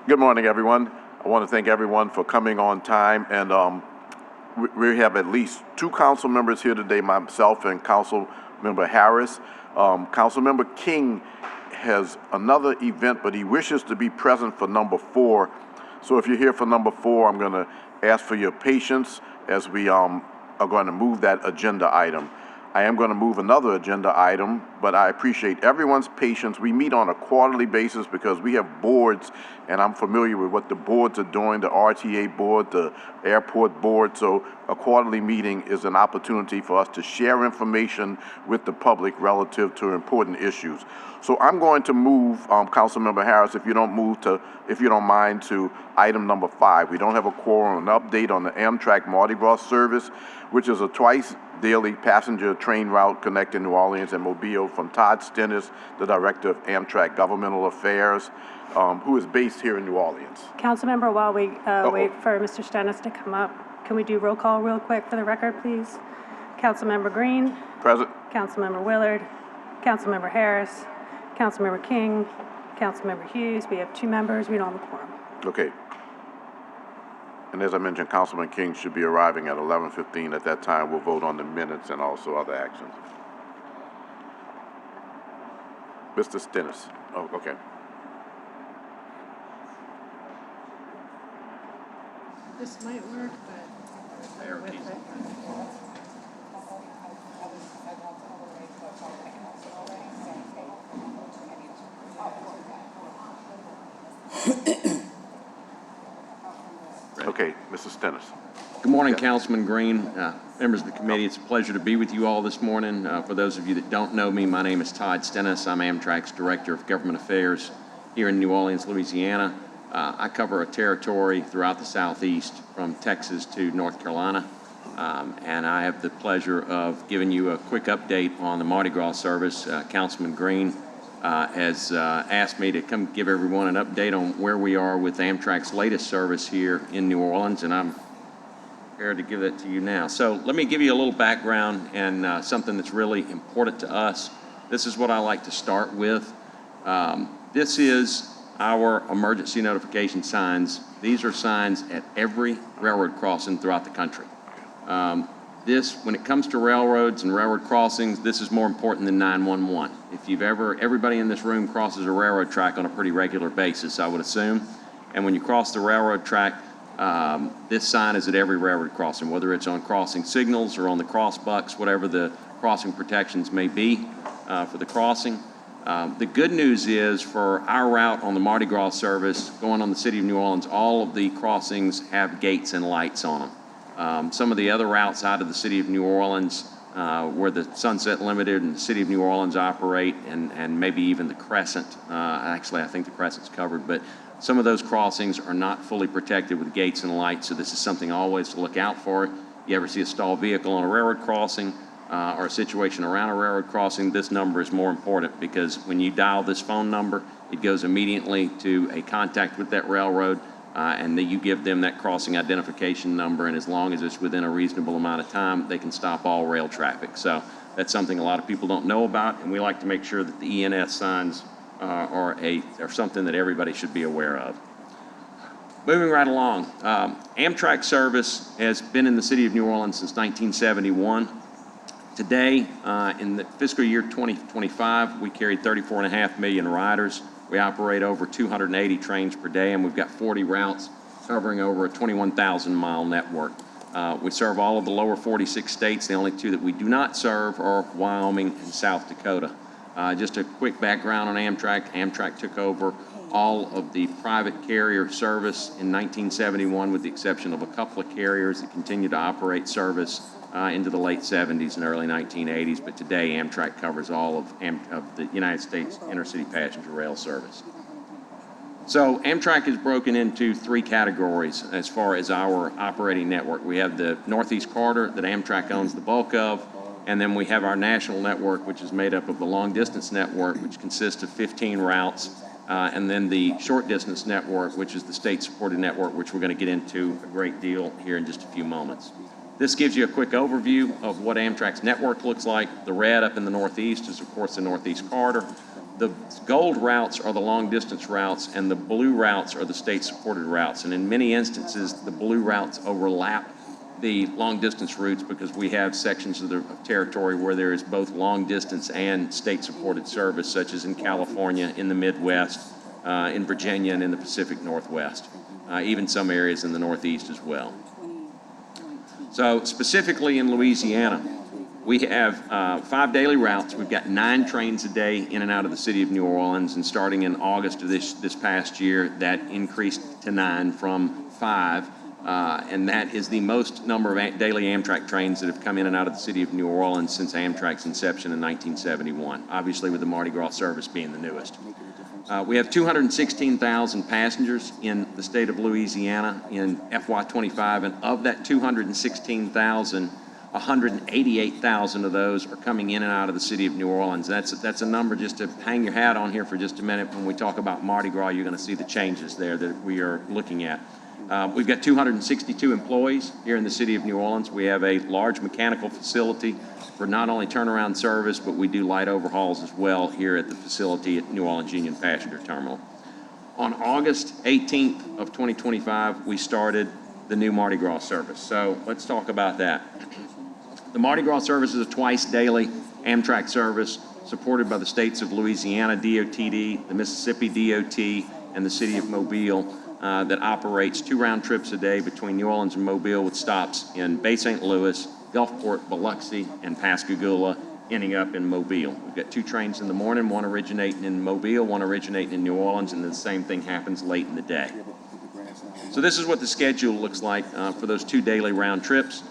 Good morning, everyone. I want to thank everyone for coming on time, and we have at least two council members here today, myself and Council Member Harris. Council Member King has another event, but he wishes to be present for number 4. So if you're here for number 4, I'm going to ask for your patience as we are going to move that agenda item. I am going to move another agenda item, but I appreciate everyone's patience. We meet on a quarterly basis because we have boards, and I'm familiar with what the boards are doing, the RTA board, the airport board. So a quarterly meeting is an opportunity for us to share information with the public relative to important issues. So I'm going to move, Councilmember Harris, if you don't mind, to item number 5. We don't have a quorum, an update on the Amtrak Mardi Gras service, which is a twice daily passenger train route connecting New Orleans and Mobile, from Todd Stennis, the Director of Amtrak Governmental Affairs, who is based here in New Orleans. Councilmember, while we wait for Mr. Stennis to come up, can we do roll call real quick for the record, please? Councilmember Green. Present. Councilmember Willard. Councilmember Harris. Councilmember King. Councilmember Hughes. We have 2 members. We don't have a quorum. Okay. And as I mentioned, Councilman King should be arriving at 11:15. At that time, we'll vote on the minutes and also other actions. Mr. Stennis. Oh, okay. This might work, but bear with it. Okay, Mr. Stennis. Good morning, Councilman Green, members of the committee. It's a pleasure to be with you all this morning. For those of you that don't know me, my name is Todd Stennis. I'm Amtrak's Director of Government Affairs here in New Orleans, Louisiana. I cover a territory throughout the Southeast from Texas to North Carolina, and I have the pleasure of giving you a quick update on the Mardi Gras service. Councilman Green has asked me to come give everyone an update on where we are with Amtrak's latest service here in New Orleans, and I'm prepared to give that to you now. So let me give you a little background and something that's really important to us. This is what I like to start with. This is our emergency notification signs. These are signs at every railroad crossing throughout the country. When it comes to railroads and railroad crossings, this is more important than 911. If everybody in this room crosses a railroad track on a pretty regular basis, I would assume. And when you cross the railroad track, this sign is at every railroad crossing, whether it's on crossing signals or on the crossbucks, whatever the crossing protections may be for the crossing. The good news is for our route on the Mardi Gras service going on the City of New Orleans, all of the crossings have gates and lights on them. Some of the other routes out of the City of New Orleans, where the Sunset Limited and the City of New Orleans operate, and maybe even the Crescent. Actually, I think the Crescent's covered, but some of those crossings are not fully protected with gates and lights, so this is something always to look out for. You ever see a stalled vehicle on a railroad crossing or a situation around a railroad crossing, this number is more important, because when you dial this phone number, it goes immediately to a contact with that railroad, and then you give them that crossing identification number, and as long as it's within a reasonable amount of time, they can stop all rail traffic. So that's something a lot of people don't know about, and we like to make sure that the ENS signs are something that everybody should be aware of. Moving right along, Amtrak service has been in the City of New Orleans since 1971. Today, in the fiscal year 2025, we carried 34.5 million riders. We operate over 280 trains per day, and we've got 40 routes covering over a 21,000-mile network. We serve all of the lower 46 states. The only 2 that we do not serve are Wyoming and South Dakota. Just a quick background on Amtrak. Amtrak took over all of the private carrier service in 1971, with the exception of a couple of carriers that continue to operate service into the late 70s and early 1980s, but today Amtrak covers all of the United States intercity passenger rail service. So Amtrak is broken into 3 categories as far as our operating network. We have the Northeast Corridor that Amtrak owns the bulk of, and then we have our national network, which is made up of the long distance network, which consists of 15 routes, and then the short distance network, which is the state supported network, which we're going to get into a great deal here in just a few moments. This gives you a quick overview of what Amtrak's network looks like. The red up in the northeast is, of course, the Northeast Corridor. The gold routes are the long-distance routes, and the blue routes are the state-supported routes. And in many instances, the blue routes overlap the long-distance routes because we have sections of territory where there is both long-distance and state-supported service, such as in California, in the Midwest, in Virginia, and in the Pacific Northwest, even some areas in the Northeast as well. So specifically in Louisiana, we have 5 daily routes. We've got 9 trains a day in and out of the city of New Orleans, and starting in August of this past year, that increased to 9 from 5. And that is the most number of daily Amtrak trains that have come in and out of the city of New Orleans since Amtrak's inception in 1971, obviously with the Mardi Gras service being the newest. We have 216,000 passengers in the state of Louisiana in FY25, and of that 216,000, 188,000 of those are coming in and out of the city of New Orleans. That's a number just to hang your hat on here for just a minute. When we talk about Mardi Gras, you're going to see the changes there that we are looking at. We've got 262 employees here in the city of New Orleans. We have a large mechanical facility for not only turnaround service, but we do light overhauls as well here at the facility at New Orleans Union Passenger Terminal. On August 18th of 2025, we started the new Mardi Gras service. So let's talk about that. The Mardi Gras service is a twice daily Amtrak service supported by the states of Louisiana DOTD, the Mississippi DOT, and the city of Mobile that operates 2 round trips a day between New Orleans and Mobile with stops in Bay St. Louis, Gulfport, Biloxi, and Pascagoula, ending up in Mobile. We've got 2 trains in the morning, one originating in Mobile, one originating in New Orleans, and the same thing happens late in the day. So this is what the schedule looks like for those 2 daily round trips.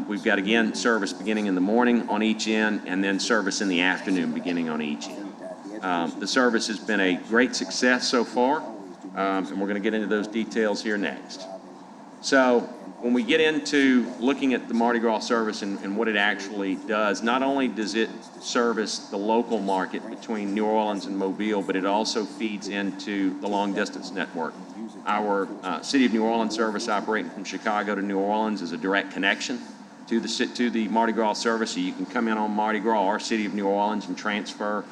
We've got, again, service beginning in the morning on each end, and then service in the afternoon beginning on each end. The service has been a great success so far, and we're going to get into those details here next. So when we get into looking at the Mardi Gras service and what it actually does, not only does it service the local market between New Orleans and Mobile, but it also feeds into the long-distance network. Our City of New Orleans service operating from Chicago to New Orleans is a direct connection to the Mardi Gras service, so you can come in on Mardi Gras or City of New Orleans and transfer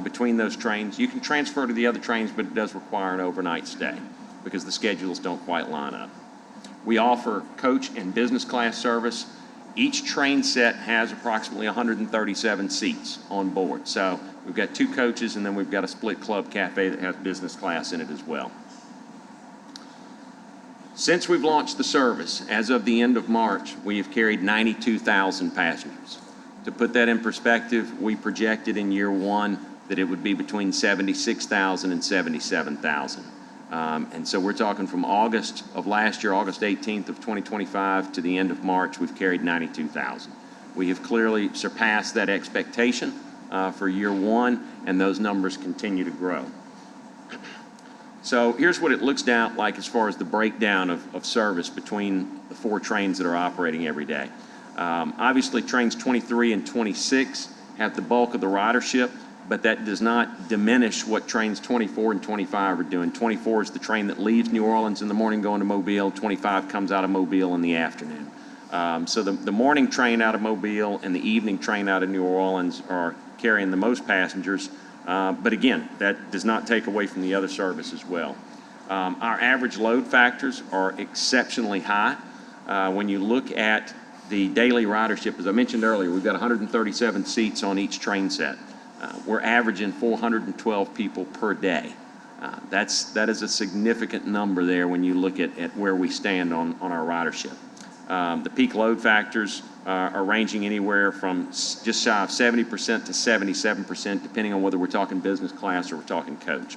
between those trains. You can transfer to the other trains, but it does require an overnight stay because the schedules don't quite line up. We offer coach and business class service. Each train set has approximately 137 seats on board. So we've got 2 coaches, and then we've got a split club cafe that has business class in it as well. Since we've launched the service, as of the end of March, we have carried 92,000 passengers. To put that in perspective, we projected in year 1 that it would be between 76,000 and 77,000. And so we're talking from August of last year, August 18th of 2025, to the end of March, we've carried 92,000. We have clearly surpassed that expectation for year 1, and those numbers continue to grow. So here's what it looks like as far as the breakdown of service between the 4 trains that are operating every day. Obviously, trains 23 and 26 have the bulk of the ridership, but that does not diminish what trains 24 and 25 are doing. 24 is the train that leaves New Orleans in the morning going to Mobile. 25 comes out of Mobile in the afternoon. So the morning train out of Mobile and the evening train out of New Orleans are carrying the most passengers. But again, that does not take away from the other service as well. Our average load factors are exceptionally high. When you look at the daily ridership, as I mentioned earlier, we've got 137 seats on each train set. We're averaging 412 people per day. That is a significant number there when you look at where we stand on our ridership. The peak load factors are ranging anywhere from just shy of 70% to 77%, depending on whether we're talking business class or we're talking coach.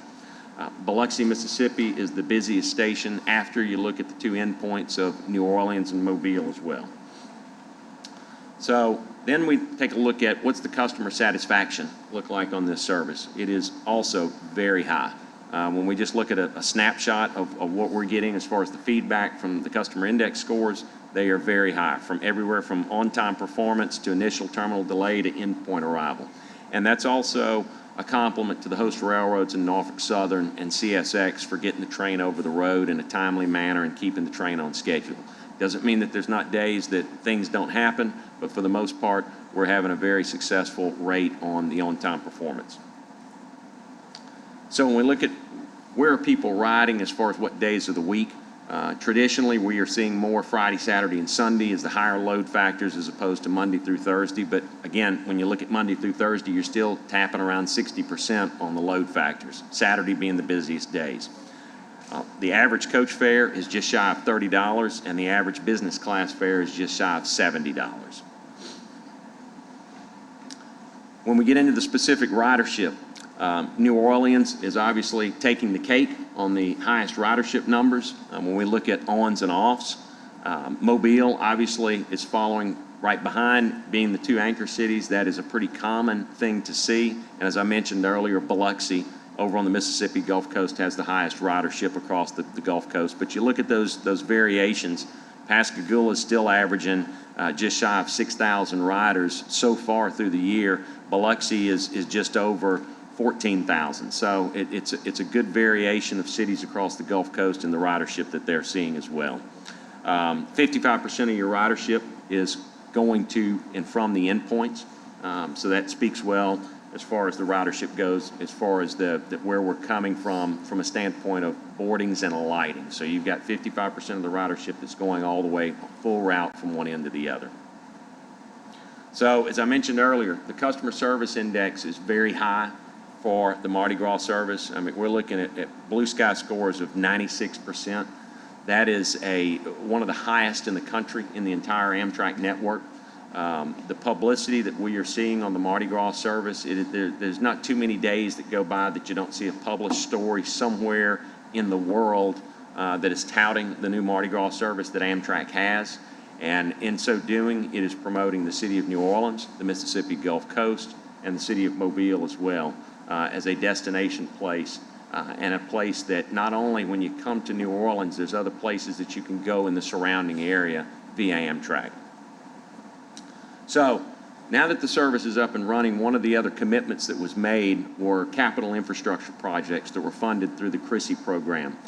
Biloxi, Mississippi is the busiest station after you look at the 2 endpoints of New Orleans and Mobile as well. So then we take a look at what's the customer satisfaction look like on this service. It is also very high. When we just look at a snapshot of what we're getting as far as the feedback from the customer index scores, they are very high, from everywhere from on-time performance to initial terminal delay to endpoint arrival. And that's also a compliment to the host railroads in Norfolk Southern and CSX for getting the train over the road in a timely manner and keeping the train on schedule. Doesn't mean that there's not days that things don't happen, but for the most part, we're having a very successful rate on the on-time performance. So when we look at where are people riding as far as what days of the week, traditionally we are seeing more Friday, Saturday, and Sunday as the higher load factors as opposed to Monday through Thursday. But again, when you look at Monday through Thursday, you're still tapping around 60% on the load factors, Saturday being the busiest days. The average coach fare is just shy of $30, and the average business class fare is just shy of $70. When we get into the specific ridership, New Orleans is obviously taking the cake on the highest ridership numbers when we look at ons and offs. Mobile obviously is following right behind, being the two anchor cities. That is a pretty common thing to see. And as I mentioned earlier, Biloxi over on the Mississippi Gulf Coast has the highest ridership across the Gulf Coast. But you look at those variations, Pascagoula is still averaging just shy of 6,000 riders so far through the year. Biloxi is just over 14,000. So it's a good variation of cities across the Gulf Coast and the ridership that they're seeing as well. 55% of your ridership is going to and from the endpoints. So that speaks well as far as the ridership goes, as far as where we're coming from a standpoint of boardings and alighting. So you've got 55% of the ridership that's going all the way full route from one end to the other. So as I mentioned earlier, the customer service index is very high for the Mardi Gras service. I mean, we're looking at Blue Sky scores of 96%. That is one of the highest in the country in the entire Amtrak network. The publicity that we are seeing on the Mardi Gras service, there's not too many days that go by that you don't see a published story somewhere in the world that is touting the new Mardi Gras service that Amtrak has. And in so doing, it is promoting the city of New Orleans, the Mississippi Gulf Coast, and the city of Mobile as well as a destination place and a place that not only when you come to New Orleans, there's other places that you can go in the surrounding area via Amtrak. So now that the service is up and running, one of the other commitments that was made were capital infrastructure projects that were funded through the CRISI program.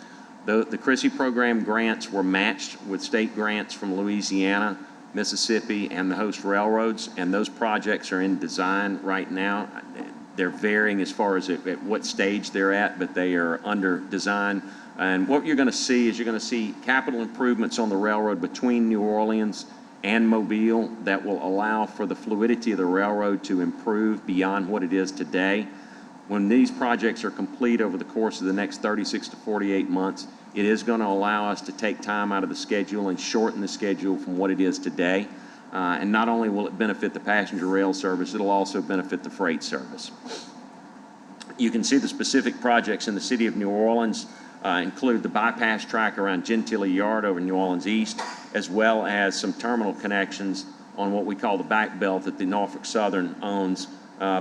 The CRISI program grants were matched with state grants from Louisiana, Mississippi, and the host railroads, and those projects are in design right now. They're varying as far as at what stage they're at, but they are under design. And what you're going to see is you're going to see capital improvements on the railroad between New Orleans and Mobile that will allow for the fluidity of the railroad to improve beyond what it is today. When these projects are complete over the course of the next 36 to 48 months, it is going to allow us to take time out of the schedule and shorten the schedule from what it is today. And not only will it benefit the passenger rail service, it'll also benefit the freight service. You can see the specific projects in the city of New Orleans include the bypass track around Gentilly Yard over New Orleans East, as well as some terminal connections on what we call the back belt that the Norfolk Southern owns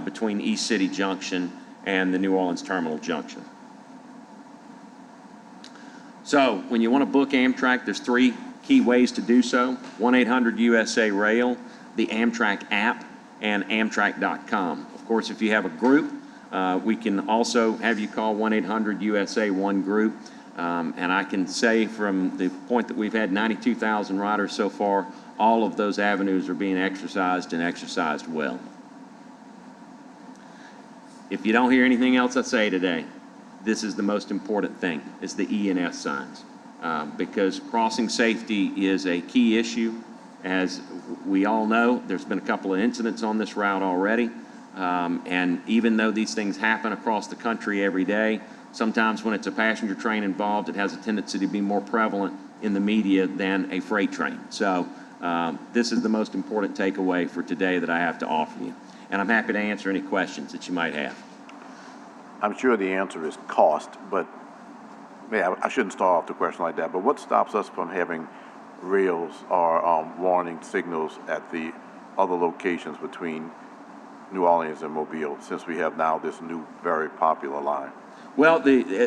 between East City Junction and the New Orleans Terminal Junction. So when you want to book Amtrak, there's three key ways to do so: 1-800-USA-RAIL, the Amtrak app, and Amtrak.com. Of course, if you have a group, we can also have you call 1-800-USA-1-GROUP. And I can say from the point that we've had 92,000 riders so far, all of those avenues are being exercised and exercised well. If you don't hear anything else I say today, this is the most important thing, is the E and S signs. Because crossing safety is a key issue. As we all know, there's been a couple of incidents on this route already. And even though these things happen across the country every day, sometimes when it's a passenger train involved, it has a tendency to be more prevalent in the media than a freight train. So this is the most important takeaway for today that I have to offer you. And I'm happy to answer any questions that you might have. I'm sure the answer is cost, but I shouldn't start off the question like that. But what stops us from having rails or warning signals at the other locations between New Orleans and Mobile, since we have now this new, very popular line? Well,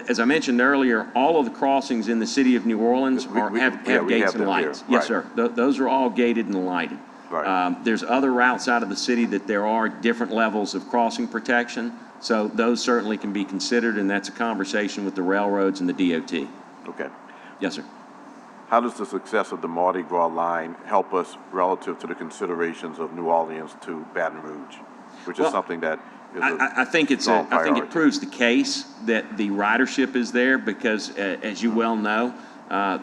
as I mentioned earlier, all of the crossings in the city of New Orleans have gates and lights. Yes, sir. Those are all gated and lighted. Right. There's other routes out of the city that there are different levels of crossing protection, so those certainly can be considered, and that's a conversation with the railroads and the DOT. Okay. Yes, sir. How does the success of the Mardi Gras line help us relative to the considerations of New Orleans to Baton Rouge, which is something that is a I think strong I think it priority. proves the case that the ridership is there because, as you well know,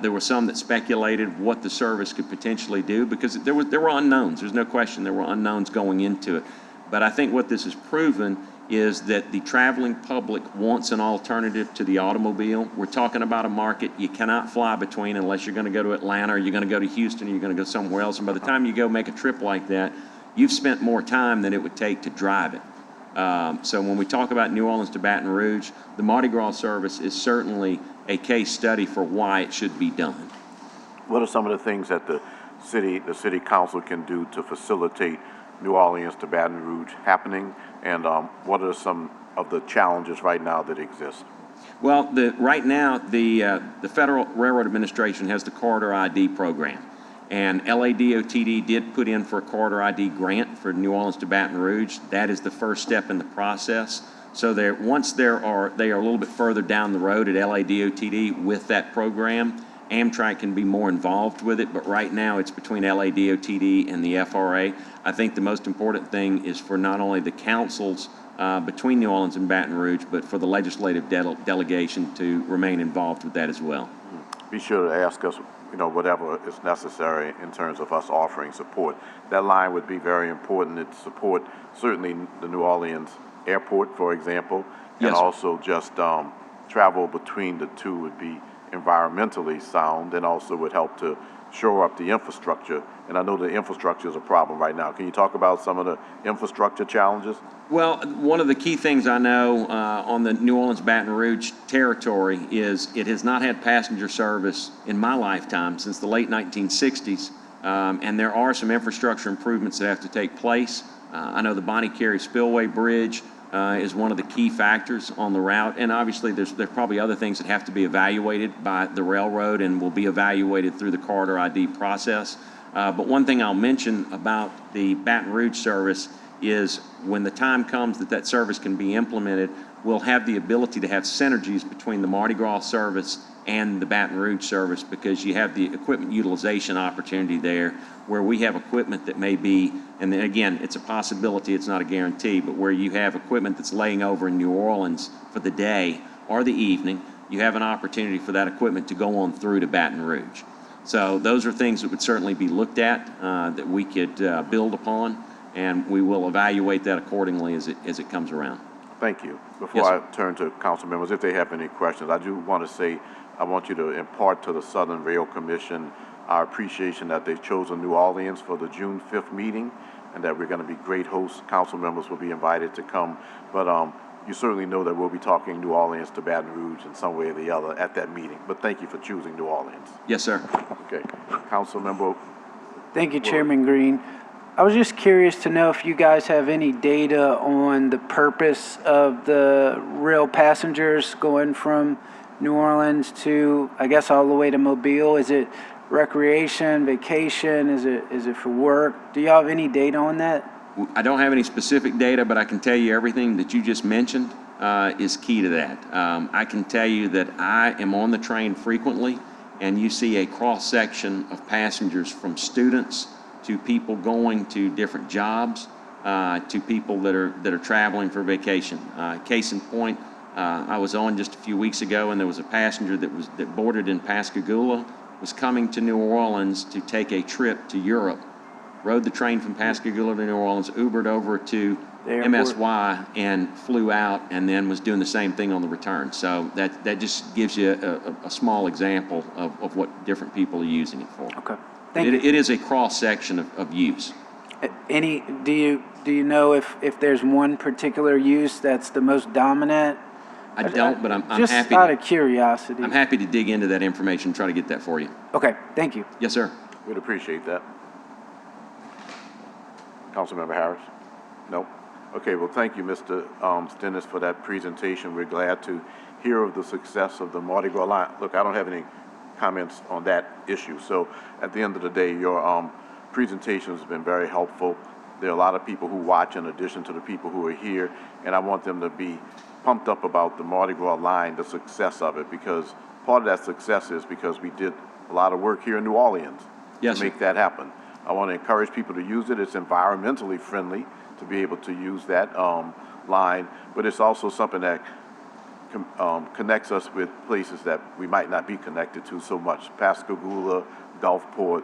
there were some that speculated what the service could potentially do because there were unknowns. There's no question there were unknowns going into it. But I think what this has proven is that the traveling public wants an alternative to the automobile. We're talking about a market you cannot fly between unless you're going to go to Atlanta or you're going to go to Houston or you're going to go somewhere else. And by the time you go make a trip like that, you've spent more time than it would take to drive it. So when we talk about New Orleans to Baton Rouge, the Mardi Gras service is certainly a case study for why it should be done. What are some of the things that the city council can do to facilitate New Orleans to Baton Rouge happening? And what are some of the challenges right now that exist? Well, right now, the Federal Railroad Administration has the Corridor ID program. And LADOTD did put in for a Corridor ID grant for New Orleans to Baton Rouge. That is the first step in the process. So once they are a little bit further down the road at LADOTD with that program, Amtrak can be more involved with it, but right now it's between LADOTD and the FRA. I think the most important thing is for not only the councils between New Orleans and Baton Rouge, but for the legislative delegation to remain involved with that as well. Be sure to ask us, whatever is necessary in terms of us offering support. That line would be very important to support certainly the New Orleans airport, for example, and Yes. also just travel between the two would be environmentally sound and also would help to shore up the infrastructure. And I know the infrastructure is a problem right now. Can you talk about some of the infrastructure challenges? Well, one of the key things I know on the New Orleans Baton Rouge territory is it has not had passenger service in my lifetime since the late 1960s, and there are some infrastructure improvements that have to take place. I know the Bonnie Carey Spillway Bridge is one of the key factors on the route, and obviously there's probably other things that have to be evaluated by the railroad and will be evaluated through the Corridor ID process. But one thing I'll mention about the Baton Rouge service is when the time comes that service can be implemented, we'll have the ability to have synergies between the Mardi Gras service and the Baton Rouge service because you have the equipment utilization opportunity there where we have equipment that may be, and then again, it's a possibility, it's not a guarantee, but where you have equipment that's laying over in New Orleans for the day or the evening, you have an opportunity for that equipment to go on through to Baton Rouge. So those are things that would certainly be looked at that we could build upon, and we will evaluate that accordingly as it comes around. Thank you. Before Yes, I turn to council members, if they have any questions, I do want to say, I want you to impart to the Southern Rail Commission our appreciation that they've chosen New Orleans for the June 5th meeting and that we're going to be great hosts. Council members will be invited to come, but you certainly know that we'll be talking New Orleans to Baton Rouge in some way or the other at that meeting. But thank you for choosing New Orleans. Yes, sir. Okay. Council member, Thank you, Chairman Green. I was just curious to know if you guys have any data on the purpose of the rail passengers going from New Orleans to, I guess, all the way to Mobile. Is it recreation, vacation? Is it for work? Do y'all have any data on that? I don't have any specific data, but I can tell you everything that you just mentioned is key to that. I can tell you that I am on the train frequently, and you see a cross-section of passengers from students to people going to different jobs, to people that are traveling for vacation. Case in point, I was on just a few weeks ago, and there was a passenger that boarded in Pascagoula, was coming to New Orleans to take a trip to Europe, rode the train from Pascagoula to New Orleans, Ubered over to The airport. MSY, and flew out, and then was doing the same thing on the return. So that just gives you a small example of what different people are using it for. Okay. Thank you. It is a cross-section of use. Do you know if there's one particular use that's the most dominant? I don't, but I'm Just happy. out of curiosity. I'm happy to dig into that information and try to get that for you. Okay, thank you. Yes, sir. we'd appreciate that. Councilmember Harris? No? Okay, well, thank you, Mr. Stennis, for that presentation. We're glad to hear of the success of the Mardi Gras line. Look, I don't have any comments on that issue. So at the end of the day, your presentation has been very helpful. There are a lot of people who watch in addition to the people who are here, and I want them to be pumped up about the Mardi Gras line, the success of it, because part of that success is because we did a lot of work here in New Orleans Yes, to sir. make that happen. I want to encourage people to use it. It's environmentally friendly to be able to use that. line, but it's also something that connects us with places that we might not be connected to so much. Pascagoula, Gulfport,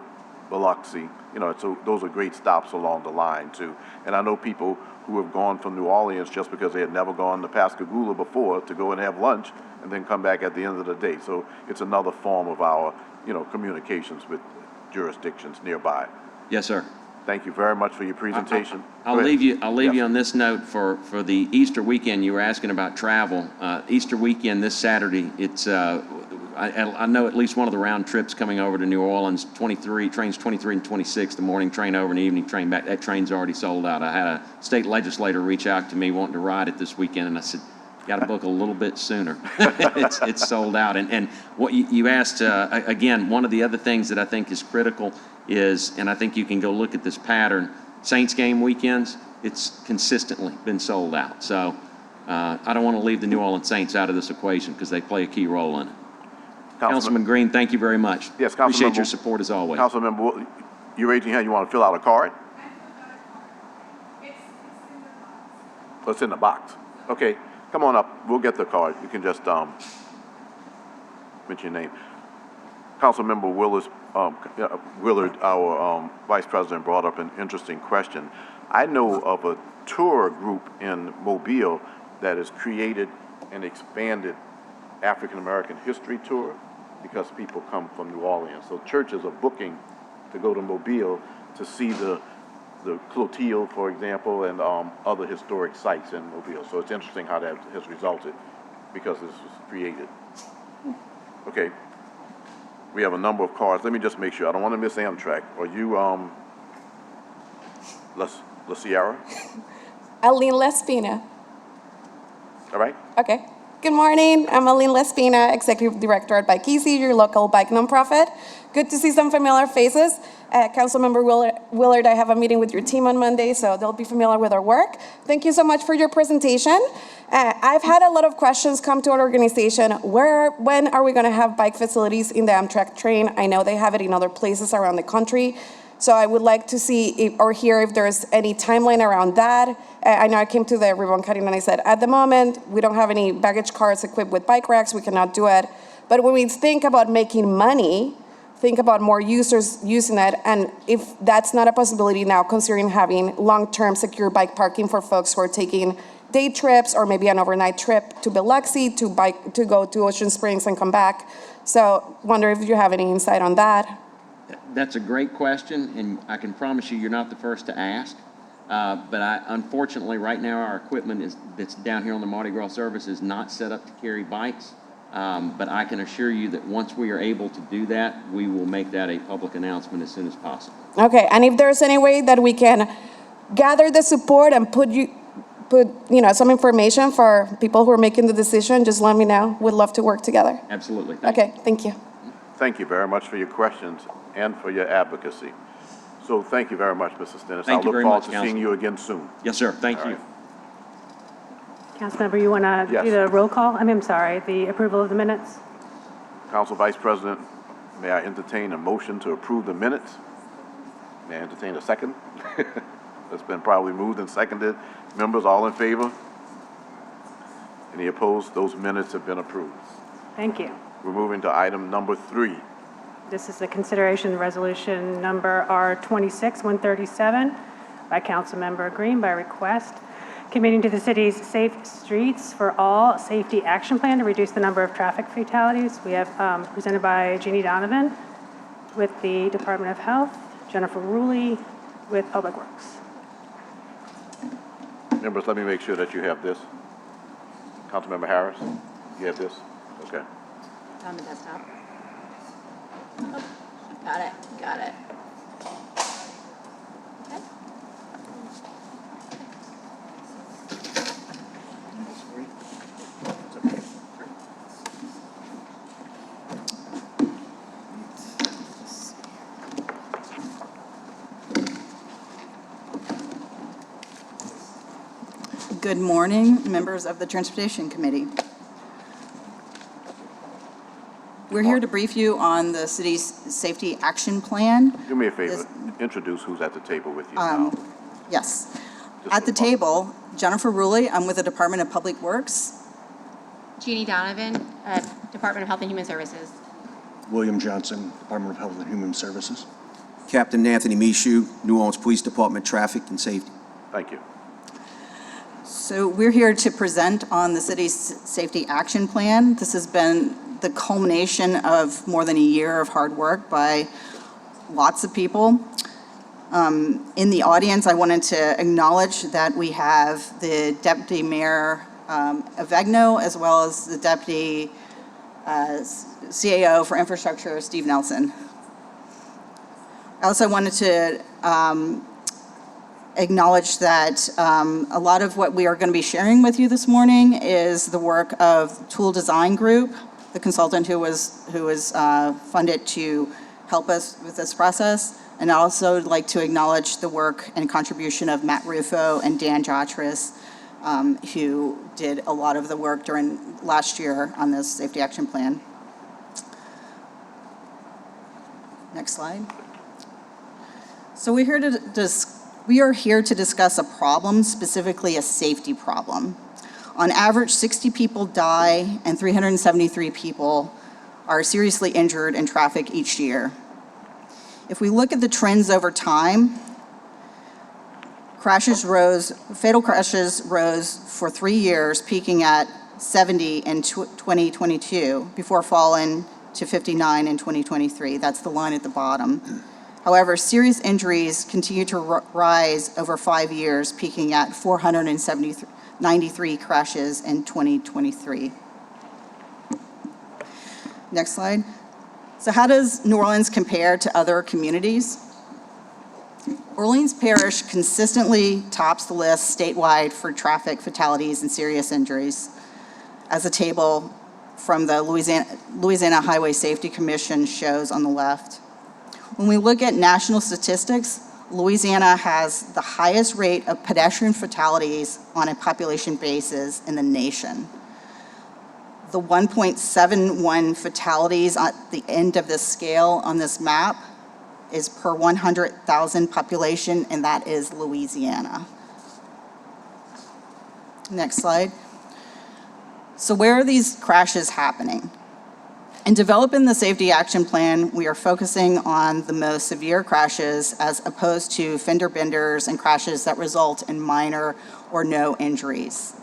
Biloxi, so those are great stops along the line too. And I know people who have gone from New Orleans just because they had never gone to Pascagoula before to go and have lunch and then come back at the end of the day. So it's another form of our, communications with jurisdictions nearby. Yes, sir. Thank you very much for your presentation. I'll Go ahead. leave you Yes. on this note for the Easter weekend. You were asking about travel. Easter weekend this Saturday, it's, I know at least one of the round trips coming over to New Orleans, trains 23 and 26, the morning train over and the evening train back. That train's already sold out. I had a state legislator reach out to me wanting to ride it this weekend, and I said, got to book a little bit sooner. It's sold out. And what you asked, again, one of the other things that I think is critical is, and I think you can go look at this pattern, Saints game weekends, it's consistently been sold out. So I don't want to leave the New Orleans Saints out of this equation because they play a key role in it. Councilman Green, thank you very much. Yes, Appreciate Councilmember- your support as always. Councilmember, you raised your hand, you want to fill out a card? It's in the box. Okay, come on up, we'll get the card. You can just mention your name. Councilmember Willard, our Vice President, brought up an interesting question. I know of a tour group in Mobile that has created an expanded African American history tour because people come from New Orleans. So churches are booking to go to Mobile to see the Clotilde, for example, and other historic sites in Mobile. So it's interesting how that has resulted because this was created. Okay. We have a number of cards. Let me just make sure. I don't want to miss Amtrak. Are you La Sierra? Aline Lespina. All right. Okay. Good morning. I'm Aline Lespina, Executive Director at Bike Easy, your local bike nonprofit. Good to see some familiar faces. Councilmember Willard, I have a meeting with your team on Monday, so they'll be familiar with our work. Thank you so much for your presentation. I've had a lot of questions come to our organization. When are we going to have bike facilities in the Amtrak train? I know they have it in other places around the country. So I would like to see or hear if there's any timeline around that. I know I came to the ribbon cutting and I said, at the moment, we don't have any baggage cars equipped with bike racks. We cannot do it. But when we think about making money, think about more users using it. And if that's not a possibility now, considering having long-term secure bike parking for folks who are taking day trips or maybe an overnight trip to Biloxi to go to Ocean Springs and come back. So wonder if you have any insight on that. That's a great question, and I can promise you, you're not the first to ask. But unfortunately, right now, our equipment that's down here on the Mardi Gras service is not set up to carry bikes. But I can assure you that once we are able to do that, we will make that a public announcement as soon as possible. Okay, and if there's any way that we can gather the support and put some information for people who are making the decision, just let me know. We'd love to work together. Absolutely. Okay, thank you. Thank you very much for your questions and for your advocacy. So thank you very much, Mr. Stennis. Thank you very much, I look forward to seeing you again soon. Yes, sir. Thank All you. right. Councilmember, you want to Yes. do the roll call? I'm sorry, the approval of the minutes? Council Vice President, may I entertain a motion to approve the minutes? May I entertain a second? It's been probably moved and seconded. Members, all in favor? Any opposed? Those minutes have been approved. Thank you. We're moving to item number 3. This is the consideration resolution number R26-137 by Councilmember Green by request, committing to the city's Safe Streets for All Safety Action Plan to reduce the number of traffic fatalities. We have presented by Jeannie Donovan with the Department of Health, Jennifer Rulli with Public Works. Members, let me make sure that you have this. Councilmember Harris, you have this? Okay. On the desktop. Oh, got it. Okay. Good morning, members of the Transportation Committee. We're here to brief you on the city's safety action plan. Do me a favor, introduce who's at the table with you now. Yes. At the table, Jennifer Ruley, I'm with the Department of Public Works. Jeannie Donovan, Department of Health and Human Services. William Johnson, Department of Health and Human Services. Captain Anthony Michaud, New Orleans Police Department, Traffic and Safety. Thank you. So we're here to present on the city's safety action plan. This has been the culmination of more than a year of hard work by lots of people. In the audience, I wanted to acknowledge that we have the Deputy Mayor Avegno, as well as the Deputy CAO for Infrastructure, Steve Nelson. I also wanted to acknowledge that a lot of what we are going to be sharing with you this morning is the work of Tool Design Group, the consultant who was funded to help us with this process. And I also would like to acknowledge the work and contribution of Matt Rufo and Dan Jotris, who did a lot of the work during last year on this safety action plan. Next slide. So we are here to discuss a problem, specifically a safety problem. On average, 60 people die and 373 people are seriously injured in traffic each year. If we look at the trends over time, fatal crashes rose for 3 years, peaking at 70 in 2022, before falling to 59 in 2023. That's the line at the bottom. However, serious injuries continue to rise over 5 years, peaking at 493 crashes in 2023. Next slide. So how does New Orleans compare to other communities? Orleans Parish consistently tops the list statewide for traffic fatalities and serious injuries, as the table from the Louisiana Highway Safety Commission shows on the left. When we look at national statistics, Louisiana has the highest rate of pedestrian fatalities on a population basis in the nation. The 1.71 fatalities at the end of this scale on this map is per 100,000 population, and that is Louisiana. Next slide. So where are these crashes happening? In developing the safety action plan, we are focusing on the most severe crashes as opposed to fender benders and crashes that result in minor or no injuries.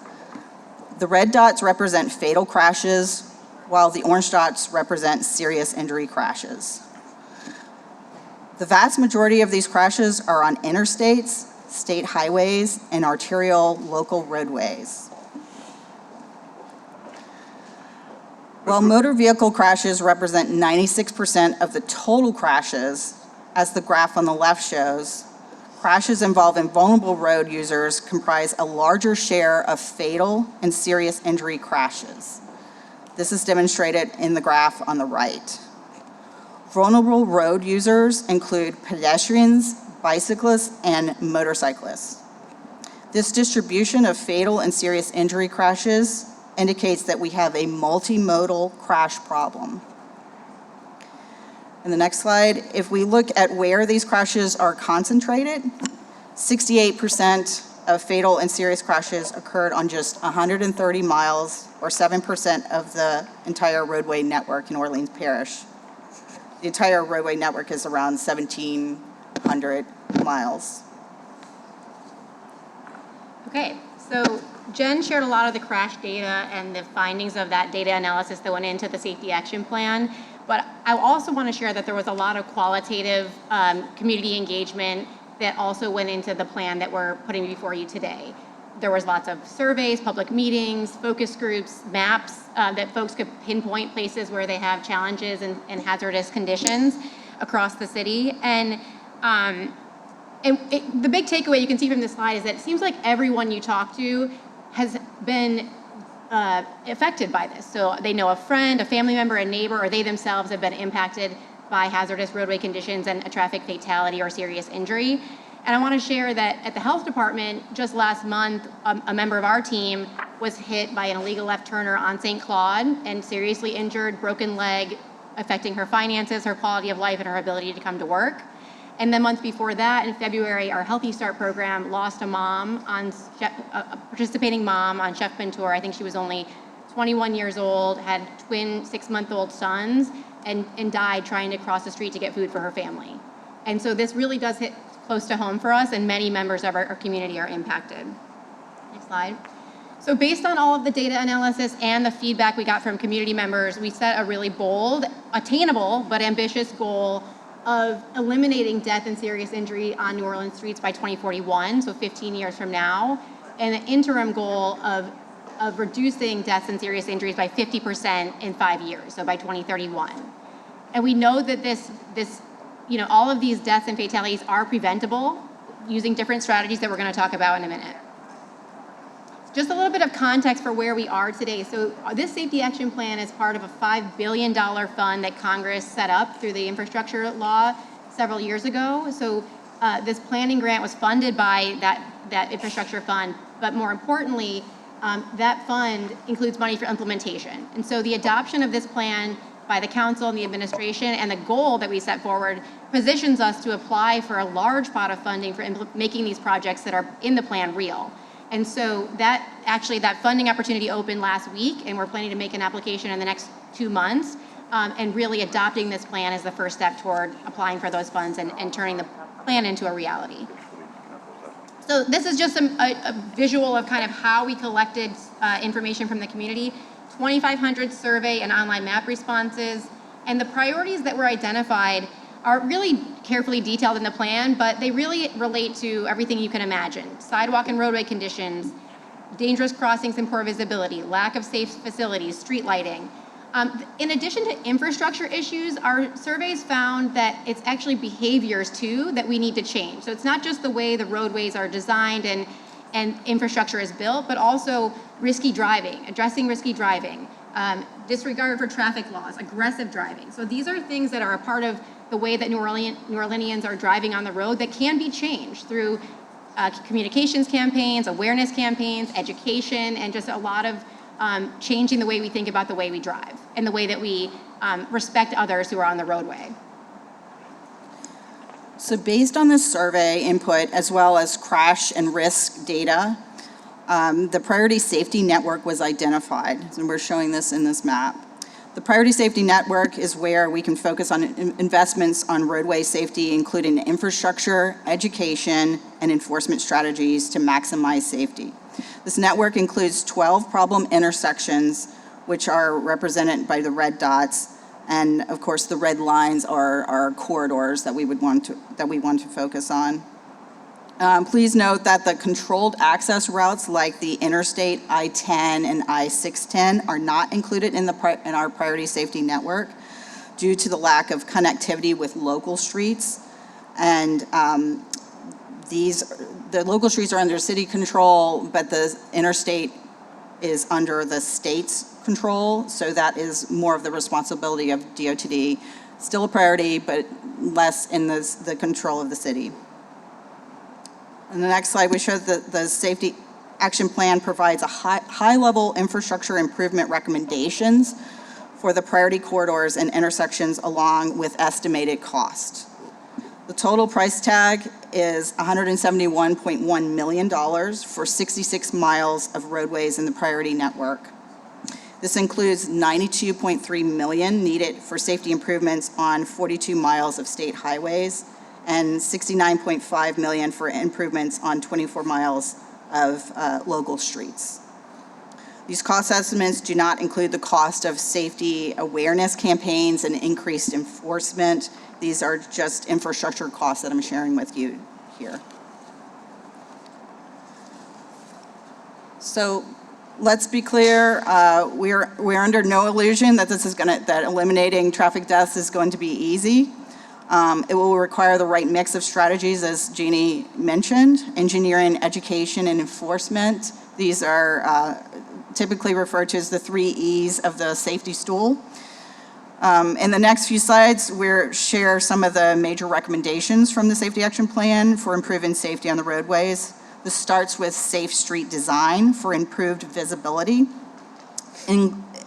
The red dots represent fatal crashes, while the orange dots represent serious injury crashes. The vast majority of these crashes are on interstates, state highways, and arterial local roadways. While motor vehicle crashes represent 96% of the total crashes, as the graph on the left shows, crashes involving vulnerable road users comprise a larger share of fatal and serious injury crashes. This is demonstrated in the graph on the right. Vulnerable road users include pedestrians, bicyclists, and motorcyclists. This distribution of fatal and serious injury crashes indicates that we have a multimodal crash problem. In the next slide, if we look at where these crashes are concentrated, 68% of fatal and serious crashes occurred on just 130 miles, or 7% of the entire roadway network in Orleans Parish. The entire roadway network is around 1,700 miles. Okay, so Jen shared a lot of the crash data and the findings of that data analysis that went into the safety action plan. But I also want to share that there was a lot of qualitative community engagement that also went into the plan that we're putting before you today. There was lots of surveys, public meetings, focus groups, maps that folks could pinpoint places where they have challenges and hazardous conditions across the city. And the big takeaway you can see from this slide is that it seems like everyone you talk to has been affected by this. So they know a friend, a family member, a neighbor, or they themselves have been impacted by hazardous roadway conditions and a traffic fatality or serious injury. And I want to share that at the health department, just last month, a member of our team was hit by an illegal left turner on St. Claude and seriously injured, broken leg, affecting her finances, her quality of life, and her ability to come to work. And the month before that, in February, our Healthy Start program lost a mom on a participating mom on Chef Mentor. I think she was only 21 years old, had twin 6-month-old sons, and died trying to cross the street to get food for her family. And so this really does hit close to home for us, and many members of our community are impacted. Next slide. So based on all of the data analysis and the feedback we got from community members, we set a really bold, attainable, but ambitious goal of eliminating death and serious injury on New Orleans streets by 2041, so 15 years from now, and an interim goal of reducing deaths and serious injuries by 50% in 5 years, so by 2031. And we know that all of these deaths and fatalities are preventable using different strategies that we're going to talk about in a minute. Just a little bit of context for where we are today. So this safety action plan is part of a $5 billion fund that Congress set up through the infrastructure law several years ago. So this planning grant was funded by that infrastructure fund, but more importantly, that fund includes money for implementation. And so the adoption of this plan by the council and the administration and the goal that we set forward positions us to apply for a large pot of funding for making these projects that are in the plan real. And so that funding opportunity opened last week, and we're planning to make an application in the next 2 months, and really adopting this plan as the first step toward applying for those funds and turning the plan into a reality. So this is just a visual of kind of how we collected information from the community, 2,500 survey and online map responses, and the priorities that were identified are really carefully detailed in the plan, but they really relate to everything you can imagine. Sidewalk and roadway conditions, dangerous crossings and poor visibility, lack of safe facilities, street lighting. In addition to infrastructure issues, our surveys found that it's actually behaviors too that we need to change. So it's not just the way the roadways are designed and infrastructure is built, but also risky driving, addressing risky driving, disregard for traffic laws, aggressive driving. So these are things that are a part of the way that New Orleanians are driving on the road that can be changed through communications campaigns, awareness campaigns, education, and just a lot of changing the way we think about the way we drive and the way that we respect others who are on the roadway. So based on this survey input, as well as crash and risk data, the Priority Safety Network was identified, and we're showing this in this map. The Priority Safety Network is where we can focus on investments on roadway safety, including infrastructure, education, and enforcement strategies to maximize safety. This network includes 12 problem intersections, which are represented by the red dots, and of course the red lines are corridors that we want to focus on. Please note that the controlled access routes like the Interstate I-10 and I-610 are not included in our Priority Safety Network due to the lack of connectivity with local streets. And the local streets are under city control, but the interstate is under the state's control, so that is more of the responsibility of DOTD. Still a priority, but less in the control of the city. On the next slide, we show that the Safety Action Plan provides a high-level infrastructure improvement recommendations for the priority corridors and intersections along with estimated cost. The total price tag is $171.1 million for 66 miles of roadways in the priority network. This includes $92.3 million needed for safety improvements on 42 miles of state highways, and $69.5 million for improvements on 24 miles of local streets. These cost estimates do not include the cost of safety awareness campaigns and increased enforcement. These are just infrastructure costs that I'm sharing with you here. So let's be clear, we're under no illusion that that eliminating traffic deaths is going to be easy. It will require the right mix of strategies, as Jeannie mentioned, engineering, education, and enforcement. These are typically referred to as the 3 E's of the safety stool. In the next few slides, we'll share some of the major recommendations from the Safety Action Plan for improving safety on the roadways. This starts with safe street design for improved visibility.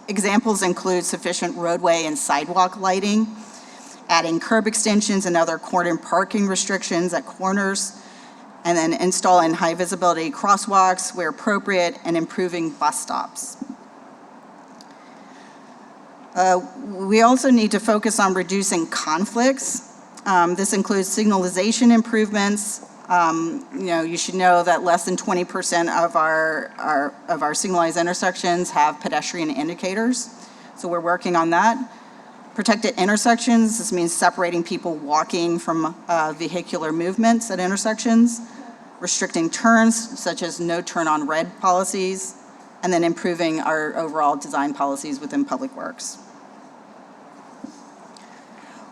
Examples include sufficient roadway and sidewalk lighting, adding curb extensions and other cordon parking restrictions at corners, and then installing high visibility crosswalks where appropriate and improving bus stops. We also need to focus on reducing conflicts. This includes signalization improvements. You should know that less than 20% of our signalized intersections have pedestrian indicators, so we're working on that. Protected intersections, this means separating people walking from vehicular movements at intersections, restricting turns, such as no turn on red policies, and then improving our overall design policies within Public Works.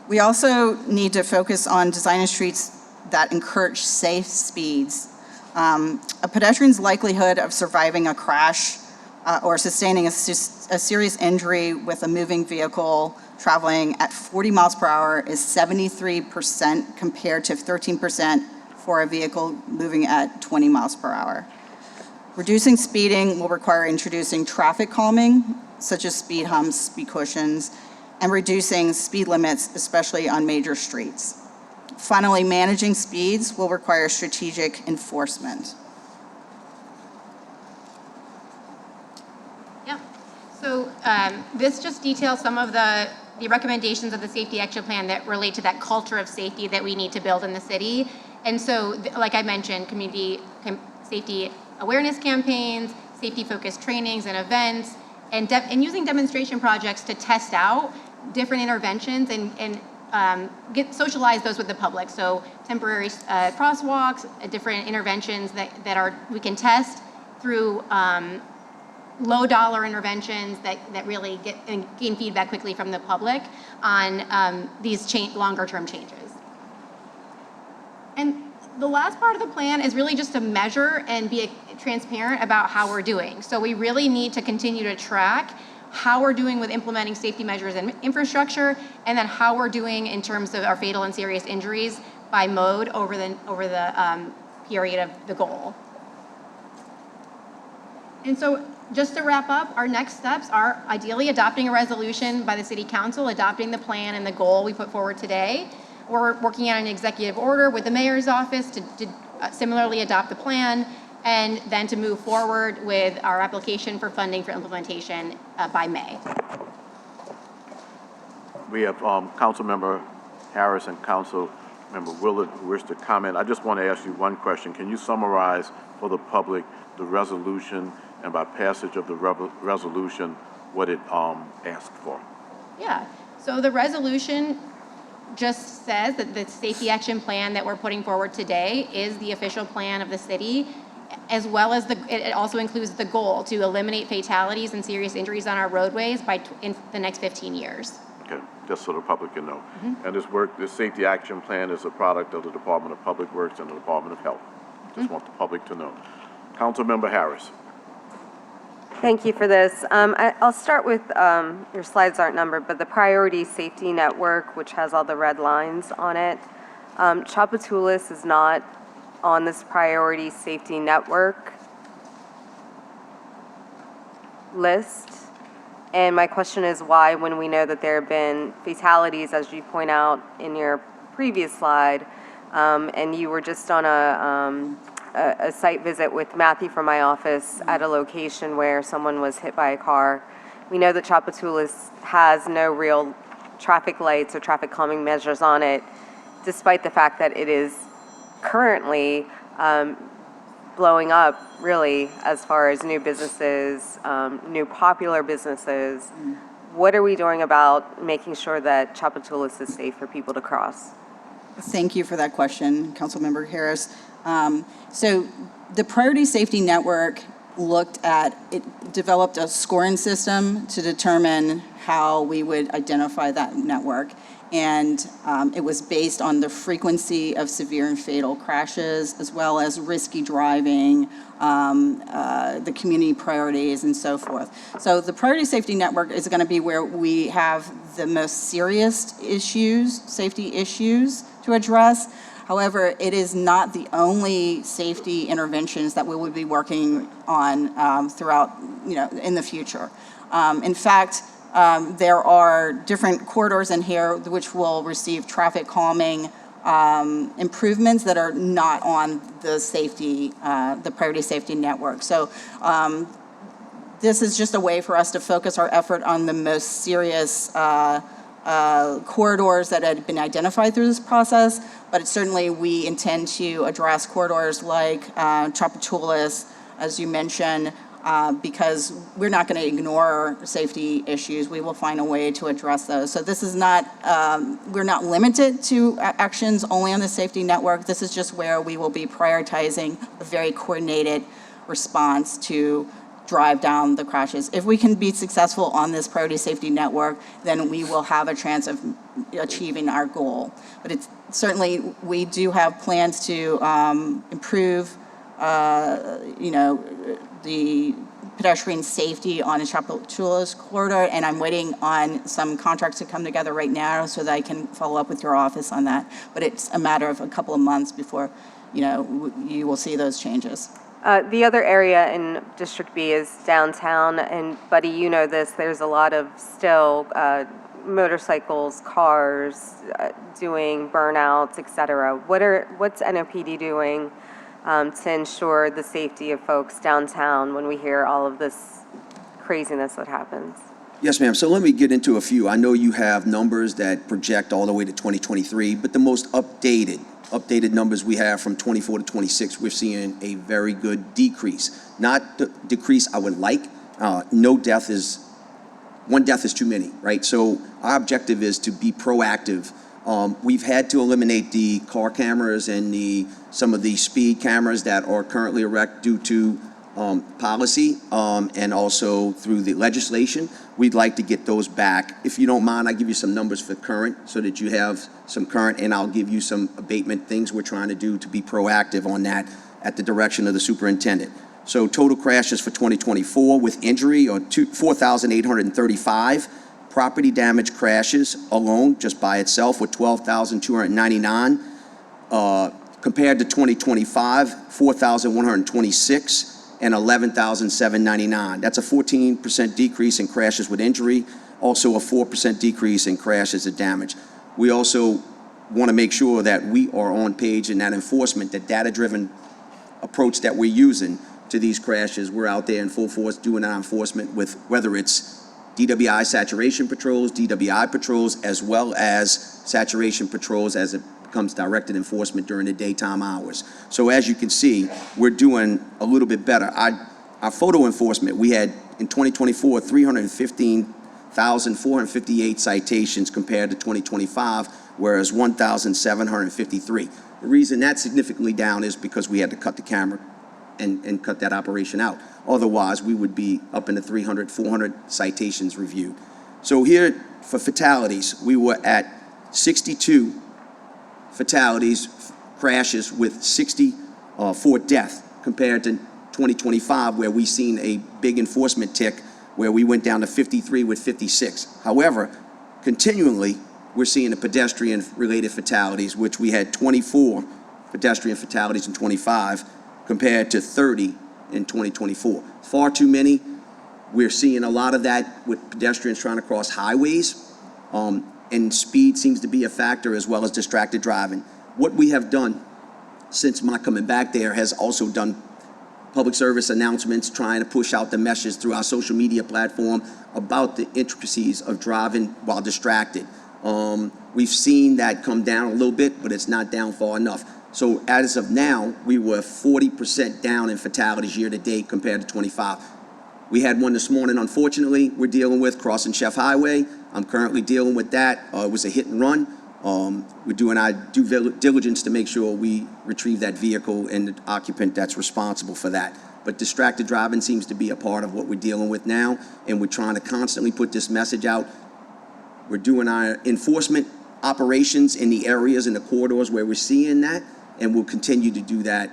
We also need to focus on designing streets that encourage safe speeds. A pedestrian's likelihood of surviving a crash or sustaining a serious injury with a moving vehicle traveling at 40 miles per hour is 73% compared to 13% for a vehicle moving at 20 miles per hour. Reducing speeding will require introducing traffic calming, such as speed humps, speed cushions, and reducing speed limits, especially on major streets. Finally, managing speeds will require strategic enforcement. Yeah. So this just details some of the recommendations of the Safety Action Plan that relate to that culture of safety that we need to build in the city. And so, like I mentioned, community safety awareness campaigns, safety-focused trainings and events, and using demonstration projects to test out different interventions and socialize those with the public. So temporary crosswalks, different interventions that we can test through low dollar interventions that really gain feedback quickly from the public on these longer term changes. And the last part of the plan is really just to measure and be transparent about how we're doing. So we really need to continue to track how we're doing with implementing safety measures and infrastructure, and then how we're doing in terms of our fatal and serious injuries by mode over the period of the goal. And so just to wrap up, our next steps are ideally adopting a resolution by the City Council, adopting the plan and the goal we put forward today. We're working on an executive order with the mayor's office to similarly adopt the plan, and then to move forward with our application for funding for implementation by May. We have Councilmember Harris and Councilmember Willard who wish to comment. I just want to ask you one question. Can you summarize for the public the resolution, and by passage of the resolution, what it asked for? Yeah, so the resolution just says that the safety action plan that we're putting forward today is the official plan of the city, as well as it also includes the goal to eliminate fatalities and serious injuries on our roadways in the next 15 years. Okay, just so the public can know. And this safety action plan is a product of the Department of Public Works and the Department of Health. Just want the public to know. Councilmember Harris. Thank you for this. I'll start with, your slides aren't numbered, but the Priority Safety Network, which has all the red lines on it. Tchoupitoulas is not on this Priority Safety Network list. And my question is why, when we know that there have been fatalities, as you point out in your previous slide, and you were just on a site visit with Matthew from my office at a location where someone was hit by a car. We know that Tchoupitoulas has no real traffic lights or traffic calming measures on it, despite the fact that it is currently blowing up, really, as far as new businesses, new popular businesses. What are we doing about making sure that Tchoupitoulas is safe for people to cross? Thank you for that question, Councilmember Harris. So the Priority Safety Network developed a scoring system to determine how we would identify that network. And it was based on the frequency of severe and fatal crashes, as well as risky driving, the community priorities, and so forth. So the Priority Safety Network is going to be where we have the most serious issues, safety issues to address. However, it is not the only safety interventions that we would be working on throughout, in the future. In fact, There are different corridors in here which will receive traffic calming improvements that are not on the safety, the priority safety network. So this is just a way for us to focus our effort on the most serious corridors that had been identified through this process, but certainly we intend to address corridors like Tchoupitoulas, as you mentioned, because we're not going to ignore safety issues. We will find a way to address those. So this is not, we're not limited to actions only on the safety network. This is just where we will be prioritizing a very coordinated response to drive down the crashes. If we can be successful on this priority safety network, then we will have a chance of achieving our goal. But it's certainly, we do have plans to improve, the pedestrian safety on the Tchoupitoulas corridor, and I'm waiting on some contracts to come together right now so that I can follow up with your office on that. But it's a matter of a couple of months before, you will see those changes. The other area in District B is downtown, and Buddy, you know this, there's a lot of still motorcycles, cars doing burnouts, et cetera. What's NOPD doing to ensure the safety of folks downtown when we hear all of this craziness that happens? Yes, ma'am. So let me get into a few. I know you have numbers that project all the way to 2023, but the most updated numbers we have from 24 to 26, we're seeing a very good decrease. Not the decrease I would like. One death is too many, right? So our objective is to be proactive. We've had to eliminate the car cameras and some of the speed cameras that are currently erect due to policy and also through the legislation. We'd like to get those back. If you don't mind, I'll give you some numbers for current so that you have some current, and I'll give you some abatement things we're trying to do to be proactive on that at the direction of the superintendent. So total crashes for 2024 with injury are 4,835. Property damage crashes alone, just by itself, were 12,299. Compared to 2025, 4,126 and 11,799. That's a 14% decrease in crashes with injury, also a 4% decrease in crashes of damage. We also want to make sure that we are on page in that enforcement, that data-driven approach that we're using to these crashes. We're out there in full force doing our enforcement with whether it's DWI saturation patrols, DWI patrols, as well as saturation patrols as it becomes directed enforcement during the daytime hours. So as you can see, we're doing a little bit better. Our photo enforcement, we had in 2024, 315,458 citations compared to 2025, whereas 1,753. The reason that's significantly down is because we had to cut the camera and cut that operation out. Otherwise, we would be up in the 300, 400 citations reviewed. So here for fatalities, we were at 62 fatalities, crashes with 64 deaths compared to 2025, where we seen a big enforcement tick where we went down to 53 with 56. However, continually, we're seeing the pedestrian-related fatalities, which we had 24 pedestrian fatalities in 25 compared to 30 in 2024. Far too many. We're seeing a lot of that with pedestrians trying to cross highways, and speed seems to be a factor, as well as distracted driving. What we have done since my coming back there has also done public service announcements, trying to push out the message through our social media platform about the intricacies of driving while distracted. We've seen that come down a little bit, but it's not down far enough. So as of now, we were 40% down in fatalities year to date compared to 25. We had one this morning, unfortunately, we're dealing with crossing Chef Highway. I'm currently dealing with that. It was a hit and run. We're doing our due diligence to make sure we retrieve that vehicle and the occupant that's responsible for that. But distracted driving seems to be a part of what we're dealing with now, and we're trying to constantly put this message out. We're doing our enforcement operations in the areas and the corridors where we're seeing that, and we'll continue to do that.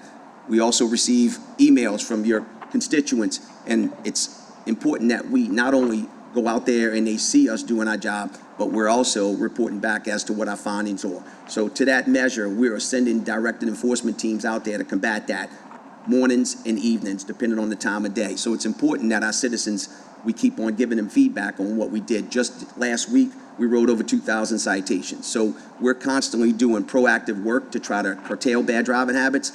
We also receive emails from your constituents, and it's important that we not only go out there and they see us doing our job, but we're also reporting back as to what our findings are. So to that measure, we're sending directed enforcement teams out there to combat that, mornings and evenings, depending on the time of day. So it's important that our citizens we keep on giving them feedback on what we did. Just last week, we wrote over 2,000 citations. So we're constantly doing proactive work to try to curtail bad driving habits.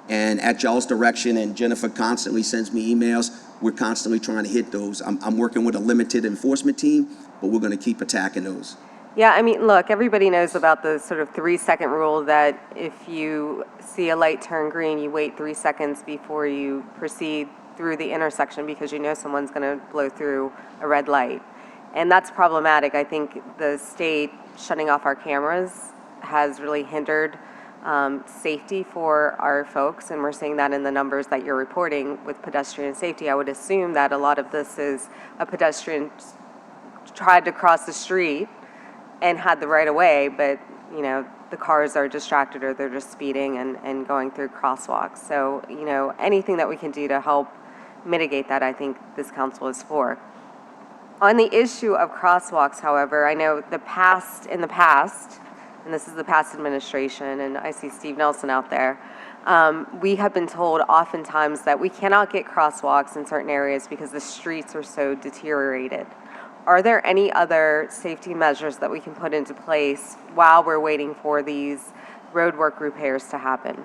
And at y'all's direction, and Jennifer constantly sends me emails, we're constantly trying to hit those. I'm working with a limited enforcement team, but we're going to keep attacking those. Yeah, I mean, look, everybody knows about the sort of 3-second rule that if you see a light turn green, you wait 3 seconds before you proceed through the intersection because you know someone's going to blow through a red light. And that's problematic. I think the state shutting off our cameras has really hindered safety for our folks, and we're seeing that in the numbers that you're reporting with pedestrian safety. I would assume that a lot of this is a pedestrian tried to cross the street and had the right of way, but you know, the cars are distracted or they're just speeding and going through crosswalks. So, you know, anything that we can do to help mitigate that, I think this council is for. On the issue of crosswalks, however, I know in the past, and this is the past administration, and I see Steve Nelson out there, we have been told oftentimes that we cannot get crosswalks in certain areas because the streets are so deteriorated. Are there any other safety measures that we can put into place while we're waiting for these roadwork repairs to happen?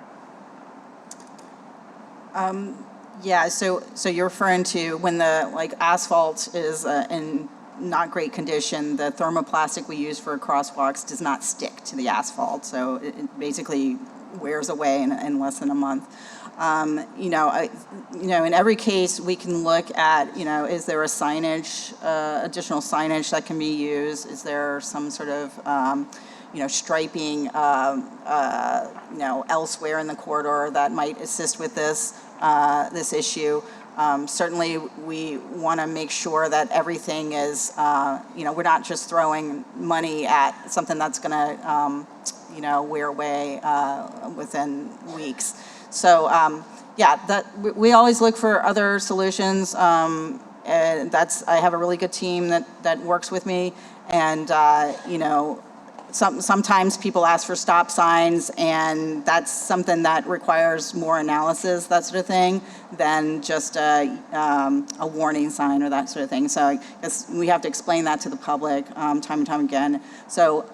Yeah, so you're referring to when the, like, asphalt is in not great condition, the thermoplastic we use for crosswalks does not stick to the asphalt, so it basically wears away in less than a month. You know, in every case, we can look at, you know, is there a signage, additional signage that can be used? Is there some sort of, you know, striping, you know, elsewhere in the corridor that might assist with this issue? Certainly, we want to make sure that everything is, you know, we're not just throwing money at something that's going to, you know, wear away within weeks. So, yeah, we always look for other solutions. And I have a really good team that works with me. And, you know, sometimes people ask for stop signs, and that's something that requires more analysis, that sort of thing, than just a warning sign or that sort of thing. So I guess we have to explain that to the public time and time again. So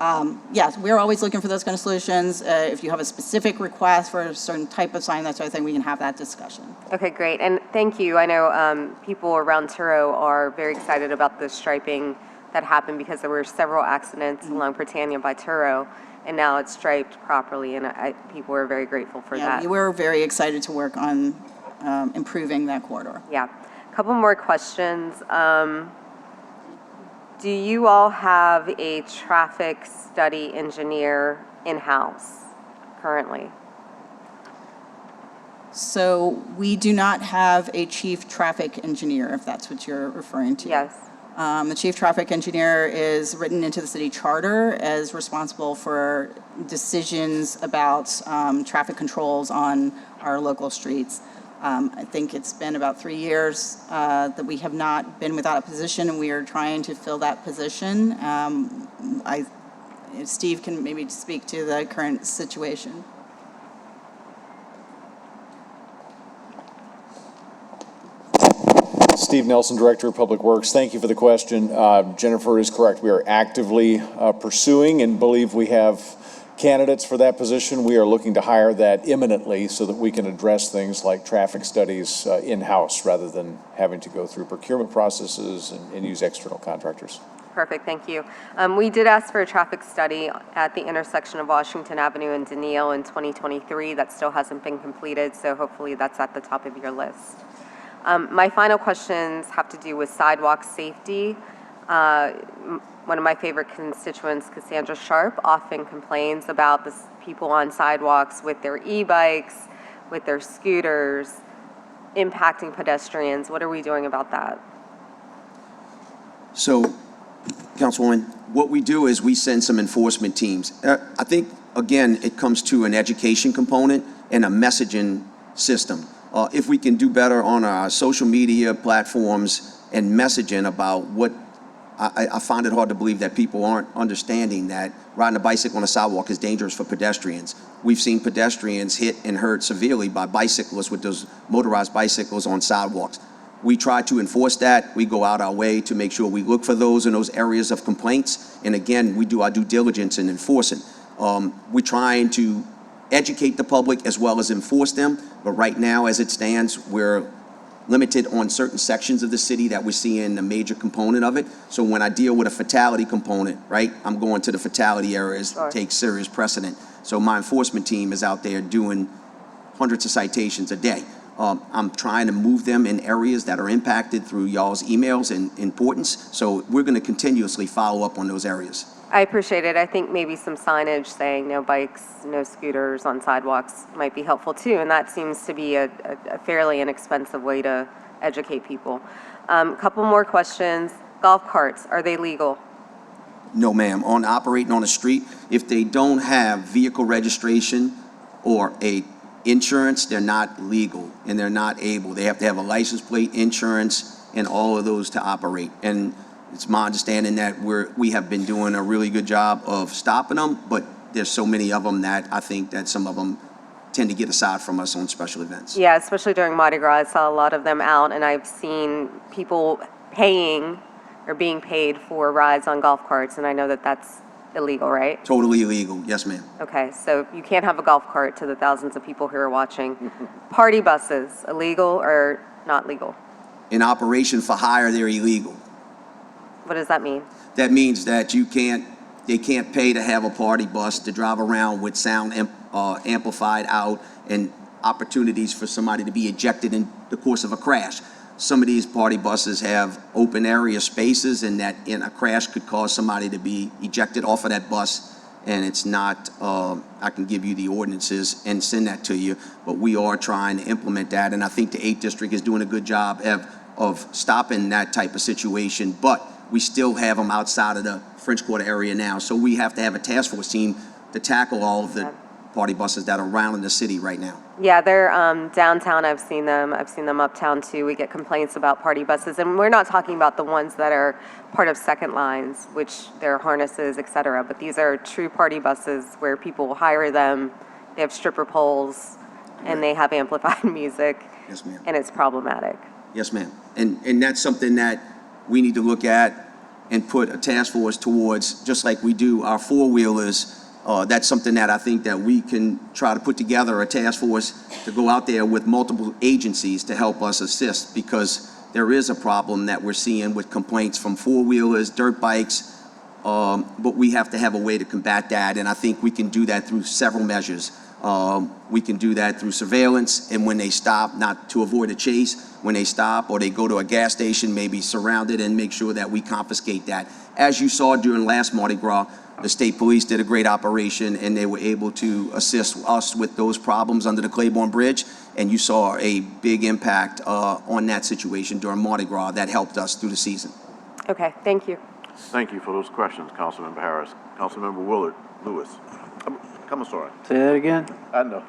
yes, we're always looking for those kind of solutions. If you have a specific request for a certain type of sign, that sort of thing, we can have that discussion. Okay, great, and thank you. I know people around Truro are very excited about the striping that happened because there were several accidents along Britannia by Truro, and now it's striped properly, and people are very grateful for that. Yeah, we're very excited to work on improving that corridor. Yeah. A couple more questions. Do you all have a traffic study engineer in-house currently? So we do not have a chief traffic engineer, if that's what you're referring to. Yes. The chief traffic engineer is written into the city charter as responsible for decisions about traffic controls on our local streets. I think it's been about 3 years that we have not been without a position, and we are trying to fill that position. Steve can maybe speak to the current situation. Steve Nelson, Director of Public Works. Thank you for the question. Jennifer is correct. We are actively pursuing and believe we have candidates for that position. We are looking to hire that imminently so that we can address things like traffic studies in-house rather than having to go through procurement processes and use external contractors. Perfect, thank you. We did ask for a traffic study at the intersection of Washington Avenue and Daniil in 2023. That still hasn't been completed, so hopefully that's at the top of your list. My final questions have to do with sidewalk safety. One of my favorite constituents, Cassandra Sharp, often complains about the people on sidewalks with their e-bikes, with their scooters, impacting pedestrians. What are we doing about that? So, Councilwoman, what we do is we send some enforcement teams. I think, again, it comes to an education component and a messaging system. If we can do better on our social media platforms and messaging about what, I find it hard to believe that people aren't understanding that riding a bicycle on a sidewalk is dangerous for pedestrians. We've seen pedestrians hit and hurt severely by bicyclists with those motorized bicycles on sidewalks. We try to enforce that. We go out our way to make sure we look for those in those areas of complaints. And again, we do our due diligence in enforcing. We're trying to educate the public as well as enforce them. But right now, as it stands, we're limited on certain sections of the city that we're seeing a major component of it. So when I deal with a fatality component, right, I'm going to the fatality areas, Sure. take serious precedent. So my enforcement team is out there doing hundreds of citations a day. I'm trying to move them in areas that are impacted through y'all's emails and importance. So we're going to continuously follow up on those areas. I appreciate it. I think maybe some signage saying no bikes, no scooters on sidewalks might be helpful too, and that seems to be a fairly inexpensive way to educate people. Couple more questions. Golf carts, are they legal? No, ma'am. On operating on the street, if they don't have vehicle registration or a insurance, they're not legal and they're not able. They have to have a license plate, insurance, and all of those to operate. And it's my understanding that we have been doing a really good job of stopping them, but there's so many of them that I think that some of them tend to get aside from us on special events. Yeah, especially during Mardi Gras, I saw a lot of them out, and I've seen people paying or being paid for rides on golf carts, and I know that that's illegal, right? Totally illegal. Yes, ma'am. Okay, so you can't have a golf cart to the thousands of people who are watching. Party buses, illegal or not legal? In operation for hire, they're illegal. What does that mean? That means that they can't pay to have a party bus to drive around with sound amplified out and opportunities for somebody to be ejected in the course of a crash. Some of these party buses have open area spaces, and that in a crash could cause somebody to be ejected off of that bus. And it's not, I can give you the ordinances and send that to you, but we are trying to implement that. And I think the 8th District is doing a good job of stopping that type of situation, but we still have them outside of the French Quarter area now. So we have to have a task force team to tackle all of the party buses that are around in the city right now. Yeah, they're downtown. I've seen them uptown too. We get complaints about party buses, and we're not talking about the ones that are part of second lines, which they're harnesses, et cetera. But these are true party buses where people hire them. They have stripper poles, and they have amplified music. Yes, ma'am. And it's problematic. Yes, ma'am. And that's something that we need to look at and put a task force towards, just like we do our four-wheelers. That's something that I think that we can try to put together a task force to go out there with multiple agencies to help us assist, because there is a problem that we're seeing with complaints from four-wheelers, dirt bikes, but we have to have a way to combat that, and I think we can do that through several measures. We can do that through surveillance, and when they stop, not to avoid a chase, when they stop or they go to a gas station, maybe surround it and make sure that we confiscate that. As you saw during last Mardi Gras, the state police did a great operation, and they were able to assist us with those problems under the Claiborne Bridge, and you saw a big impact on that situation during Mardi Gras that helped us through the season. Okay, thank you. Thank you for those questions, Councilmember Harris. Councilmember Willard Lewis. Come sorry. Say that again. I know.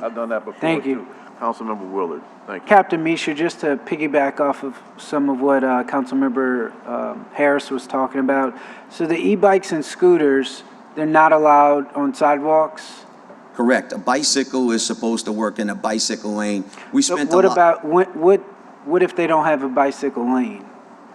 I've done that before. Thank you. too. Councilmember Willard, thank you. Captain Misha, just to piggyback off of some of what Councilmember Harris was talking about. So the e-bikes and scooters, they're not allowed on sidewalks? Correct. A bicycle is supposed to work in a bicycle lane. We spent What a lot. about, what if they don't have a bicycle lane?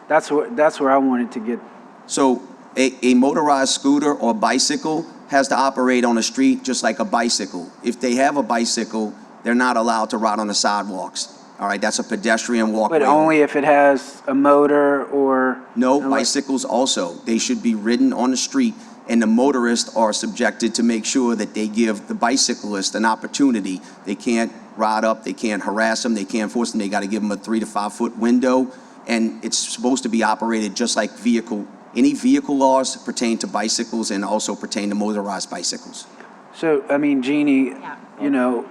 That's where I wanted to get. So a motorized scooter or bicycle has to operate on the street just like a bicycle. If they have a bicycle, they're not allowed to ride on the sidewalks. All right, that's a pedestrian walkway. But only if it has a motor or? No, bicycles also. They should be ridden on the street, and the motorists are subjected to make sure that they give the bicyclist an opportunity. They can't ride up, they can't harass them, they can't force them. They got to give them a 3 to 5 foot window, and it's supposed to be operated just like vehicle. Any vehicle laws pertain to bicycles and also pertain to motorized bicycles. So, I mean, Jeannie, you know,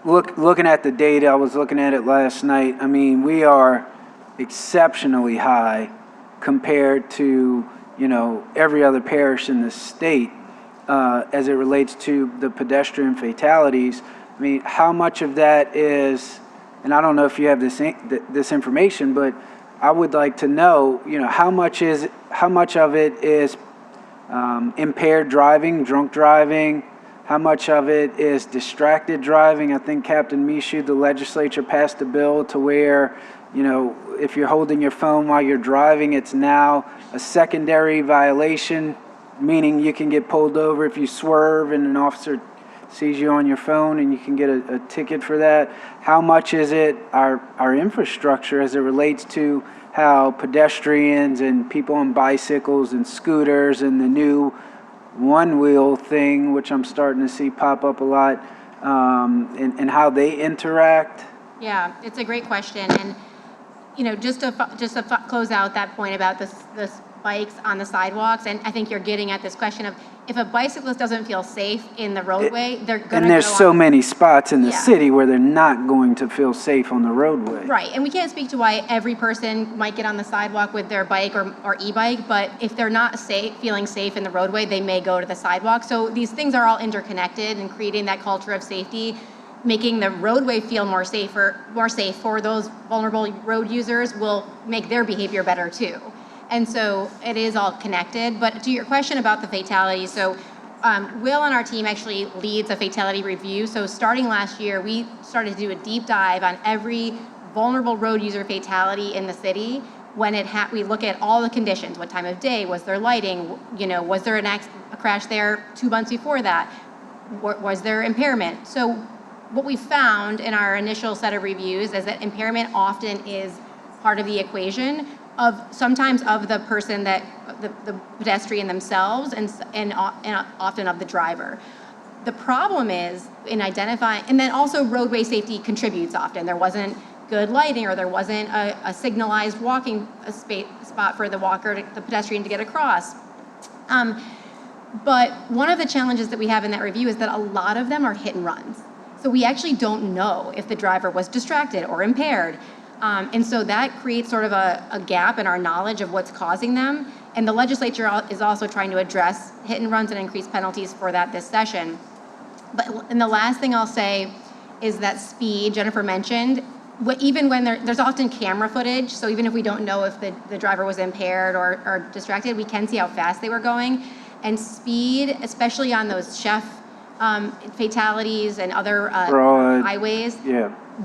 looking at the data, I was looking at it last night. I mean, we are exceptionally high compared to, you know, every other parish in the state as it relates to the pedestrian fatalities. I mean, how much of that is, and I don't know if you have this information, but I would like to know, you know, how much of it is impaired driving, drunk driving, how much of it is distracted driving. I think Captain Mishu, the legislature passed a bill to where, you know, if you're holding your phone while you're driving, it's now a secondary violation, meaning you can get pulled over if you swerve and an officer sees you on your phone and you can get a ticket for that. How much is it our infrastructure as it relates to how pedestrians and people on bicycles and scooters and the new one-wheel thing, which I'm starting to see pop up a lot, and how they interact? Yeah, it's a great question. And, you know, just to close out that point about the bikes on the sidewalks, and I think you're getting at this question of if a bicyclist doesn't feel safe in the roadway, they're going to And there's so many spots in the Yeah. city where they're not going to feel safe on the roadway. Right, and we can't speak to why every person might get on the sidewalk with their bike or e-bike, but if they're not feeling safe in the roadway, they may go to the sidewalk. So these things are all interconnected, and creating that culture of safety, making the roadway feel more safe for those vulnerable road users will make their behavior better too. And so it is all connected. But to your question about the fatalities, so Will on our team actually leads a fatality review. So starting last year, we started to do a deep dive on every vulnerable road user fatality in the city. When we look at all the conditions: what time of day, was there lighting, you know, was there a crash there 2 months before that, was there impairment? So what we found in our initial set of reviews is that impairment often is part of the equation of sometimes of the person that the pedestrian themselves and often of the driver. The problem is in identifying, and then also roadway safety contributes often. There wasn't good lighting, or there wasn't a signalized walking spot for the pedestrian to get across. But one of the challenges that we have in that review is that a lot of them are hit and runs. So we actually don't know if the driver was distracted or impaired. And so that creates sort of a gap in our knowledge of what's causing them. And the legislature is also trying to address hit and runs and increase penalties for that this session. And the last thing I'll say is that speed, Jennifer mentioned, even when there's often camera footage, so even if we don't know if the driver was impaired or distracted, we can see how fast they were going. And speed, especially on those chef fatalities and other highways,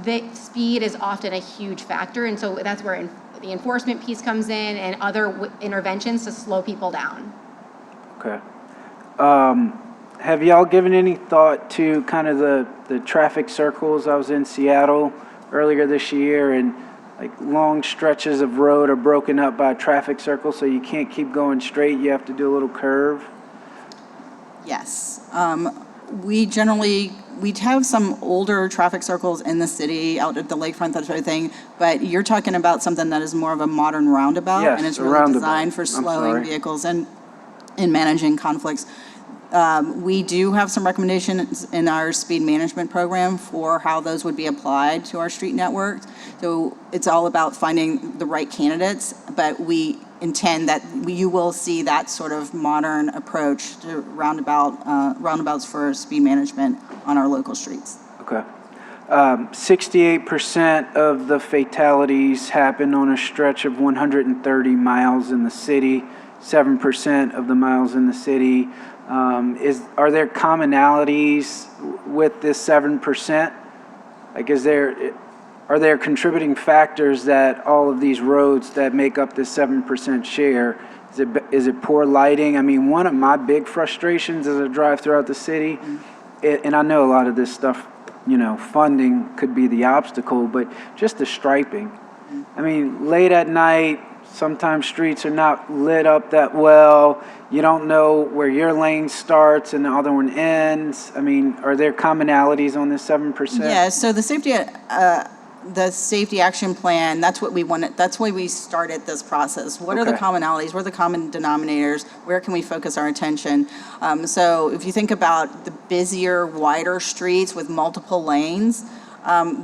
the speed is often a huge factor. And so that's where the enforcement piece comes in, and other interventions to slow people down. Okay. Have y'all given any thought to kind of the traffic circles? I was in Seattle earlier this year, and like long stretches of road are broken up by traffic circles, so you can't keep going straight. You have to do a little curve. Yes. We have some older traffic circles in the city, out at the lakefront, that sort of thing, but you're talking about something that is more of a modern roundabout, Yes, and it's a really roundabout. designed for I'm slowing sorry. vehicles and managing conflicts. We do have some recommendations in our speed management program for how those would be applied to our street network. So it's all about finding the right candidates, but we intend that you will see that sort of modern approach to roundabouts for speed management on our local streets. Okay. 68% of the fatalities happen on a stretch of 130 miles in the city, 7% of the miles in the city. Are there commonalities with this 7%? Like, are there contributing factors that all of these roads that make up this 7% share? Is it poor lighting? I mean, one of my big frustrations as I drive throughout the city, and I know a lot of this stuff, you know, funding could be the obstacle, but just the striping. I mean, late at night, sometimes streets are not lit up that well. You don't know where your lane starts and the other one ends. I mean, are there commonalities on this 7%? Yeah, so the safety action plan, that's what we wanted, that's why we started this process. What are the Okay. commonalities? What are the common denominators? Where can we focus our attention? So if you think about the busier, wider streets with multiple lanes,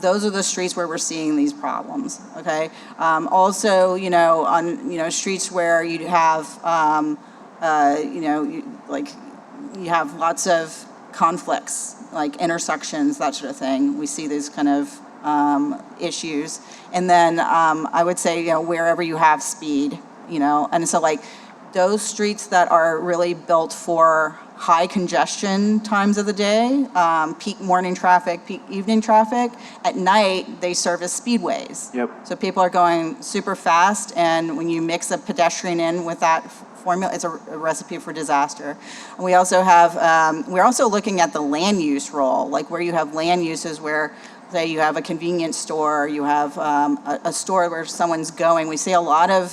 those are the streets where we're seeing these problems, okay? Also, you know, on, you know, streets where you have, you have lots of conflicts, like intersections, that sort of thing. We see these kind of issues. And then I would say, you know, wherever you have speed, you know, and so like those streets that are really built for high congestion times of the day, peak morning traffic, peak evening traffic. At night, they serve as speedways. Yep. So people are going super fast, and when you mix a pedestrian in with that formula, it's a recipe for disaster. And we also have, we're also looking at the land use role, like where you have land uses where, say, you have a convenience store, you have a store where someone's going. We see a lot of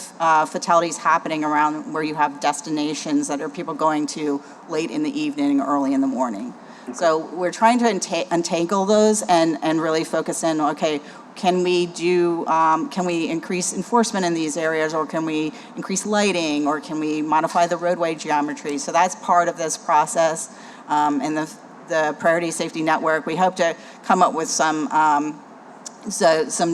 fatalities happening around where you have destinations that are people going to late in the evening, early in the morning. So we're trying to untangle those and really focus in, okay, can we increase enforcement in these areas, or can we increase lighting, or can we modify the roadway geometry? So that's part of this process. And the Priority Safety Network, we hope to come up with some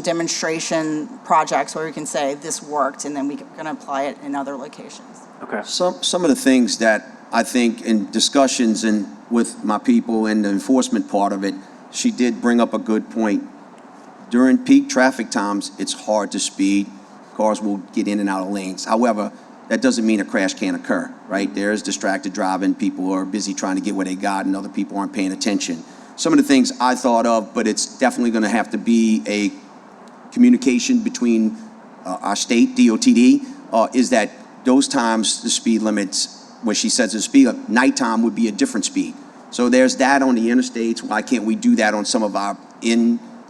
demonstration projects where we can say this worked, and then we can apply it in other locations. Okay. Some of the things that I think in discussions and with my people and the enforcement part of it, she did bring up a good point. During peak traffic times, it's hard to speed. Cars will get in and out of lanes. However, that doesn't mean a crash can't occur, right? There's distracted driving. People are busy trying to get where they got, and other people aren't paying attention. Some of the things I thought of, but it's definitely going to have to be a communication between our state, DOTD, is that those times, the speed limits, where she says the speed, nighttime would be a different speed. So there's that on the interstates. Why can't we do that on some of our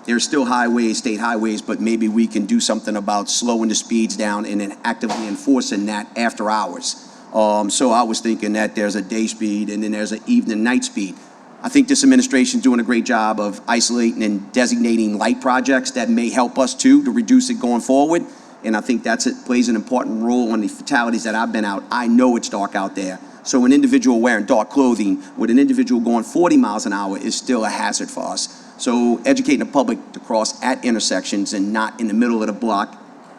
there's still highways, state highways, but maybe we can do something about slowing the speeds down and then actively enforcing that after hours. So I was thinking that there's a day speed and then there's an evening night speed. I think this administration's doing a great job of isolating and designating light projects that may help us too to reduce it going forward. And I think plays an important role on the fatalities that I've been out. I know it's dark out there. So an individual wearing dark clothing with an individual going 40 miles an hour is still a hazard for us. So educating the public to cross at intersections and not in the middle of the block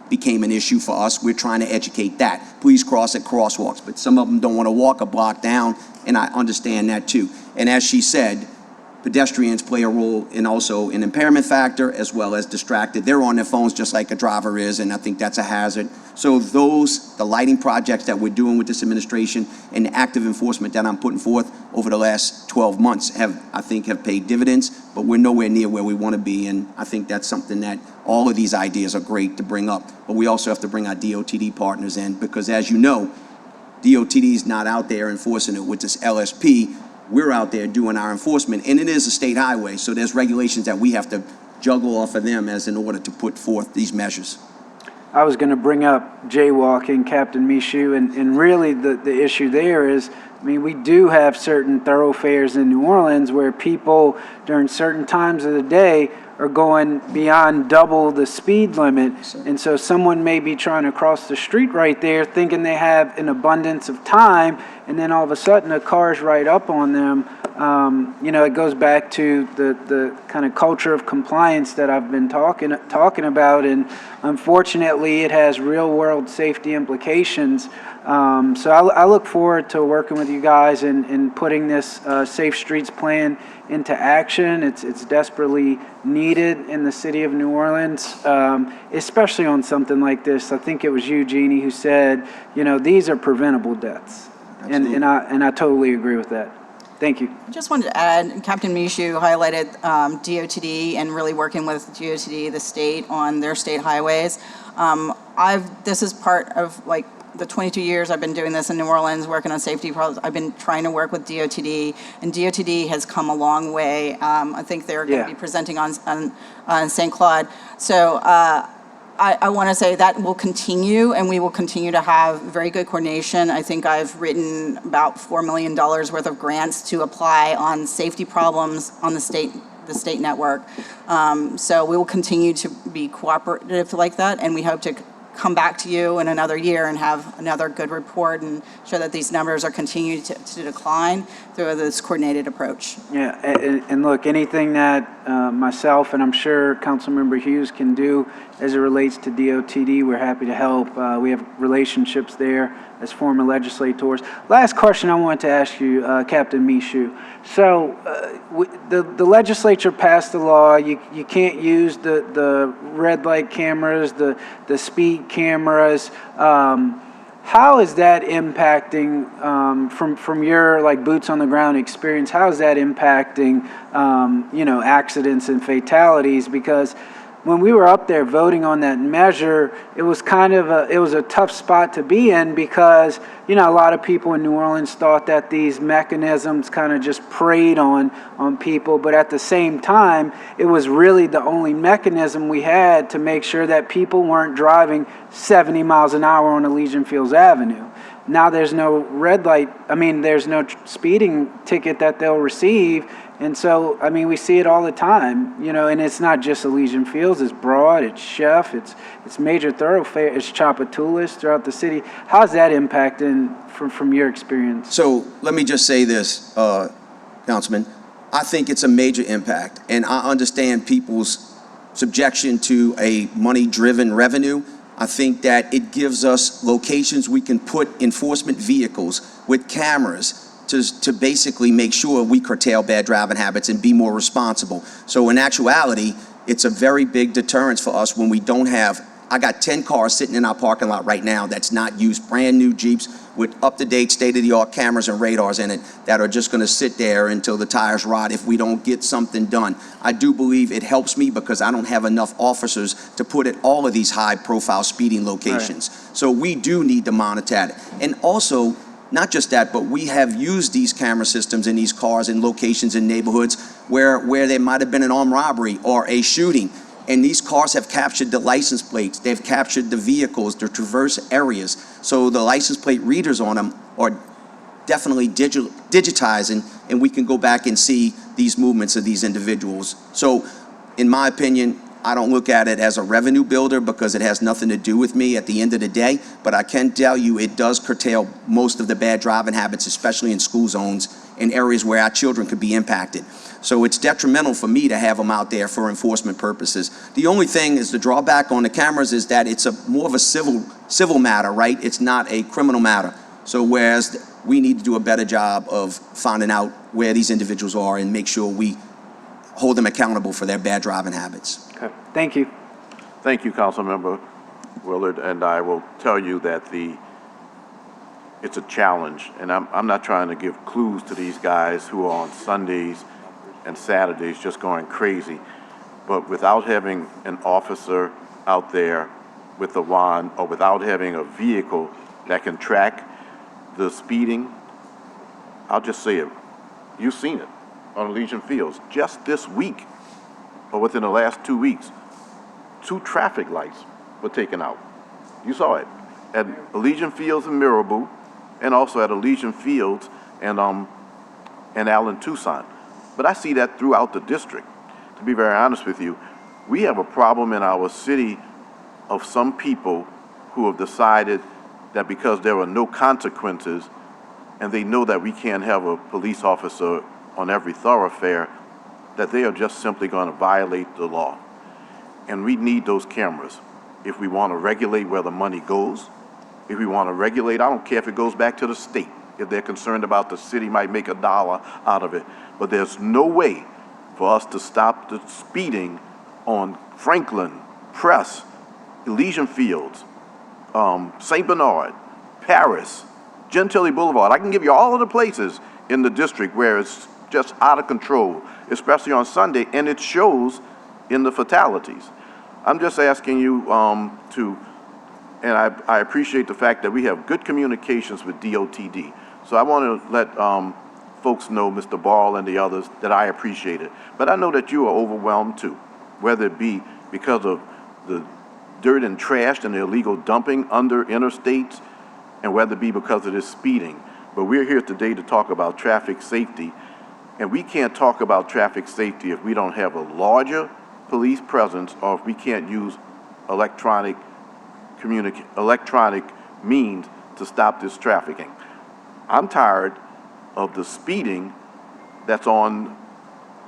became an issue for us. We're trying to educate that. Please cross at crosswalks, but some of them don't want to walk a block down, and I understand that too. And as she said, pedestrians play a role in also an impairment factor as well as distracted. They're on their phones just like a driver is, and I think that's a hazard. So the lighting projects that we're doing with this administration and the active enforcement that I'm putting forth over the last 12 months I think have paid dividends, but we're nowhere near where we want to be, and I think that's something that all of these ideas are great to bring up, but we also have to bring our DOTD partners in, because as you know, DOTD is not out there enforcing it with this LSP. We're out there doing our enforcement, and it is a state highway, so there's regulations that we have to juggle off of them in order to put forth these measures. I was going to bring up jaywalking, Captain Michoud, and really the issue there is, I mean, we do have certain thoroughfares in New Orleans where people during certain times of the day are going beyond double the speed limit. And so someone may be trying to cross the street right there thinking they have an abundance of time, and then all of a sudden a car's right up on them. It goes back to the kind of culture of compliance that I've been talking about, and unfortunately it has real world safety implications. So I look forward to working with you guys and putting this Safe Streets plan into action. It's desperately needed in the city of New Orleans, especially on something like this. I think it was you, Jeannie, who said, these are preventable deaths. And I totally agree with that. Thank you. I just wanted to add, Captain Michoud highlighted DOTD and really working with DOTD, the state, on their state highways. This is part of the 22 years I've been doing this in New Orleans, working on safety problems. I've been trying to work with DOTD, and DOTD has come a long way. I think they're going to be presenting on St. Claude. So I want to say that will continue, and we will continue to have very good coordination. I think I've written about $4 million worth of grants to apply on safety problems on the state network. So we will continue to be cooperative like that, and we hope to come back to you in another year and have another good report and show that these numbers are continuing to decline through this coordinated approach. Yeah, and look, anything that myself and I'm sure Councilmember Hughes can do as it relates to DOTD, we're happy to help. We have relationships there as former legislators. Last question I wanted to ask you, Captain Michoud. So the legislature passed the law. You can't use the red light cameras, the speed cameras. How is that impacting, from your like boots on the ground experience, how is that impacting, accidents and fatalities? Because when we were up there voting on that measure, it was kind of a tough spot to be in because, a lot of people in New Orleans thought that these mechanisms kind of just preyed on people, but at the same time, it was really the only mechanism we had to make sure that people weren't driving 70 miles an hour on Elysian Fields Avenue. Now there's no red light, there's no speeding ticket that they'll receive. And so, we see it all the time, and it's not just Elysian Fields, it's Broad, it's Chef, it's major thoroughfare, it's Tchoupitoulas throughout the city. How's that impacting from your experience? So let me just say this, Councilman. I think it's a major impact, and I understand people's subjection to a money-driven revenue. I think that it gives us locations we can put enforcement vehicles with cameras to basically make sure we curtail bad driving habits and be more responsible. So in actuality, it's a very big deterrence for us when we don't have, I got 10 cars sitting in our parking lot right now that's not used, brand new Jeeps with up-to-date state-of-the-art cameras and radars in it that are just gonna sit there until the tires rot if we don't get something done. I do believe it helps me because I don't have enough officers to put at all of these high-profile speeding locations. Right. So we do need to monitor it. And also, not just that, but we have used these camera systems in these cars in locations in neighborhoods where there might have been an armed robbery or a shooting. And these cars have captured the license plates. They've captured the vehicles, the traverse areas. So the license plate readers on them are definitely digitizing, and we can go back and see these movements of these individuals. So in my opinion, I don't look at it as a revenue builder because it has nothing to do with me at the end of the day, but I can tell you it does curtail most of the bad driving habits, especially in school zones and areas where our children could be impacted. So it's detrimental for me to have them out there for enforcement purposes. The only thing is the drawback on the cameras is that it's more of a civil matter, right? It's not a criminal matter. So whereas we need to do a better job of finding out where these individuals are and make sure we hold them accountable for their bad driving habits. Okay. Thank you. Thank you, Councilmember Willard, and I will tell you that it's a challenge, and I'm not trying to give clues to these guys who are on Sundays and Saturdays just going crazy, but without having an officer out there with a wand or without having a vehicle that can track the speeding, I'll just say it, you've seen it on Elysian Fields. Just this week, or within the last 2 weeks, 2 traffic lights were taken out. You saw it at Elysian Fields in Mirabeau, and also at Elysian Fields and Allen Toussaint. But I see that throughout the district. To be very honest with you, we have a problem in our city of some people who have decided that because there are no consequences, and they know that we can't have a police officer on every thoroughfare, that they are just simply going to violate the law. And we need those cameras if we want to regulate where the money goes. If we want to regulate, I don't care if it goes back to the state, if they're concerned about the city might make $1 out of it. But there's no way for us to stop the speeding on Franklin, Press, Elysian Fields, St. Bernard, Paris, Gentilly Boulevard. I can give you all of the places in the district where it's just out of control, especially on Sunday, and it shows in the fatalities. I'm just asking you and I appreciate the fact that we have good communications with DOTD. So I want to let folks know, Mr. Ball and the others, that I appreciate it. But I know that you are overwhelmed too, whether it be because of the dirt and trash and the illegal dumping under interstates, and whether it be because of this speeding. But we're here today to talk about traffic safety, and we can't talk about traffic safety if we don't have a larger police presence, or if we can't use electronic means to stop this trafficking. I'm tired of the speeding that's on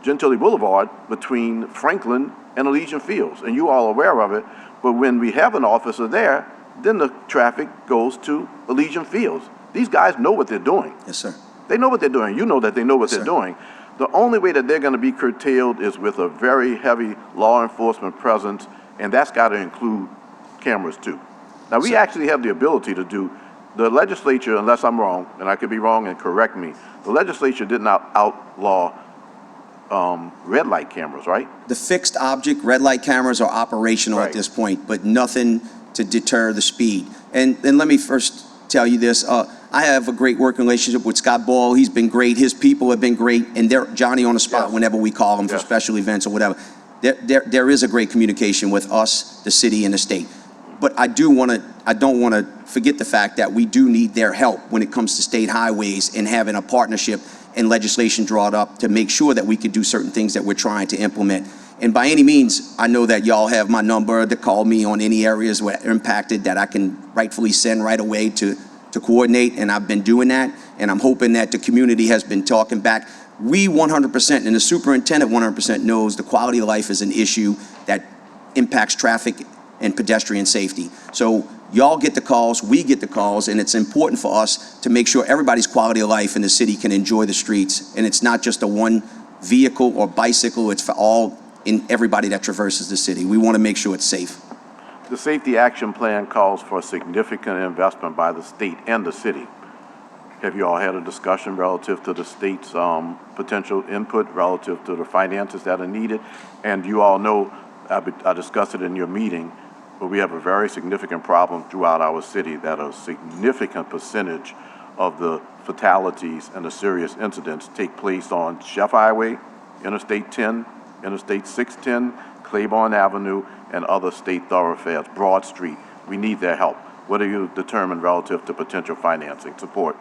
Gentilly Boulevard between Franklin and Elysian Fields, and you all are aware of it, but when we have an officer there, then the traffic goes to Elysian Fields. These guys know what they're doing. Yes, sir. They know what they're doing. You know that they know what they're doing. The only way that they're going to be curtailed is with a very heavy law enforcement presence, and that's got to include cameras too. Now, we actually have the ability to do the legislature, unless I'm wrong, and I could be wrong and correct me, the legislature did not outlaw red light cameras, right? The fixed object red light cameras are operational Right. at this point, but nothing to deter the speed. And let me first tell you this. I have a great working relationship with Scott Ball. He's been great. His people have been great, and they're Johnny on the spot Yes. whenever we call him for Yes. special events or whatever. There is a great communication with us, the city, and the state. But I don't want to forget the fact that we do need their help when it comes to state highways and having a partnership and legislation drawn up to make sure that we could do certain things that we're trying to implement. And by any means, I know that y'all have my number to call me on any areas where impacted that I can rightfully send right away to coordinate, and I've been doing that, and I'm hoping that the community has been talking back. We 100%, and the superintendent 100% knows the quality of life is an issue that impacts traffic and pedestrian safety. So y'all get the calls, we get the calls, and it's important for us to make sure everybody's quality of life in the city can enjoy the streets. And it's not just a one vehicle or bicycle, it's for everybody that traverses the city. We want to make sure it's safe. The Safety Action Plan calls for significant investment by the state and the city. Have you all had a discussion relative to the state's potential input relative to the finances that are needed? And you all know, I discussed it in your meeting, but we have a very significant problem throughout our city that a significant percentage of the fatalities and the serious incidents take place on Chef Highway, Interstate 10, Interstate 610, Claiborne Avenue, and other state thoroughfares, Broad Street. We need their help. What are you determined relative to potential financing support?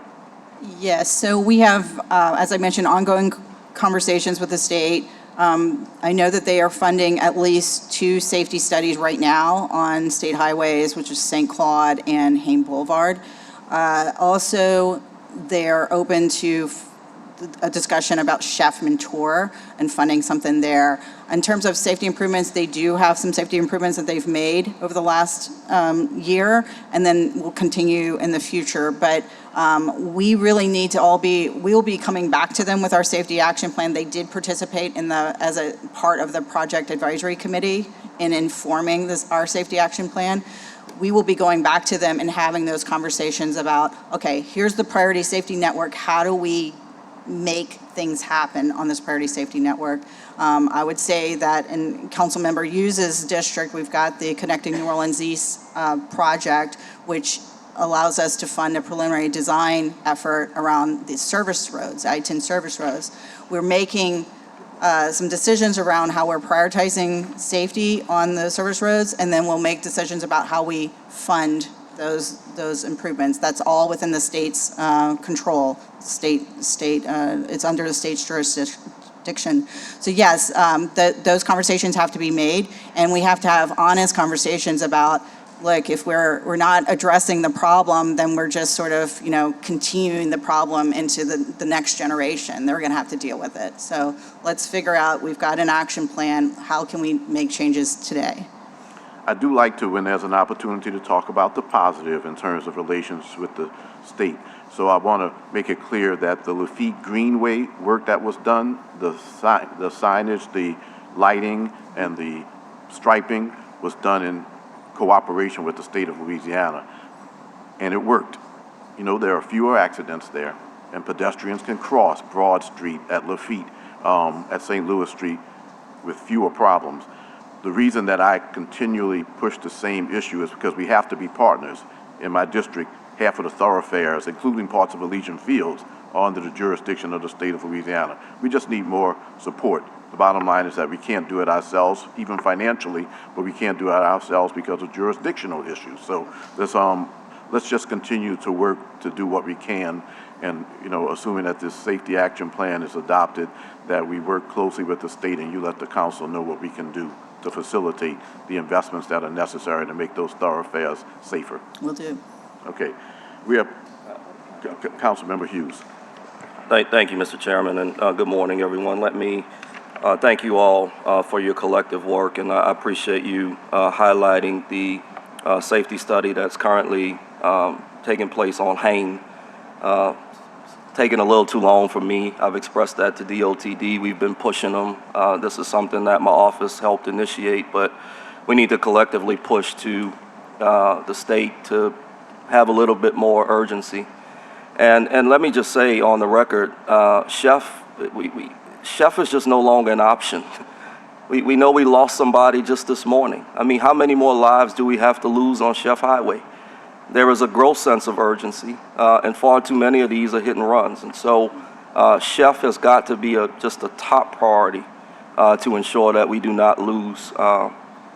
Yes, so we have, as I mentioned, ongoing conversations with the state. I know that they are funding at least 2 safety studies right now on state highways, which is St. Claude and Hain Boulevard. Also, they're open to a discussion about Chef Mentor and funding something there. In terms of safety improvements, they do have some safety improvements that they've made over the last year, and then will continue in the future. But we really need to we'll be coming back to them with our safety action plan. They did participate as a part of the project advisory committee in informing our safety action plan. We will be going back to them and having those conversations about, okay, here's the priority safety network. How do we make things happen on this priority safety network? I would say that in Councilmember Hughes' district, we've got the Connecting New Orleans East project, which allows us to fund a preliminary design effort around the service roads, I-10 service roads. We're making some decisions around how we're prioritizing safety on the service roads, and then we'll make decisions about how we fund those improvements. That's all within the state's control. It's under the state's jurisdiction. So yes, those conversations have to be made, and we have to have honest conversations about, look, if we're not addressing the problem, then we're just sort of, continuing the problem into the next generation. They're going to have to deal with it. So let's figure out, we've got an action plan. How can we make changes today? I do like to, when there's an opportunity to talk about the positive in terms of relations with the state. So I want to make it clear that the Lafitte Greenway work that was done, the signage, the lighting, and the striping was done in cooperation with the state of Louisiana. And it worked. There are fewer accidents there, and pedestrians can cross Broad Street at Lafitte, at St. Louis Street with fewer problems. The reason that I continually push the same issue is because we have to be partners. In my district, half of the thoroughfares, including parts of Elysian Fields, are under the jurisdiction of the state of Louisiana. We just need more support. The bottom line is that we can't do it ourselves, even financially, but we can't do it ourselves because of jurisdictional issues. So let's just continue to work to do what we can, and assuming that this safety action plan is adopted, that we work closely with the state and you let the council know what we can do to facilitate the investments that are necessary to make those thoroughfares safer. Will do. Okay. We have Councilmember Hughes. Thank you, Mr. Chairman, and good morning, everyone. Let me thank you all for your collective work, and I appreciate you highlighting the safety study that's currently taking place on Hain. Taking a little too long for me. I've expressed that to DOTD. We've been pushing them. This is something that my office helped initiate, but we need to collectively push to the state to have a little bit more urgency. And let me just say on the record, Chef is just no longer an option. We know we lost somebody just this morning. I mean, how many more lives do we have to lose on Chef Highway? There is a gross sense of urgency, and far too many of these are hit and runs. And so Chef has got to be just a top priority to ensure that we do not lose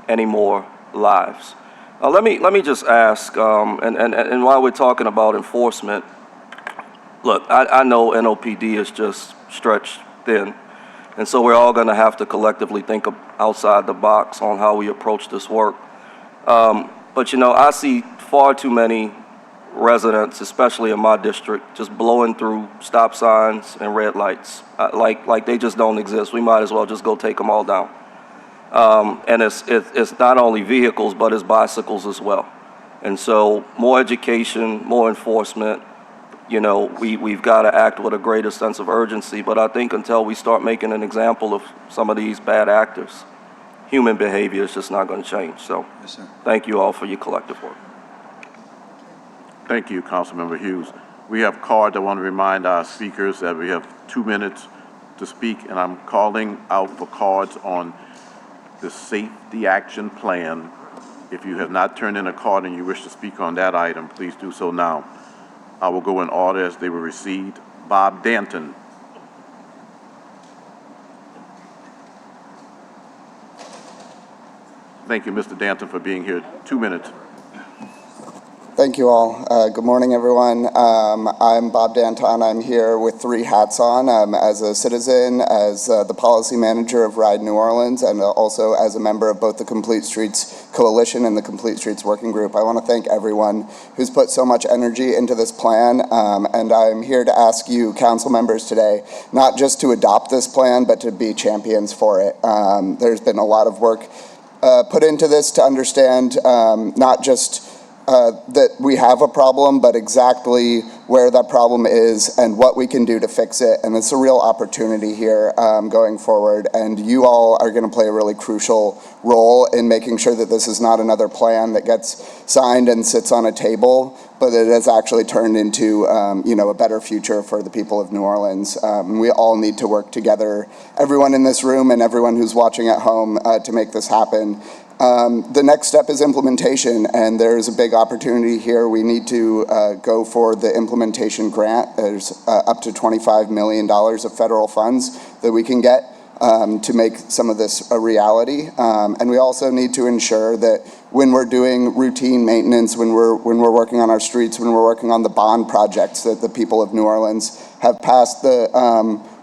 any more lives. Let me just ask, and while we're talking about enforcement, look, I know NOPD is just stretched thin, and so we're all going to have to collectively think outside the box on how we approach this work. But you know, I see far too many residents, especially in my district, just blowing through stop signs and red lights like they just don't exist. We might as well just go take them all down. And it's not only vehicles, but it's bicycles as well. And so more education, more enforcement. You know, we've got to act with a greater sense of urgency. But I think until we start making an example of some of these bad actors, human behavior is just not going to change. So thank you all for your collective work. Thank you, Councilmember Hughes. We have cards. I want to remind our speakers that we have 2 minutes to speak, and I'm calling out for cards on the Safety Action Plan. If you have not turned in a card and you wish to speak on that item, please do so now. I will go in order as they were received. Bob Danton. Thank you, Mr. Danton, for being here. 2 minutes. Thank you all. Good morning, everyone. I'm Bob Danton. I'm here with 3 hats on, as a citizen, as the policy manager of Ride New Orleans, and also as a member of both the Complete Streets Coalition and the Complete Streets Working Group. I want to thank everyone who's put so much energy into this plan, and I'm here to ask you, council members today, not just to adopt this plan, but to be champions for it. There's been a lot of work put into this to understand not just that we have a problem, but exactly where that problem is and what we can do to fix it. And it's a real opportunity here going forward. And you all are going to play a really crucial role in making sure that this is not another plan that gets signed and sits on a table, but that it has actually turned into a better future for the people of New Orleans. We all need to work together, everyone in this room and everyone who's watching at home, to make this happen. The next step is implementation, and there's a big opportunity here. We need to go for the implementation grant. There's up to $25 million of federal funds that we can get to make some of this a reality. And we also need to ensure that when we're doing routine maintenance, when we're working on our streets, when we're working on the bond projects that the people of New Orleans have passed the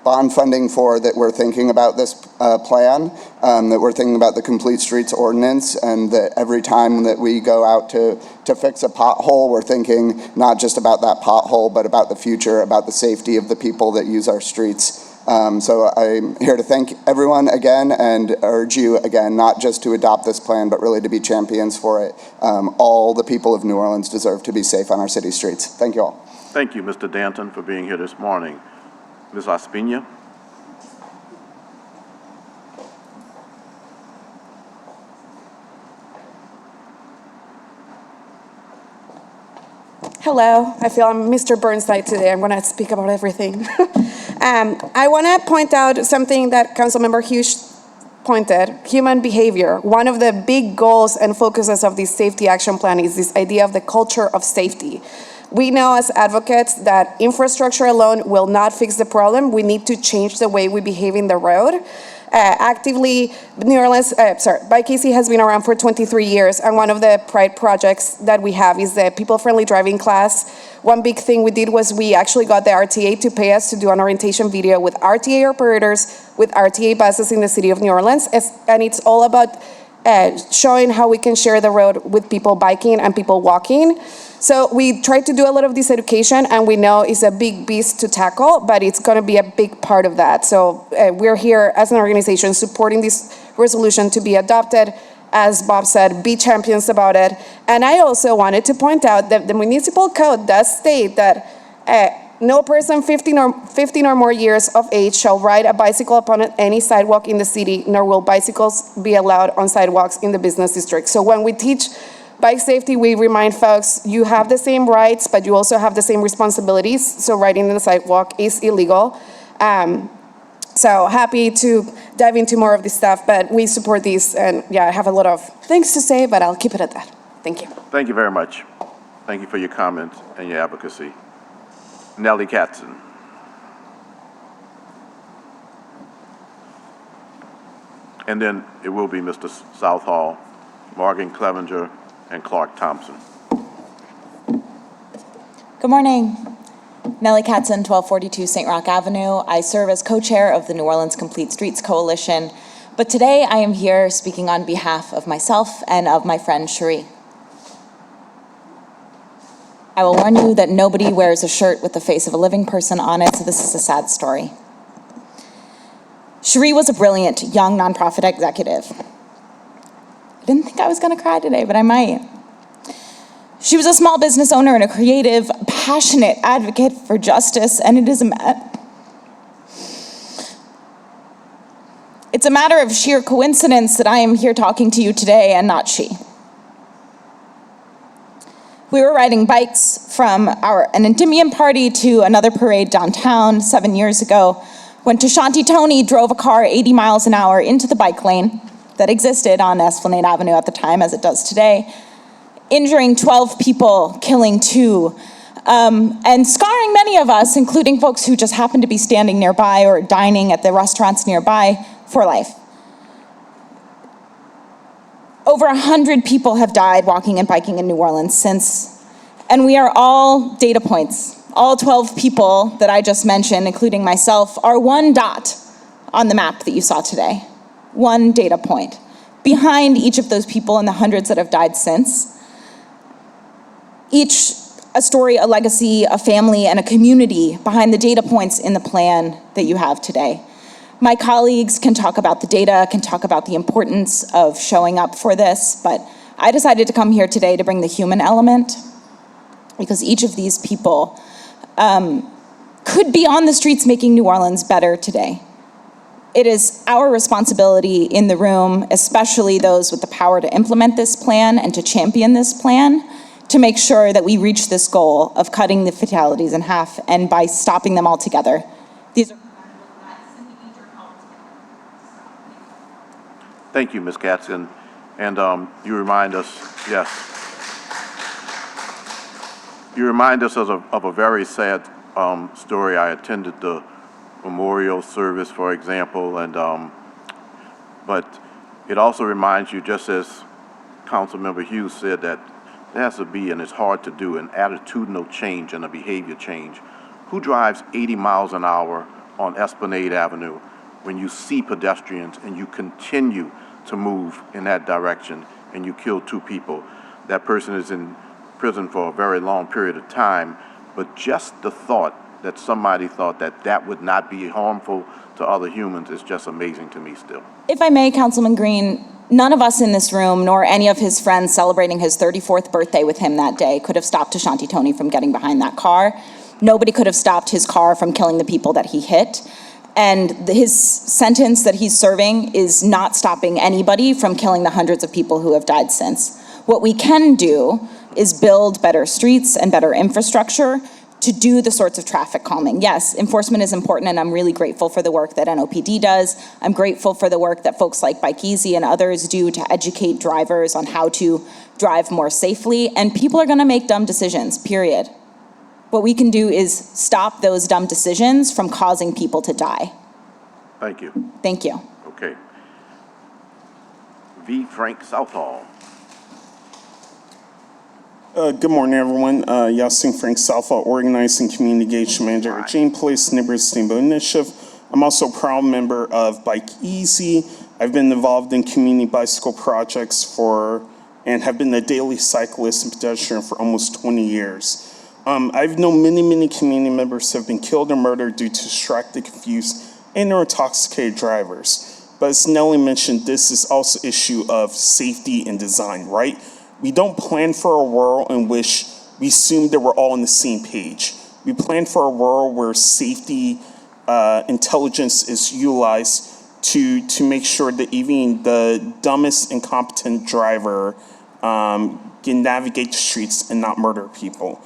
bond funding for, that we're thinking about this plan, that we're thinking about the Complete Streets Ordinance, and that every time that we go out to fix a pothole, we're thinking not just about that pothole, but about the future, about the safety of the people that use our streets. So I'm here to thank everyone again and urge you again, not just to adopt this plan, but really to be champions for it. All the people of New Orleans deserve to be safe on our city streets. Thank you all. Thank you, Mr. Danton, for being here this morning. Ms. Ospina? Hello, I feel I'm Mr. Burnside today. I'm going to speak about everything. I want to point out something that Councilmember Hughes pointed, human behavior. One of the big goals and focuses of this safety action plan is this idea of the culture of safety. We know as advocates that infrastructure alone will not fix the problem. We need to change the way we behave in the road. Actively, Bike Easy has been around for 23 years, and one of the pride projects that we have is the people-friendly driving class. One big thing we did was we actually got the RTA to pay us to do an orientation video with RTA operators, with RTA buses in the city of New Orleans, and it's all about showing how we can share the road with people biking and people walking. So we tried to do a lot of this education, and we know it's a big beast to tackle, but it's going to be a big part of that. So we're here as an organization supporting this resolution to be adopted. As Bob said, be champions about it. And I also wanted to point out that the municipal code does state that no person 15 or more years of age shall ride a bicycle upon any sidewalk in the city, nor will bicycles be allowed on sidewalks in the business district. So when we teach Bike safety, we remind folks, you have the same rights, but you also have the same responsibilities. So riding in the sidewalk is illegal. So happy to dive into more of this stuff, but we support these. And yeah, I have a lot of things to say, but I'll keep it at that. Thank you. Thank you very much. Thank you for your comments and your advocacy. Nellie Katzen. And then it will be Mr. Southall, Morgan Clevenger, and Clark Thompson. Good morning. Nellie Katzen, 1242 St. Rock Avenue. I serve as co-chair of the New Orleans Complete Streets Coalition, but today I am here speaking on behalf of myself and of my friend Cherie. I will warn you that nobody wears a shirt with the face of a living person on it, so this is a sad story. Cherie was a brilliant young nonprofit executive. I didn't think I was gonna cry today, but I might. She was a small business owner and a creative, passionate advocate for justice, and it's a matter of sheer coincidence that I am here talking to you today and not she. We were riding bikes from an Endymion party to another parade downtown 7 years ago when Tashanti Tony drove a car 80 miles an hour into the bike lane that existed on Esplanade Avenue at the time, as it does today, injuring 12 people, killing 2, and scarring many of us, including folks who just happened to be standing nearby or dining at the restaurants nearby, for life. Over 100 people have died walking and biking in New Orleans since, and we are all data points. All 12 people that I just mentioned, including myself, are one dot on the map that you saw today. One data point. Behind each of those people and the hundreds that have died since, each a story, a legacy, a family, and a community behind the data points in the plan that you have today. My colleagues can talk about the data, can talk about the importance of showing up for this, but I decided to come here today to bring the human element, because each of these people could be on the streets making New Orleans better today. It is our responsibility in the room, especially those with the power to implement this plan and to champion this plan, to make sure that we reach this goal of cutting the fatalities in half and by stopping them altogether. These are Thank you, Ms. Katzen. And you remind us, yes. You remind us of a very sad story. I attended the memorial service, for example, and but it also reminds you, just as Councilmember Hughes said, that there has to be, and it's hard to do, an attitudinal change and a behavior change. Who drives 80 miles an hour on Esplanade Avenue when you see pedestrians and you continue to move in that direction and you kill 2 people? That person is in prison for a very long period of time, but just the thought that somebody thought that that would not be harmful to other humans is just amazing to me still. If I may, Councilman Green, none of us in this room, nor any of his friends celebrating his 34th birthday with him that day, could have stopped Tashanti Tony from getting behind that car. Nobody could have stopped his car from killing the people that he hit. And his sentence that he's serving is not stopping anybody from killing the hundreds of people who have died since. What we can do is build better streets and better infrastructure to do the sorts of traffic calming. Yes, enforcement is important, and I'm really grateful for the work that NOPD does. I'm grateful for the work that folks like Bike Easy and others do to educate drivers on how to drive more safely, and people are gonna make dumb decisions, period. What we can do is stop those dumb decisions from causing people to die. Thank you. Thank you. Okay. V. Frank Southall. Good morning, everyone. Yasin Frank Southall, Organizing Community Engagement Manager at Jane Place Neighborhood Steamboat Initiative. I'm also a proud member of Bike Easy. I've been involved in community bicycle projects and have been a daily cyclist and pedestrian for almost 20 years. I've known many community members who have been killed or murdered due to distracted, confused, and or intoxicated drivers. But as Nellie mentioned, this is also an issue of safety and design, right? We don't plan for a world in which we assume that we're all on the same page. We plan for a world where safety intelligence is utilized to make sure that even the dumbest incompetent driver can navigate the streets and not murder people.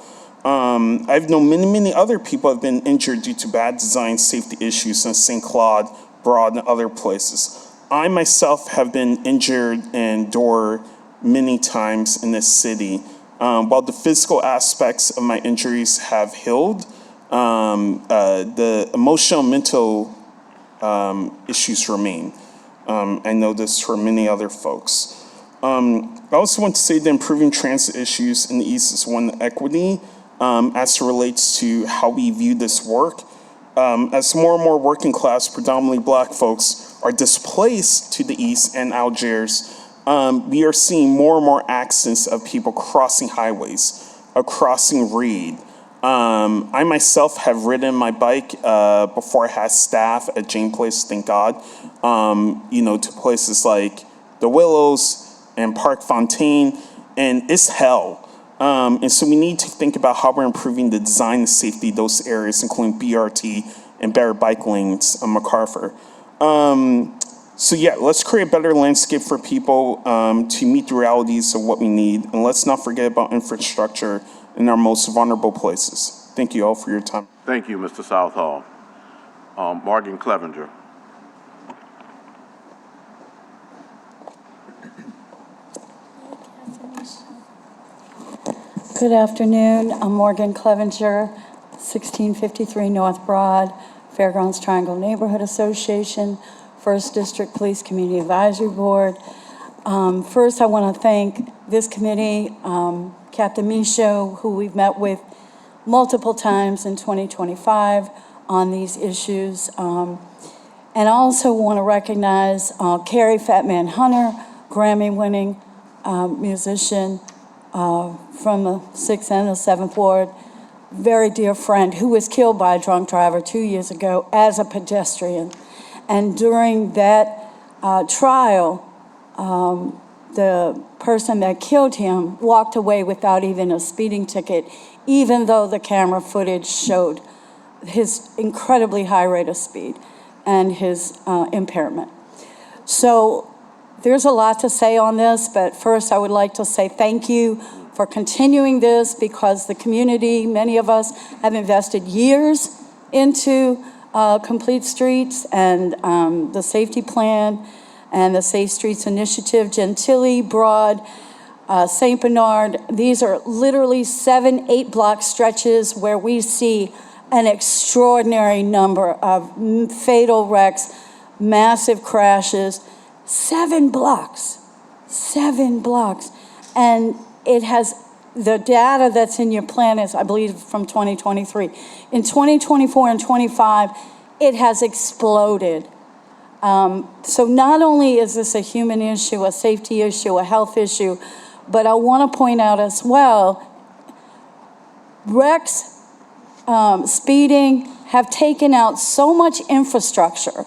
I've known many other people have been injured due to bad design safety issues in St. Claude, Broad, and other places. I myself have been injured and Door many times in this city. While the physical aspects of my injuries have healed, the emotional and mental issues remain. I know this for many other folks. I also want to say that improving transit issues in the East is one equity as it relates to how we view this work. As more and more working class, predominantly Black folks are displaced to the East and Algiers, we are seeing more and more accidents of people crossing highways, crossing Reed. I myself have ridden my bike before I had staff at Jane Place, thank God, to places like the Willows and Park Fontaine, and it's hell. And so we need to think about how we're improving the design and safety of those areas, including BRT and better bike lanes on MacArthur. So yeah, let's create a better landscape for people to meet the realities of what we need. And let's not forget about infrastructure in our most vulnerable places. Thank you all for your time. Thank you, Mr. Southall. Morgan Clevenger. Good afternoon. I'm Morgan Clevenger, 1653 North Broad, Fairgrounds Triangle Neighborhood Association, 1st District Police Community Advisory Board. First, I want to thank this committee, Captain Michaud, who we've met with multiple times in 2025 on these issues. And I also want to recognize Carrie Fatman Hunter, Grammy-winning musician, from the 6th and the 7th Ward, very dear friend, who was killed by a drunk driver 2 years ago as a pedestrian. And during that trial, the person that killed him walked away without even a speeding ticket, even though the camera footage showed his incredibly high rate of speed and his impairment. So there's a lot to say on this, but first I would like to say thank you for continuing this, because the community, many of us have invested years into Complete Streets and the safety plan and the Safe Streets Initiative. Gentilly, Broad, St. Bernard, these are literally 7-8 block stretches where we see an extraordinary number of fatal wrecks, massive crashes. 7 blocks. And it has, the data that's in your plan is, I believe, from 2023. In 2024 and 25, it has exploded. So not only is this a human issue, a safety issue, a health issue, but I want to point out as well, wrecks, speeding have taken out so much infrastructure.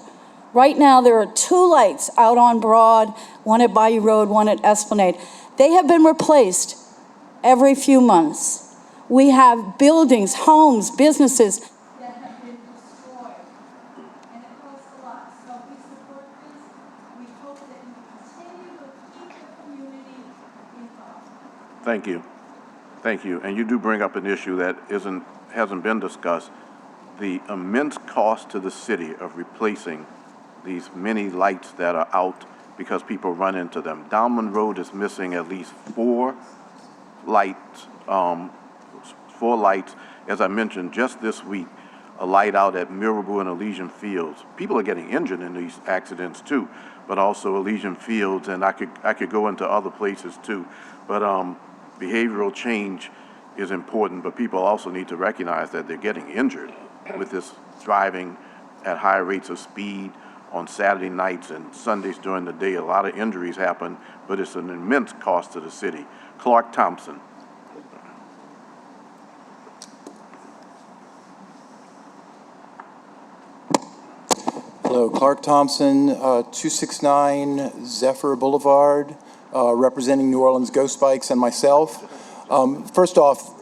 Right now, there are 2 lights out on Broad, one at Bayou Road, one at Esplanade. They have been replaced every few months. We have buildings, homes, businesses that have been destroyed, and it costs a lot. So we support this. We hope that you continue to keep the community involved. Thank you. And you do bring up an issue that hasn't been discussed, the immense cost to the city of replacing these many lights that are out because people run into them. Downman Road is missing at least 4 lights. As I mentioned, just this week, a light out at Mirabeau and Elysian Fields. People are getting injured in these accidents too, but also Elysian Fields, and I could go into other places too. But behavioral change is important, but people also need to recognize that they're getting injured with this driving at high rates of speed on Saturday nights and Sundays during the day. A lot of injuries happen, but it's an immense cost to the city. Clark Thompson. Hello, Clark Thompson, 269 Zephyr Boulevard, representing New Orleans Ghost Bikes and myself. First off,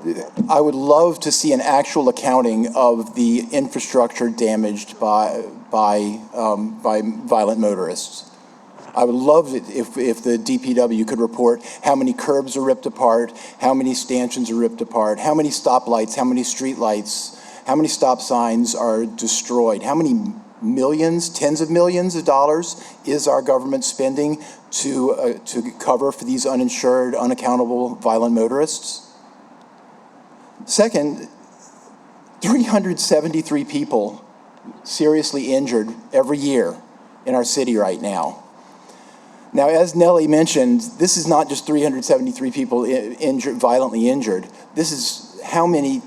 I would love to see an actual accounting of the infrastructure damaged by violent motorists. I would love it if the DPW could report how many curbs are ripped apart, how many stanchions are ripped apart, how many stoplights, how many streetlights, how many stop signs are destroyed, how many millions, tens of millions of dollars is our government spending to cover for these uninsured, unaccountable, violent motorists? Second, 373 people seriously injured every year in our city right now. Now, as Nellie mentioned, this is not just 373 people violently injured. This is how many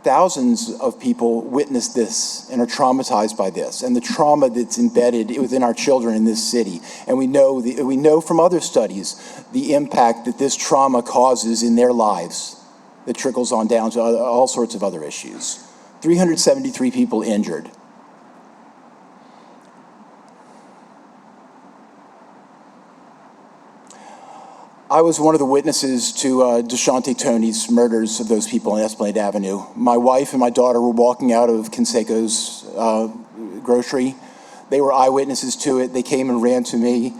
thousands of people witnessed this and are traumatized by this, and the trauma that's embedded within our children in this city. And we know from other studies the impact that this trauma causes in their lives that trickles on down to all sorts of other issues. 373 people injured. I was one of the witnesses to DeShante Tony's murders of those people on Esplanade Avenue. My wife and my daughter were walking out of Canseco's grocery. They were eyewitnesses to it. They came and ran to me,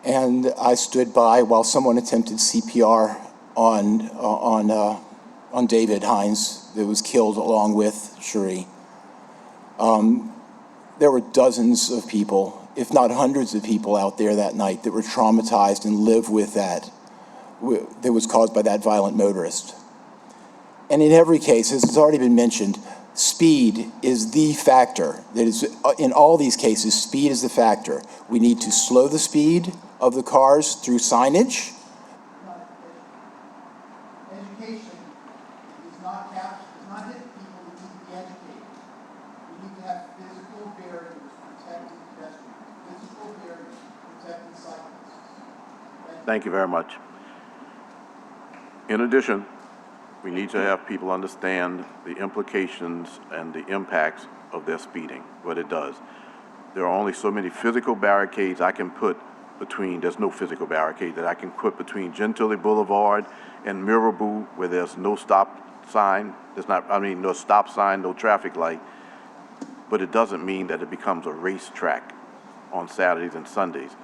and I stood by while someone attempted CPR on David Hines that was killed along with Cherie. There were dozens of people, if not hundreds of people out there that night that were traumatized and lived with that was caused by that violent motorist. And in every case, as has already been mentioned, speed is the factor. That is, in all these cases, speed is the factor. We need to slow the speed of the cars through signage. Education is not hitting people who need to be educated. We need to have physical barriers protecting pedestrians, physical barriers protecting cyclists. Thank you very much. In addition, we need to have people understand the implications and the impacts of their speeding, what it does. There are only so many physical barricades I can put between, there's no physical barricade that I can put between Gentilly Boulevard and Mirabeau where there's no stop sign, no stop sign, no traffic light, but it doesn't mean that it becomes a racetrack on Saturdays and Sundays.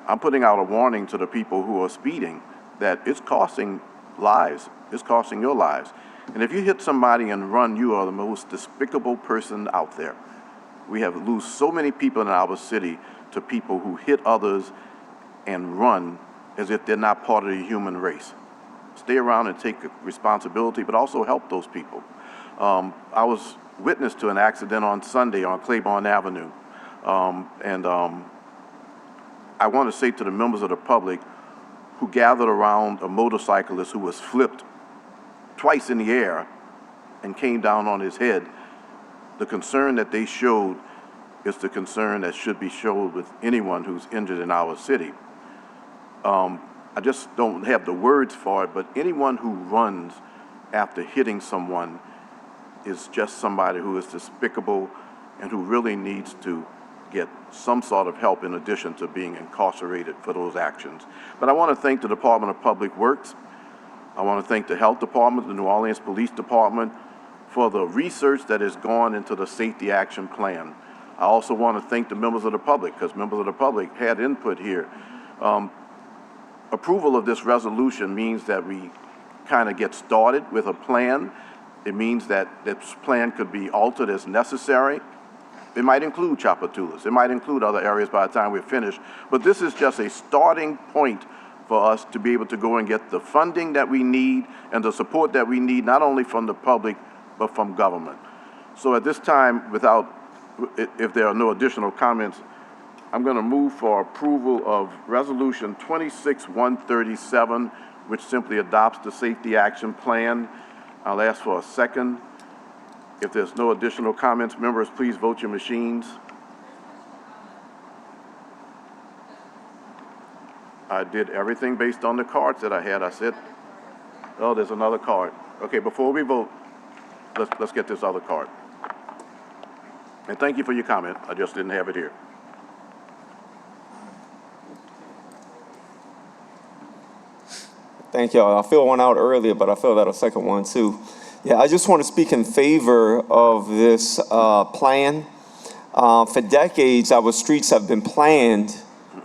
I'm putting out a warning to the people who are speeding that it's costing lives. It's costing your lives. And if you hit somebody and run, you are the most despicable person out there. We have lose so many people in our city to people who hit others and run as if they're not part of the human race. Stay around and take responsibility, but also help those people. I was witness to an accident on Sunday on Claiborne Avenue. I want to say to the members of the public who gathered around a motorcyclist who was flipped twice in the air and came down on his head, the concern that they showed is the concern that should be showed with anyone who's injured in our city. I just don't have the words for it, but anyone who runs after hitting someone is just somebody who is despicable and who really needs to get some sort of help in addition to being incarcerated for those actions. But I want to thank the Department of Public Works. I want to thank the Health Department, the New Orleans Police Department for the research that has gone into the Safety Action Plan. I also want to thank the members of the public, because members of the public had input here. Approval of this resolution means that we kind of get started with a plan. It means that this plan could be altered as necessary. It might include Tchoupitoulas. It might include other areas by the time we're finished. But this is just a starting point for us to be able to go and get the funding that we need and the support that we need, not only from the public, but from government. So at this time, if there are no additional comments, I'm going to move for approval of Resolution 26-137, which simply adopts the Safety Action Plan. I'll ask for a second. If there's no additional comments, members, please vote your machines. I did everything based on the cards that I had. I said, oh, there's another card. Okay, before we vote, let's get this other card. And thank you for your comment. I just didn't have it here. Thank y'all. I filled one out earlier, but I filled out a second one too. Yeah, I just want to speak in favor of this plan. For decades, our streets have been planned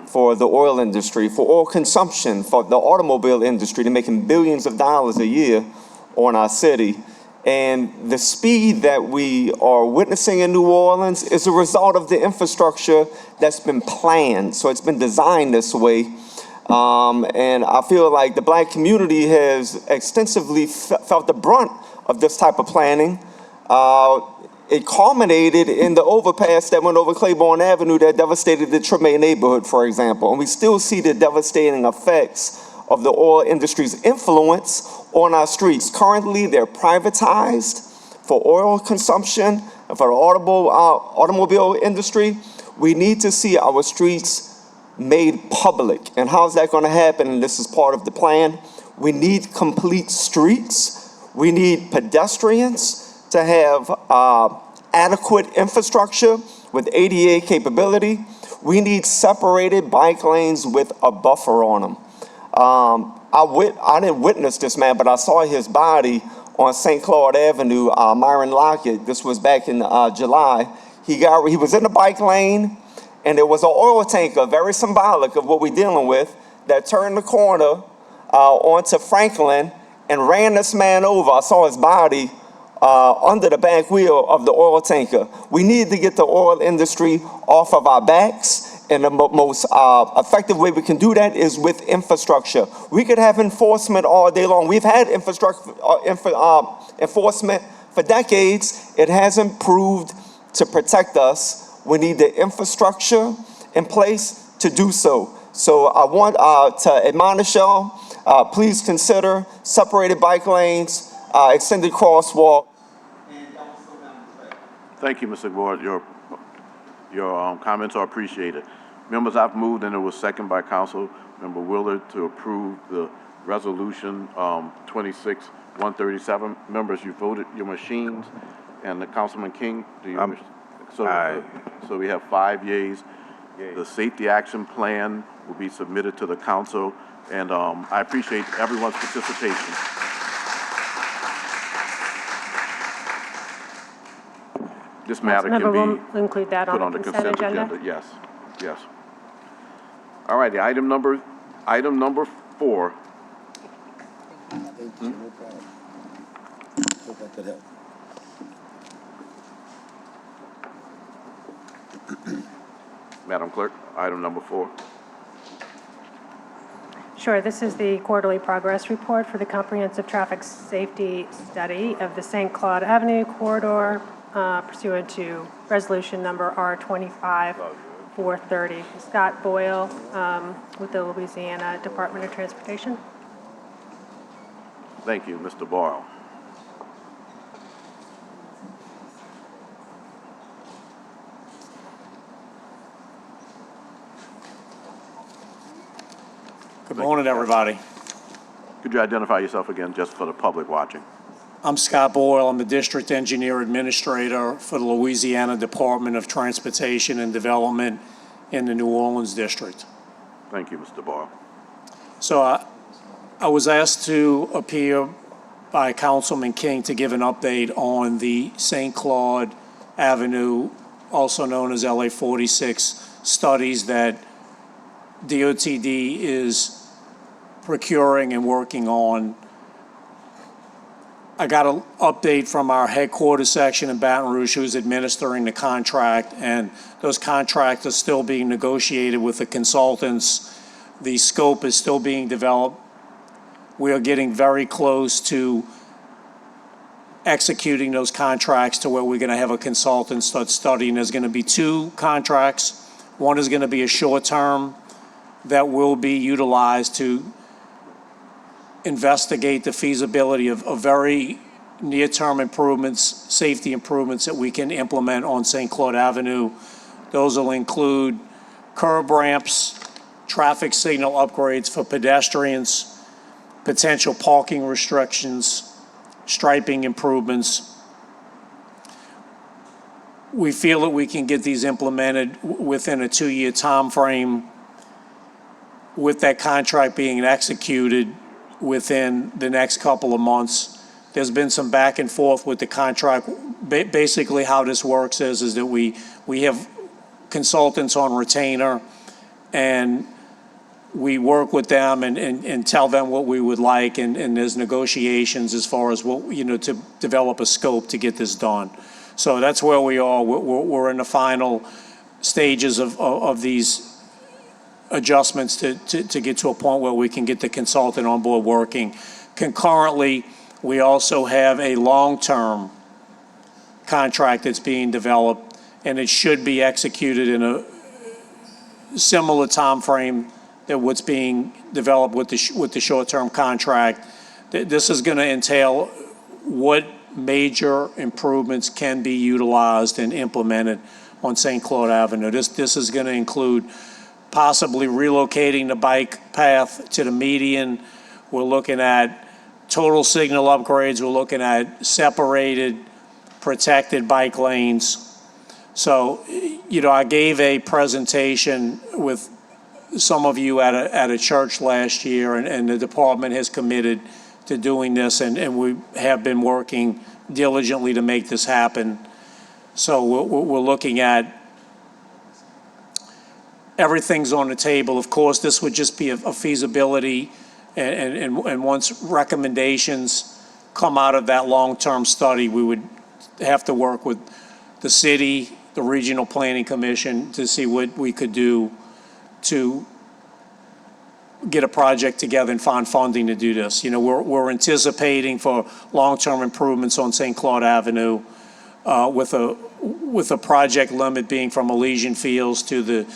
for the oil industry, for oil consumption, for the automobile industry. They're making billions of dollars a year on our city. And the speed that we are witnessing in New Orleans is a result of the infrastructure that's been planned. So it's been designed this way. And I feel like the Black community has extensively felt the brunt of this type of planning. It culminated in the overpass that went over Claiborne Avenue that devastated the Treme neighborhood, for example. And we still see the devastating effects of the oil industry's influence on our streets. Currently, they're privatized for oil consumption and for the automobile industry. We need to see our streets made public. And how's that going to happen? And this is part of the plan. We need complete streets. We need pedestrians to have adequate infrastructure with ADA capability. We need separated bike lanes with a buffer on them. I didn't witness this man, but I saw his body on St. Claude Avenue, Myron Lockett. This was back in July. He was in the bike lane, and there was an oil tanker, very symbolic of what we're dealing with, that turned the corner onto Franklin and ran this man over. I saw his body under the back wheel of the oil tanker. We need to get the oil industry off of our backs. And the most effective way we can do that is with infrastructure. We could have enforcement all day long. We've had enforcement for decades. It hasn't proved to protect us. We need the infrastructure in place to do so. So I want to admonish y'all, please consider separated bike lanes, extended crosswalk. Thank you, Mr. Ward. Your comments are appreciated. Members, I've moved and it was seconded by Council Member Willard to approve the resolution 26-137. Members, you voted your machines, and the Councilman King, do you? So we have 5 yeas. The safety action plan will be submitted to the council, and I appreciate everyone's participation. This matter can Councilmember, be we'll include that put on the consent agenda. Yes, yes. All righty, item number 4. Madam Clerk, item number 4. Sure, this is the quarterly progress report for the comprehensive traffic safety study of the St. Claude Avenue corridor pursuant to resolution number R25-430. Scott Boyle with the Louisiana Department of Transportation. Thank you, Mr. Boyle. Good morning, everybody. Could you identify yourself again, just for the public watching? I'm Scott Boyle. I'm the District Engineer Administrator for the Louisiana Department of Transportation and Development in the New Orleans District. Thank you, Mr. Boyle. So I was asked to appear by Councilman King to give an update on the St. Claude Avenue, also known as LA 46, studies that DOTD is procuring and working on. I got an update from our headquarters section in Baton Rouge who's administering the contract, and those contracts are still being negotiated with the consultants. The scope is still being developed. We are getting very close to executing those contracts to where we're going to have a consultant start studying. There's going to be 2 contracts. One is going to be a short term that will be utilized to investigate the feasibility of very near-term improvements, safety improvements that we can implement on St. Claude Avenue. Those will include curb ramps, traffic signal upgrades for pedestrians, potential parking restrictions, striping improvements. We feel that we can get these implemented within a 2-year time frame, with that contract being executed within the next couple of months. There's been some back and forth with the contract. Basically how this works is that we have consultants on retainer, and we work with them and tell them what we would like, and there's negotiations as far as what, to develop a scope to get this done. So that's where we are. We're in the final stages of these adjustments to get to a point where we can get the consultant on board working. Concurrently, we also have a long-term contract that's being developed, and it should be executed in a similar time frame that what's being developed with the short-term contract. This is going to entail what major improvements can be utilized and implemented on St. Claude Avenue. This is going to include possibly relocating the bike path to the median. We're looking at total signal upgrades. We're looking at separated, protected bike lanes. So, I gave a presentation with some of you at a church last year, and the department has committed to doing this, and we have been working diligently to make this happen. So we're looking at everything's on the table. Of course, this would just be a feasibility, and once recommendations come out of that long-term study, we would have to work with the city, the Regional Planning Commission, to see what we could do to get a project together and find funding to do this. We're anticipating for long-term improvements on St. Claude Avenue, with a project limit being from Elysian Fields to the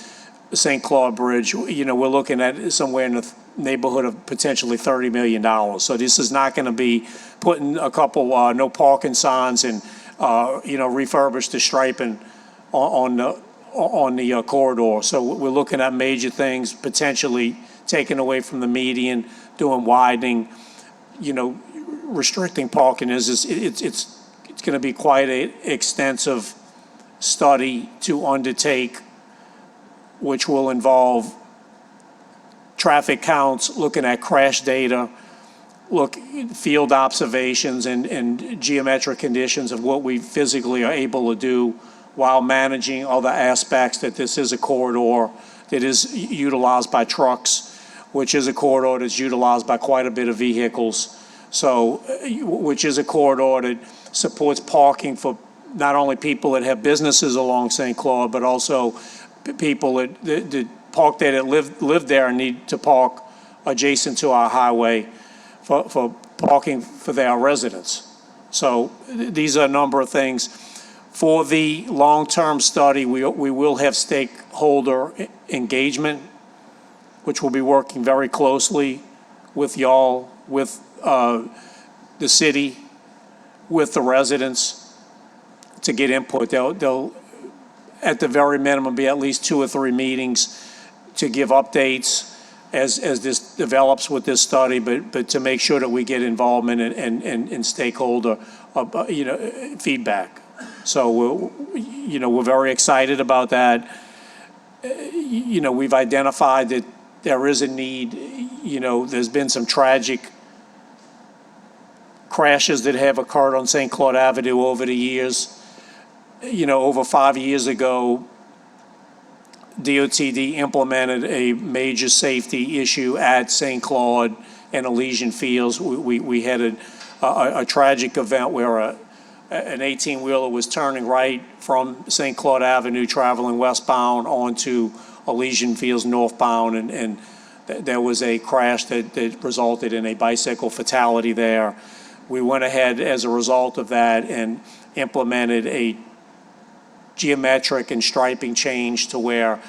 St. Claude Bridge. We're looking at somewhere in the neighborhood of potentially $30 million. So this is not going to be putting a couple no parking signs and refurbish the striping on the corridor. So we're looking at major things, potentially taking away from the median, doing widening, restricting parking. It's going to be quite an extensive study to undertake, which will involve traffic counts, looking at crash data, field observations and geometric conditions of what we physically are able to do while managing other aspects, that this is a corridor that is utilized by trucks, which is a corridor that's utilized by quite a bit of vehicles. So, which is a corridor that supports parking for not only people that have businesses along St. Claude, but also people that park there, that live there and need to park adjacent to our highway for parking for their residents. So these are a number of things. For the long-term study, we will have stakeholder engagement, which will be working very closely with y'all, with the city, with the residents to get input. They'll at the very minimum be at least 2 or 3 meetings to give updates as this develops with this study, but to make sure that we get involvement and stakeholder feedback. So we're very excited about that. We've identified that there is a need. There's been some tragic crashes that have occurred on St. Claude Avenue over the years. Over 5 years ago, DOTD implemented a major safety issue at St. Claude and Elysian Fields. We had a tragic event where an 18-wheeler was turning right from St. Claude Avenue, traveling westbound onto Elysian Fields northbound, and there was a crash that resulted in a bicycle fatality there. We went ahead as a result of that and implemented a geometric and striping change to where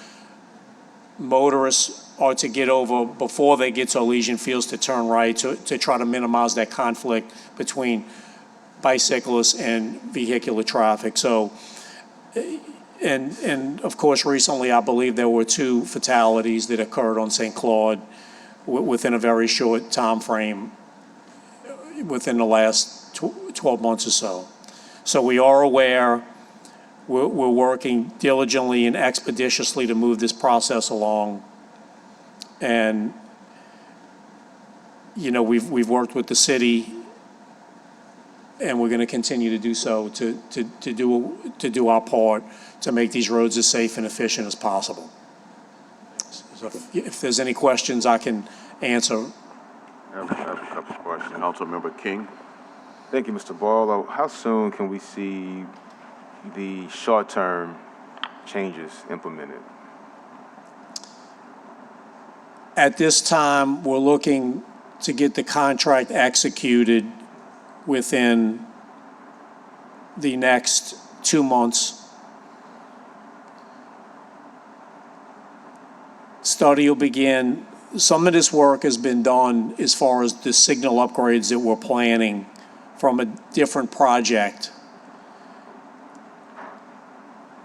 motorists are to get over before they get to Elysian Fields to turn right, to try to minimize that conflict between bicyclists and vehicular traffic. So, and of course, recently, I believe there were 2 fatalities that occurred on St. Claude within a very short time frame, within the last 12 months or so. So we are aware. We're working diligently and expeditiously to move this process along. And, we've worked with the city, and we're going to continue to do so to do our part to make these roads as safe and efficient as possible. So if there's any questions, I can answer. I have a couple of questions. Councilmember King? Thank you, Mr. Boyle. How soon can we see the short-term changes implemented? At this time, we're looking to get the contract executed within the next 2 months. Study will begin. Some of this work has been done as far as the signal upgrades that we're planning from a different project.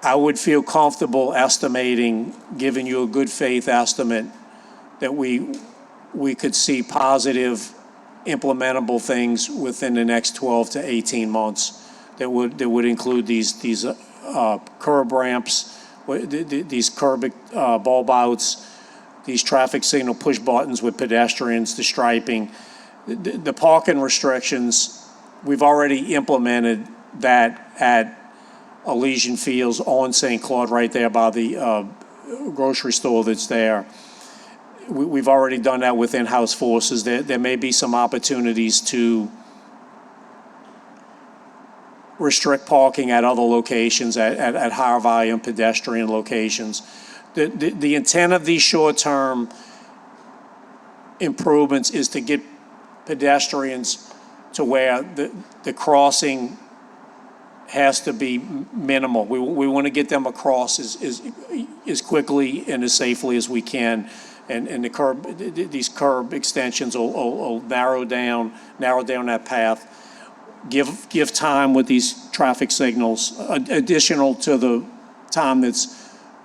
I would feel comfortable estimating, giving you a good faith estimate, that we could see positive implementable things within the next 12 to 18 months that would include these curb ramps, these curb bulb outs, these traffic signal push buttons with pedestrians, the striping, the parking restrictions. We've already implemented that at Elysian Fields on St. Claude, right there by the grocery store that's there. We've already done that with in-house forces. There may be some opportunities to restrict parking at other locations, at higher volume pedestrian locations. The intent of these short-term improvements is to get pedestrians to where the crossing has to be minimal. We want to get them across as quickly and as safely as we can. And these curb extensions will narrow down that path. Give time with these traffic signals, additional to the time that's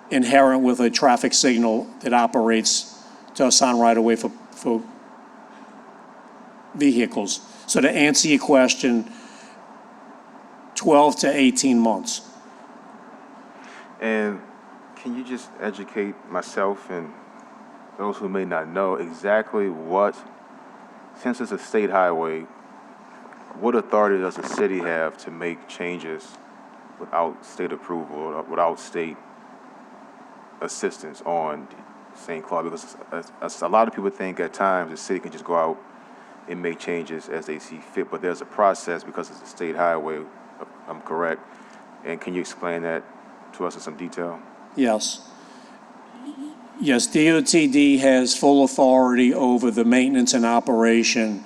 inherent with a traffic signal that operates to assign right away for vehicles. So to answer your question, 12 to 18 months. And can you just educate myself and those who may not know exactly since it's a state highway, what authority does the city have to make changes without state approval or without state assistance on St. Claude? Because a lot of people think at times the city can just go out and make changes as they see fit, but there's a process because it's a state highway, if I'm correct. And can you explain that to us in some detail? Yes. Yes, DOTD has full authority over the maintenance and operation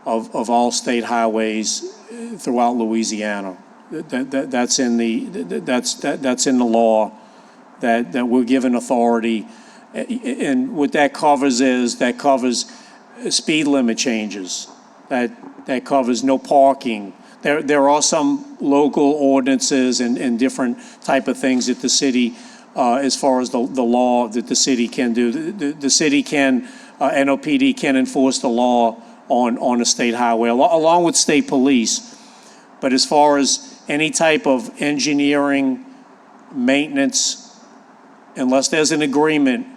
of all state highways throughout Louisiana. That's in the law, that we're given authority. And what that covers speed limit changes. That covers no parking. There are some local ordinances and different type of things that the city, as far as the law that the city can do. The city can, NOPD can enforce the law on a state highway, along with state police. But as far as any type of engineering, maintenance, unless there's an agreement,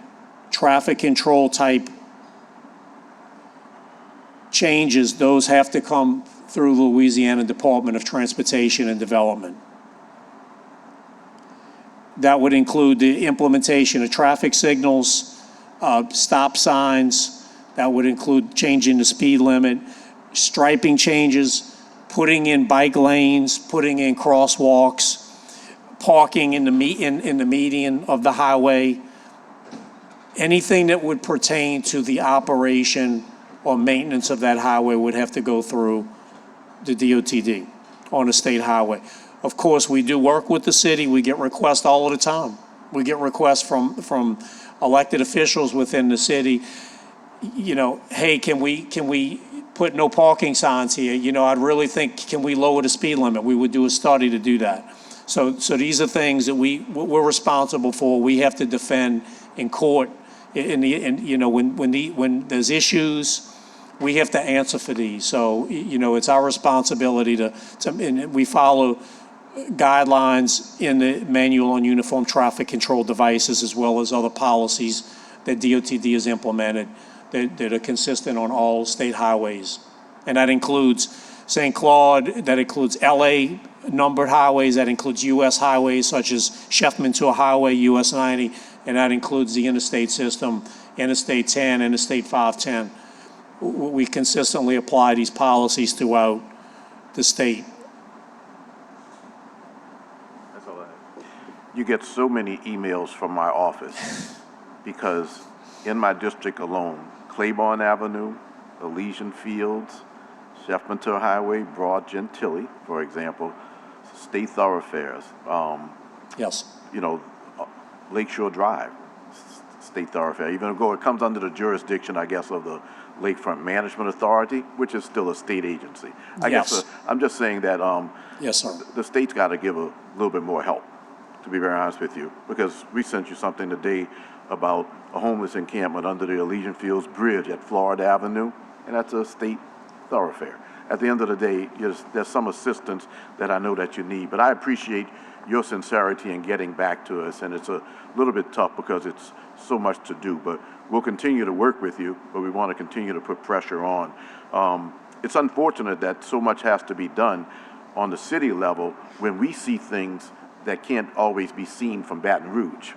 traffic control type changes, those have to come through Louisiana Department of Transportation and Development. That would include the implementation of traffic signals, stop signs. That would include changing the speed limit, striping changes, putting in bike lanes, putting in crosswalks, parking in the median of the highway. Anything that would pertain to the operation or maintenance of that highway would have to go through the DOTD on a state highway. Of course, we do work with the city. We get requests all of the time. We get requests from elected officials within the city. You know, hey, can we put no parking signs here? You know, I'd really think, can we lower the speed limit? We would do a study to do that. So these are things that we're responsible for. We have to defend in court. You know, when there's issues, we have to answer for these. So, you know, it's our responsibility and we follow guidelines in the Manual on Uniform Traffic Control Devices, as well as other policies that DOTD has implemented that are consistent on all state highways. And that includes St. Claude, that includes LA numbered highways, that includes US highways such as Sheffman to a Highway, US 90, and that includes the interstate system, Interstate 10, Interstate 510. We consistently apply these policies throughout the state. That's all I have. You get so many emails from my office because in my district alone, Claiborne Avenue, Elysian Fields, Sheffmantur Highway, Broad Gentilly, for example, state thoroughfares, Yes. you know, Lakeshore Drive, state thoroughfare, even though it comes under the jurisdiction, I guess, of the Lakefront Management Authority, which is still a state agency. I Yes. guess I'm just saying that Yes, sir. the state's got to give a little bit more help, to be very honest with you, because we sent you something today about a homeless encampment under the Elysian Fields Bridge at Florida Avenue, and that's a state thoroughfare. At the end of the day, there's some assistance that I know that you need, but I appreciate your sincerity in getting back to us, and it's a little bit tough because it's so much to do, but we'll continue to work with you, but we want to continue to put pressure on. It's unfortunate that so much has to be done on the city level when we see things that can't always be seen from Baton Rouge.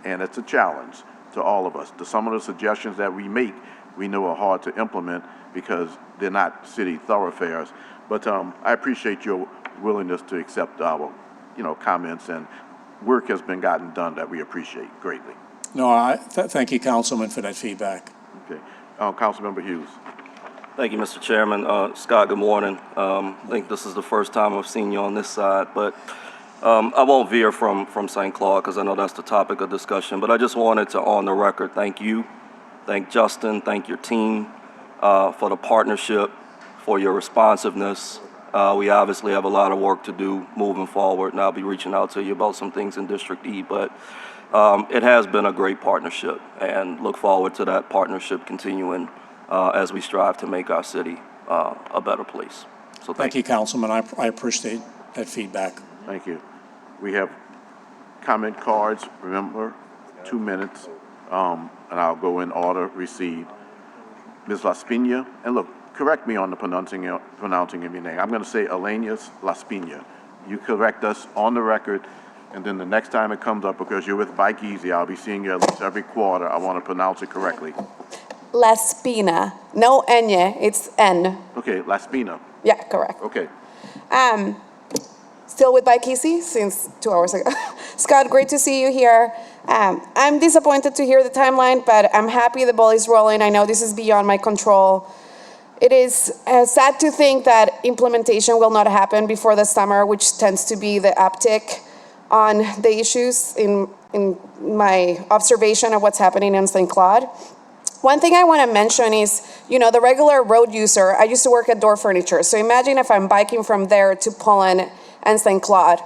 And it's a challenge to all of us. Some of the suggestions that we make, we know are hard to implement because they're not city thoroughfares. But I appreciate your willingness to accept our, comments, and work has been gotten done that we appreciate greatly. No, thank you, Councilman, for that feedback. Okay. Councilmember Hughes. Thank you, Mr. Chairman. Scott, good morning. I think this is the first time I've seen you on this side, but I won't veer from St. Claude because I know that's the topic of discussion, but I just wanted to, on the record, thank you, thank Justin, thank your team for the partnership, for your responsiveness. We obviously have a lot of work to do moving forward, and I'll be reaching out to you about some things in District E, but it has been a great partnership, and look forward to that partnership continuing as we strive to make our city a better place. So Thank you, Councilman. I appreciate that feedback. Thank you. We have comment cards, remember, 2 minutes, and I'll go in order, received. Ms. Laspina, and look, correct me on the pronouncing of your name. I'm going to say Elenius Laspina. You correct us on the record, and then the next time it comes up, because you're with Bike Easy, I'll be seeing you at least every quarter. I want to pronounce it correctly. Laspina, no N, it's N. Okay, Laspina. Yeah, correct. Okay. Still with Bike Easy since 2 hours ago. Scott, great to see you here. I'm disappointed to hear the timeline, but I'm happy the ball is rolling. I know this is beyond my control. It is sad to think that implementation will not happen before the summer, which tends to be the uptick on the issues in my observation of what's happening in St. Claude. One thing I want to mention is, the regular road user, I used to work at Door Furniture. So imagine if I'm biking from there to Pullen and St. Claude.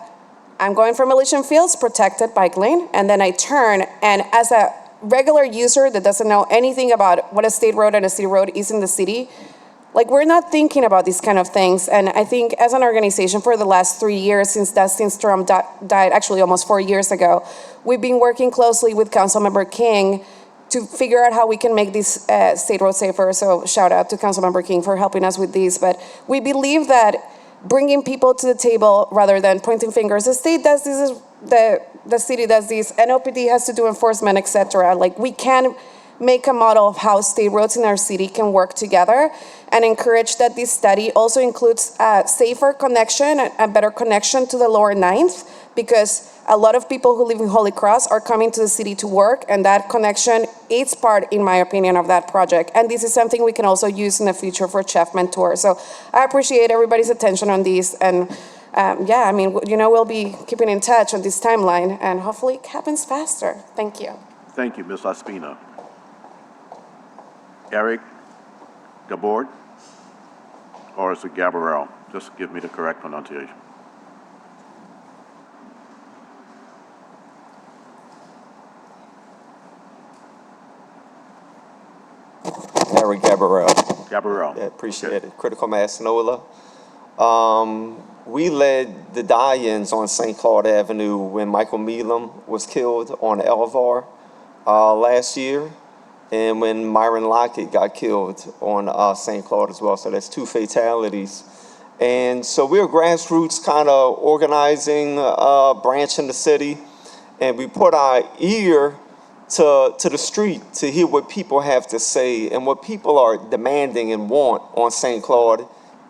I'm going from Elysian Fields, protected bike lane, and then I turn, and as a regular user that doesn't know anything about what a state road and a city road is in the city, we're not thinking about these kind of things. And I think as an organization for the last 3 years, since Dustin Strom died, actually almost 4 years ago, we've been working closely with Councilmember King to figure out how we can make these state roads safer. So shout out to Councilmember King for helping us with these. But we believe that bringing people to the table rather than pointing fingers, the state does this, the city does this, NOPD has to do enforcement, etc. We can make a model of how state roads in our city can work together, and encourage that this study also includes a safer connection, a better connection to the lower ninth, because a lot of people who live in Holy Cross are coming to the city to work, and that connection is part, in my opinion, of that project. And this is something we can also use in the future for Sheffmantur. So I appreciate everybody's attention on these, and we'll be keeping in touch on this timeline, and hopefully it happens faster. Thank you. Thank you, Ms. Laspina. Eric Gabord, or is it Gabrielle? Just give me the correct pronunciation. Eric Gabrielle. Gabrielle. Yeah, appreciate it. Critical Mass NOLA. We led the die-ins on St. Claude Avenue when Michael Meelam was killed on Elvar last year, and when Myron Lockett got killed on St. Claude as well. So that's 2 fatalities. And so we're grassroots kind of organizing, branch in the city. and we put our ear to the street to hear what people have to say. And what people are demanding and want on St. Claude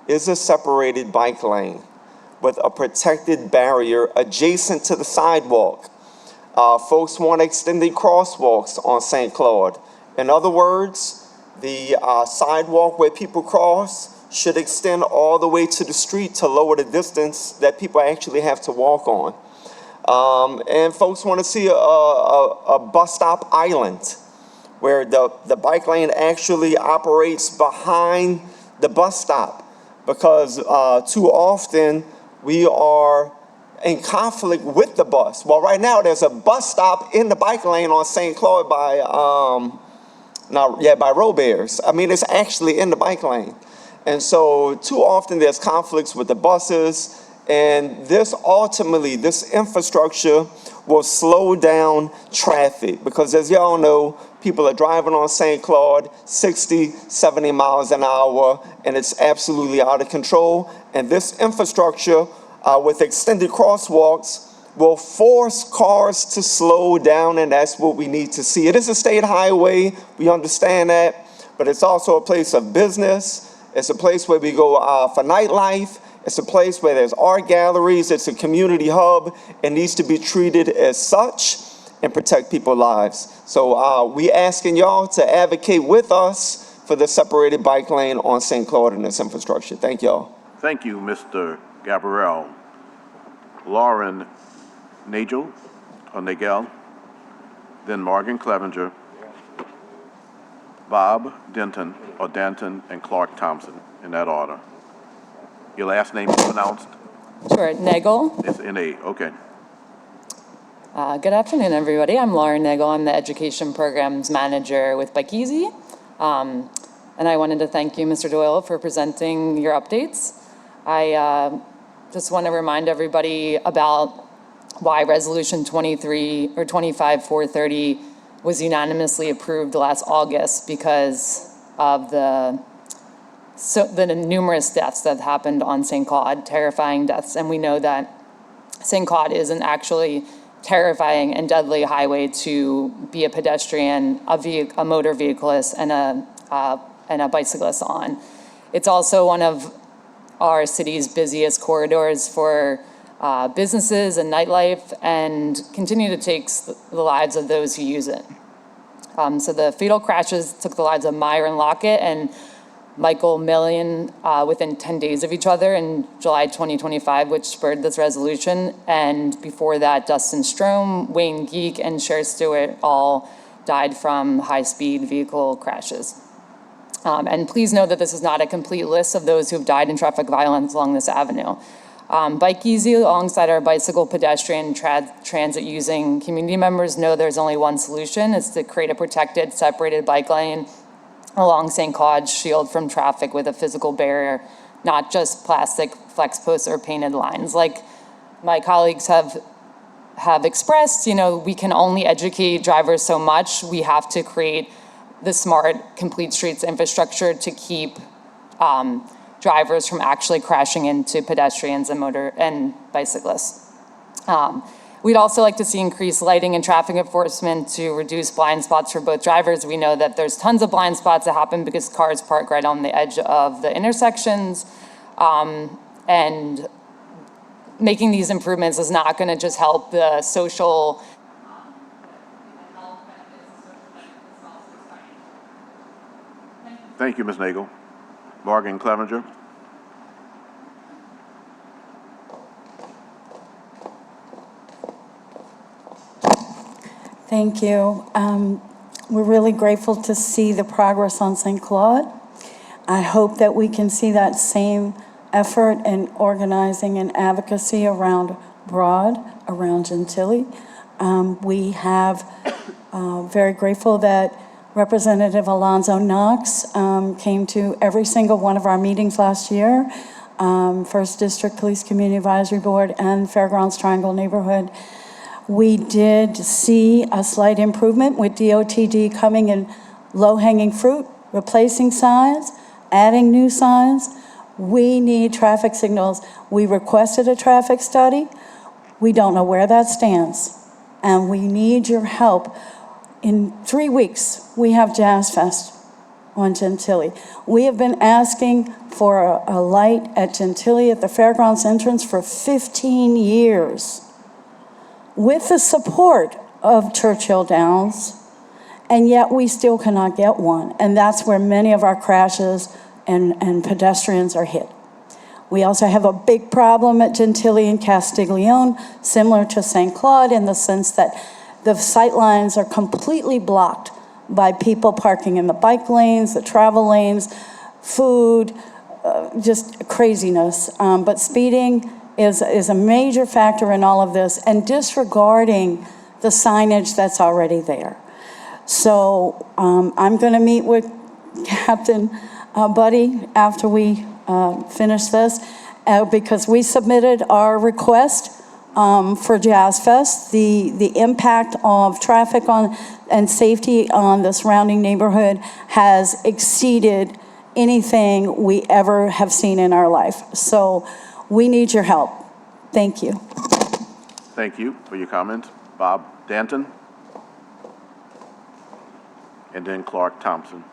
is a separated bike lane with a protected barrier adjacent to the sidewalk. Folks want extended crosswalks on St. Claude. In other words, the sidewalk where people cross should extend all the way to the street to lower the distance that people actually have to walk on. And folks want to see a bus stop island where the bike lane actually operates behind the bus stop, because too often we are in conflict with the bus. Well, right now there's a bus stop in the bike lane on St. Claude by Robears. I mean, it's actually in the bike lane. And so too often there's conflicts with the buses, and this infrastructure will slow down traffic, because as y'all know, people are driving on St. Claude 60, 70 miles an hour, and it's absolutely out of control. And this infrastructure with extended crosswalks will force cars to slow down, and that's what we need to see. It is a state highway, we understand that, but it's also a place of business. It's a place where we go for nightlife. It's a place where there's art galleries. It's a community hub. It needs to be treated as such and protect people's lives. So we asking y'all to advocate with us for the separated bike lane on St. Claude and this infrastructure. Thank y'all. Thank you, Mr. Gabrielle. Lauren Nagel, then Morgan Clevenger, Bob Denton, and Clark Thompson, in that order. Your last name is pronounced? Sure, Nagel. It's N-A, okay. Good afternoon, everybody. I'm Lauren Nagel. I'm the Education Programs Manager with Bike Easy. And I wanted to thank you, Mr. Doyle, for presenting your updates. I just want to remind everybody about why Resolution 25-430 was unanimously approved last August, because of the numerous deaths that happened on St. Claude, terrifying deaths. And we know that St. Claude is an actually terrifying and deadly highway to be a pedestrian, a motor vehiclist, and a bicyclist on. It's also one of our city's busiest corridors for businesses and nightlife, and continue to take the lives of those who use it. So the fatal crashes took the lives of Myron Lockett and Michael Millian within 10 days of each other in July 2025, which spurred this resolution. And before that, Dustin Strom, Wayne Geek, and Cher Stewart all died from high-speed vehicle crashes. And please know that this is not a complete list of those who've died in traffic violence along this avenue. Bike Easy, alongside our bicycle, pedestrian, transit using community members, know there's only one solution. It's to create a protected, separated bike lane along St. Claude's shield from traffic with a physical barrier, not just plastic flex posts or painted lines. Like my colleagues have expressed, we can only educate drivers so much. We have to create the smart, complete streets infrastructure to keep drivers from actually crashing into pedestrians and bicyclists. We'd also like to see increased lighting and traffic enforcement to reduce blind spots for both drivers. We know that there's tons of blind spots that happen because cars park right on the edge of the intersections. And making these improvements is not going to just help the social. Thank you, Ms. Nagel. Morgan Clevenger. Thank you. We're really grateful to see the progress on St. Claude. I hope that we can see that same effort in organizing and advocacy around Broad, around Gentilly. We have very grateful that Representative Alonzo Knox came to every single one of our meetings last year, First District Police Community Advisory Board and Fairgrounds Triangle Neighborhood. We did see a slight improvement with DOTD coming in low-hanging fruit, replacing signs, adding new signs. We need traffic signals. We requested a traffic study. We don't know where that stands. and we need your help. In 3 weeks, we have Jazz Fest on Gentilly. We have been asking for a light at Gentilly at the fairgrounds entrance for 15 years with the support of Churchill Downs, and yet we still cannot get one. And that's where many of our crashes and pedestrians are hit. We also have a big problem at Gentilly and Castiglione, similar to St. Claude, in the sense that the sight lines are completely blocked by people parking in the bike lanes, the travel lanes, food, just craziness. But speeding is a major factor in all of this, and disregarding the signage that's already there. So I'm going to meet with Captain Buddy after we finish this, because we submitted our request for Jazz Fest. The impact of traffic on and safety on the surrounding neighborhood has exceeded anything we ever have seen in our life. So we need your help. Thank you. Thank you for your comments. Bob Danton. And then Clark Thompson.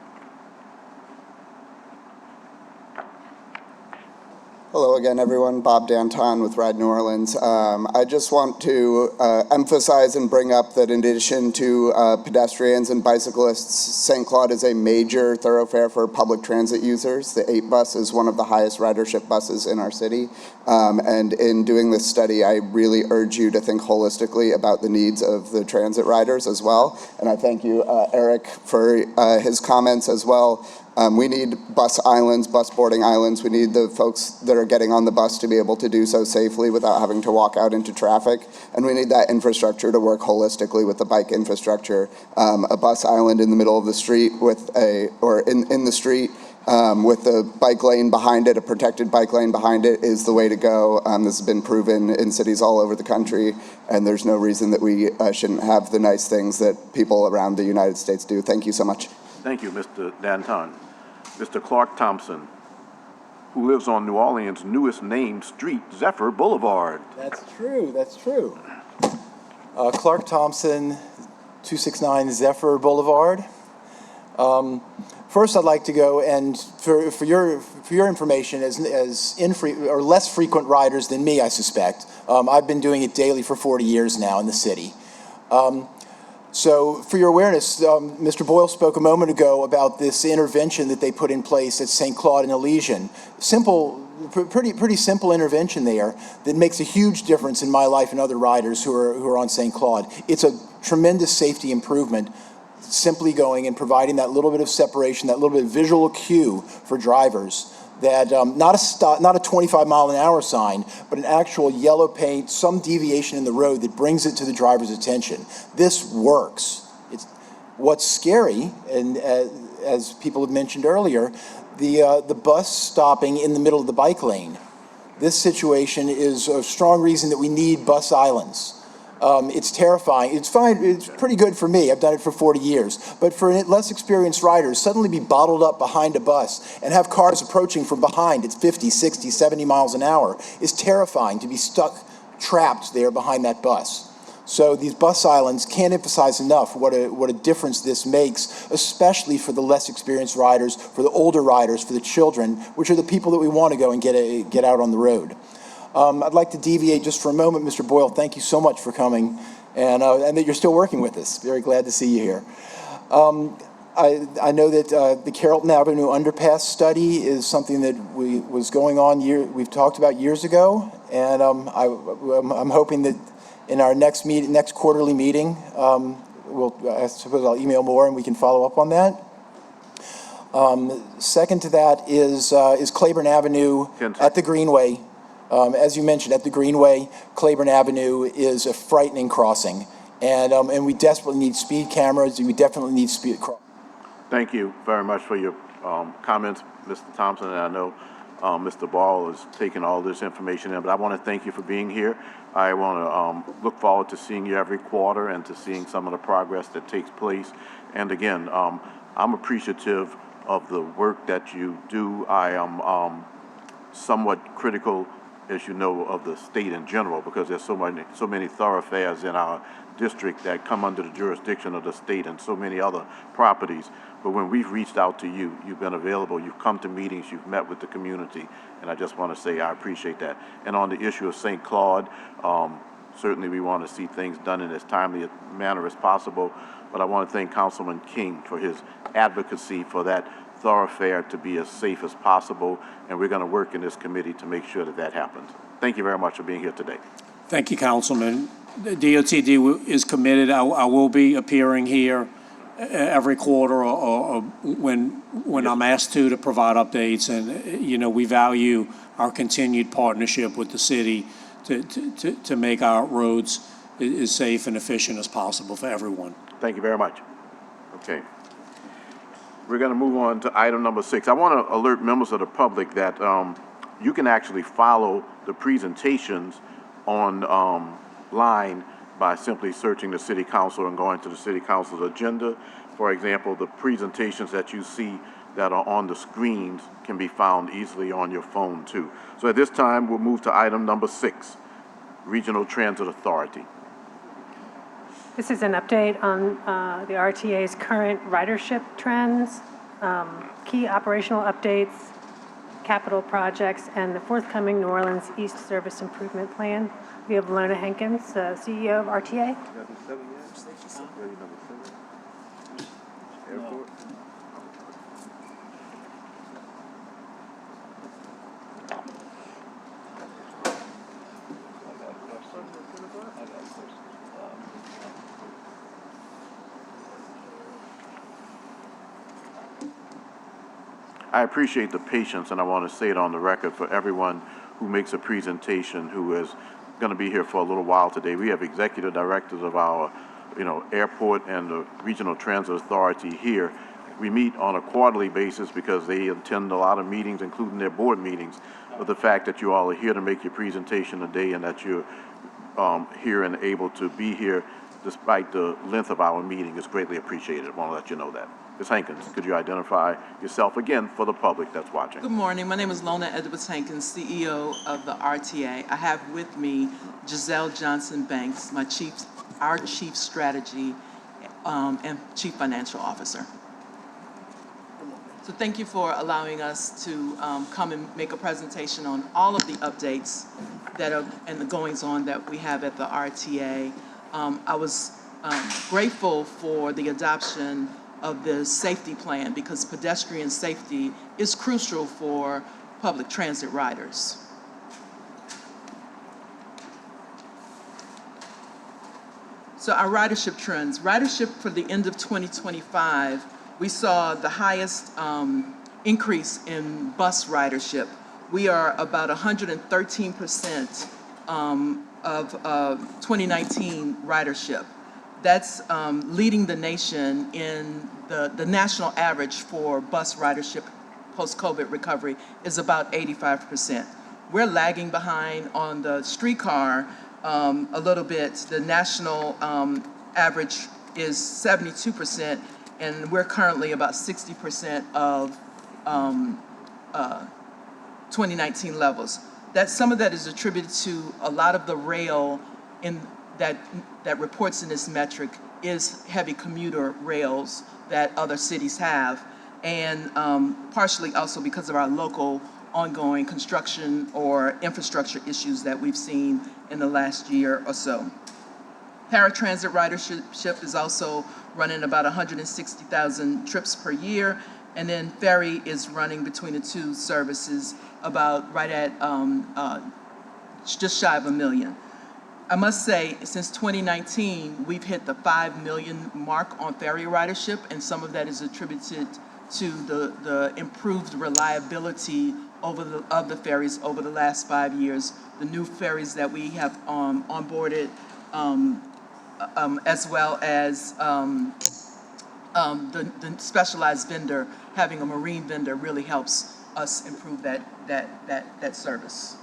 Hello again, everyone. Bob Danton with Ride New Orleans. I just want to emphasize and bring up that in addition to pedestrians and bicyclists, St. Claude is a major thoroughfare for public transit users. The 8 bus is one of the highest ridership buses in our city. And in doing this study, I really urge you to think holistically about the needs of the transit riders as well. And I thank you, Eric, for his comments as well. We need bus islands, bus boarding islands. We need the folks that are getting on the bus to be able to do so safely without having to walk out into traffic. And we need that infrastructure to work holistically with the bike infrastructure. A bus island in the middle of the street with in the street with the bike lane behind it, a protected bike lane behind it, is the way to go. This has been proven in cities all over the country, and there's no reason that we shouldn't have the nice things that people around the United States do. Thank you so much. Thank you, Mr. Danton. Mr. Clark Thompson, who lives on New Orleans' newest named street, Zephyr Boulevard. That's true, that's true. Clark Thompson, 269 Zephyr Boulevard. First, I'd like to go, and for your information, as less frequent riders than me, I suspect, I've been doing it daily for 40 years now in the city. So for your awareness, Mr. Boyle spoke a moment ago about this intervention that they put in place at St. Claude and Elysian. Simple, pretty simple intervention there that makes a huge difference in my life and other riders who are on St. Claude. It's a tremendous safety improvement, simply going and providing that little bit of separation, that little bit of visual cue for drivers. That not a 25-mile-an-hour sign, but an actual yellow paint, some deviation in the road that brings it to the driver's attention. This works. What's scary, and as people have mentioned earlier, the bus stopping in the middle of the bike lane. This situation is a strong reason that we need bus islands. It's terrifying. It's fine. It's pretty good for me. I've done it for 40 years. But for less experienced riders, suddenly be bottled up behind a bus and have cars approaching from behind at 50, 60, 70 miles an hour is terrifying, to be trapped there behind that bus. So these bus islands can't emphasize enough what a difference this makes, especially for the less experienced riders, for the older riders, for the children, which are the people that we want to go and get out on the road. I'd like to deviate just for a moment. Mr. Boyle, thank you so much for coming, and that you're still working with us. Very glad to see you here. I know that the Carrollton Avenue Underpass study is something that was going on we've talked about years ago, and I'm hoping that in our next quarterly meeting, I suppose I'll email more and we can follow up on that. Second to that is Claiborne Avenue at the Greenway. As you mentioned, at the Greenway, Claiborne Avenue is a frightening crossing, and we desperately need speed cameras. We definitely need speed. Thank you very much for your comments, Mr. Thompson, and I know Mr. Ball is taking all this information in, but I want to thank you for being here. I want to look forward to seeing you every quarter and to seeing some of the progress that takes place. And again, I'm appreciative of the work that you do. I am somewhat critical, as you know, of the state in general, because there's so many thoroughfares in our district that come under the jurisdiction of the state and so many other properties. But when we've reached out to you, you've been available, you've come to meetings, you've met with the community, and I just want to say I appreciate that. And on the issue of St. Claude, certainly we want to see things done in as timely a manner as possible, but I want to thank Councilman King for his advocacy for that thoroughfare to be as safe as possible, and we're going to work in this committee to make sure that that happens. Thank you very much for being here today. Thank you, Councilman. The DOTD is committed. I will be appearing here every quarter or when I'm asked to provide updates. And, you know, we value our continued partnership with the city to make our roads as safe and efficient as possible for everyone. Thank you very much. Okay. We're going to move on to item number 6. I want to alert members of the public that you can actually follow the presentations online by simply searching the City Council and going to the City Council's agenda. For example, the presentations that you see that are on the screens can be found easily on your phone too. So at this time, we'll move to item number 6, Regional Transit Authority. This is an update on the RTA's current ridership trends, key operational updates, capital projects, and the forthcoming New Orleans East Service Improvement Plan. We have Lona Hankins, CEO of RTA. I appreciate the patience, and I want to say it on the record for everyone who makes a presentation who is going to be here for a little while today. We have executive directors of our, airport and the Regional Transit Authority here. We meet on a quarterly basis because they attend a lot of meetings, including their board meetings. But the fact that you all are here to make your presentation today and that you're here and able to be here despite the length of our meeting is greatly appreciated. I want to let you know that. Ms. Hankins, could you identify yourself again for the public that's watching? Good morning. My name is Lona Edwards Hankins, CEO of the RTA. I have with me Giselle Johnson Banks, our Chief Strategy and Chief Financial Officer. So thank you for allowing us to come and make a presentation on all of the updates that are and the goings-on that we have at the RTA. I was grateful for the adoption of the safety plan because pedestrian safety is crucial for public transit riders. So our ridership trends. Ridership for the end of 2025, we saw the highest increase in bus ridership. We are about 113% of 2019 ridership. That's leading the nation in the national average for bus ridership post-COVID recovery is about 85%. We're lagging behind on the streetcar a little bit. The national average is 72%, and we're currently about 60% of 2019 levels. Some of that is attributed to a lot of the rail that reports in this metric is heavy commuter rails that other cities have, and partially also because of our local ongoing construction or infrastructure issues that we've seen in the last year or so. Paratransit ridership is also running about 160,000 trips per year, and then ferry is running between the two services about right at just shy of 1 million. I must say, since 2019, we've hit the 5 million mark on ferry ridership, and some of that is attributed to the improved reliability of the ferries over the last 5 years. The new ferries that we have onboarded, as well as the specialized vendor, having a marine vendor really helps us improve that service.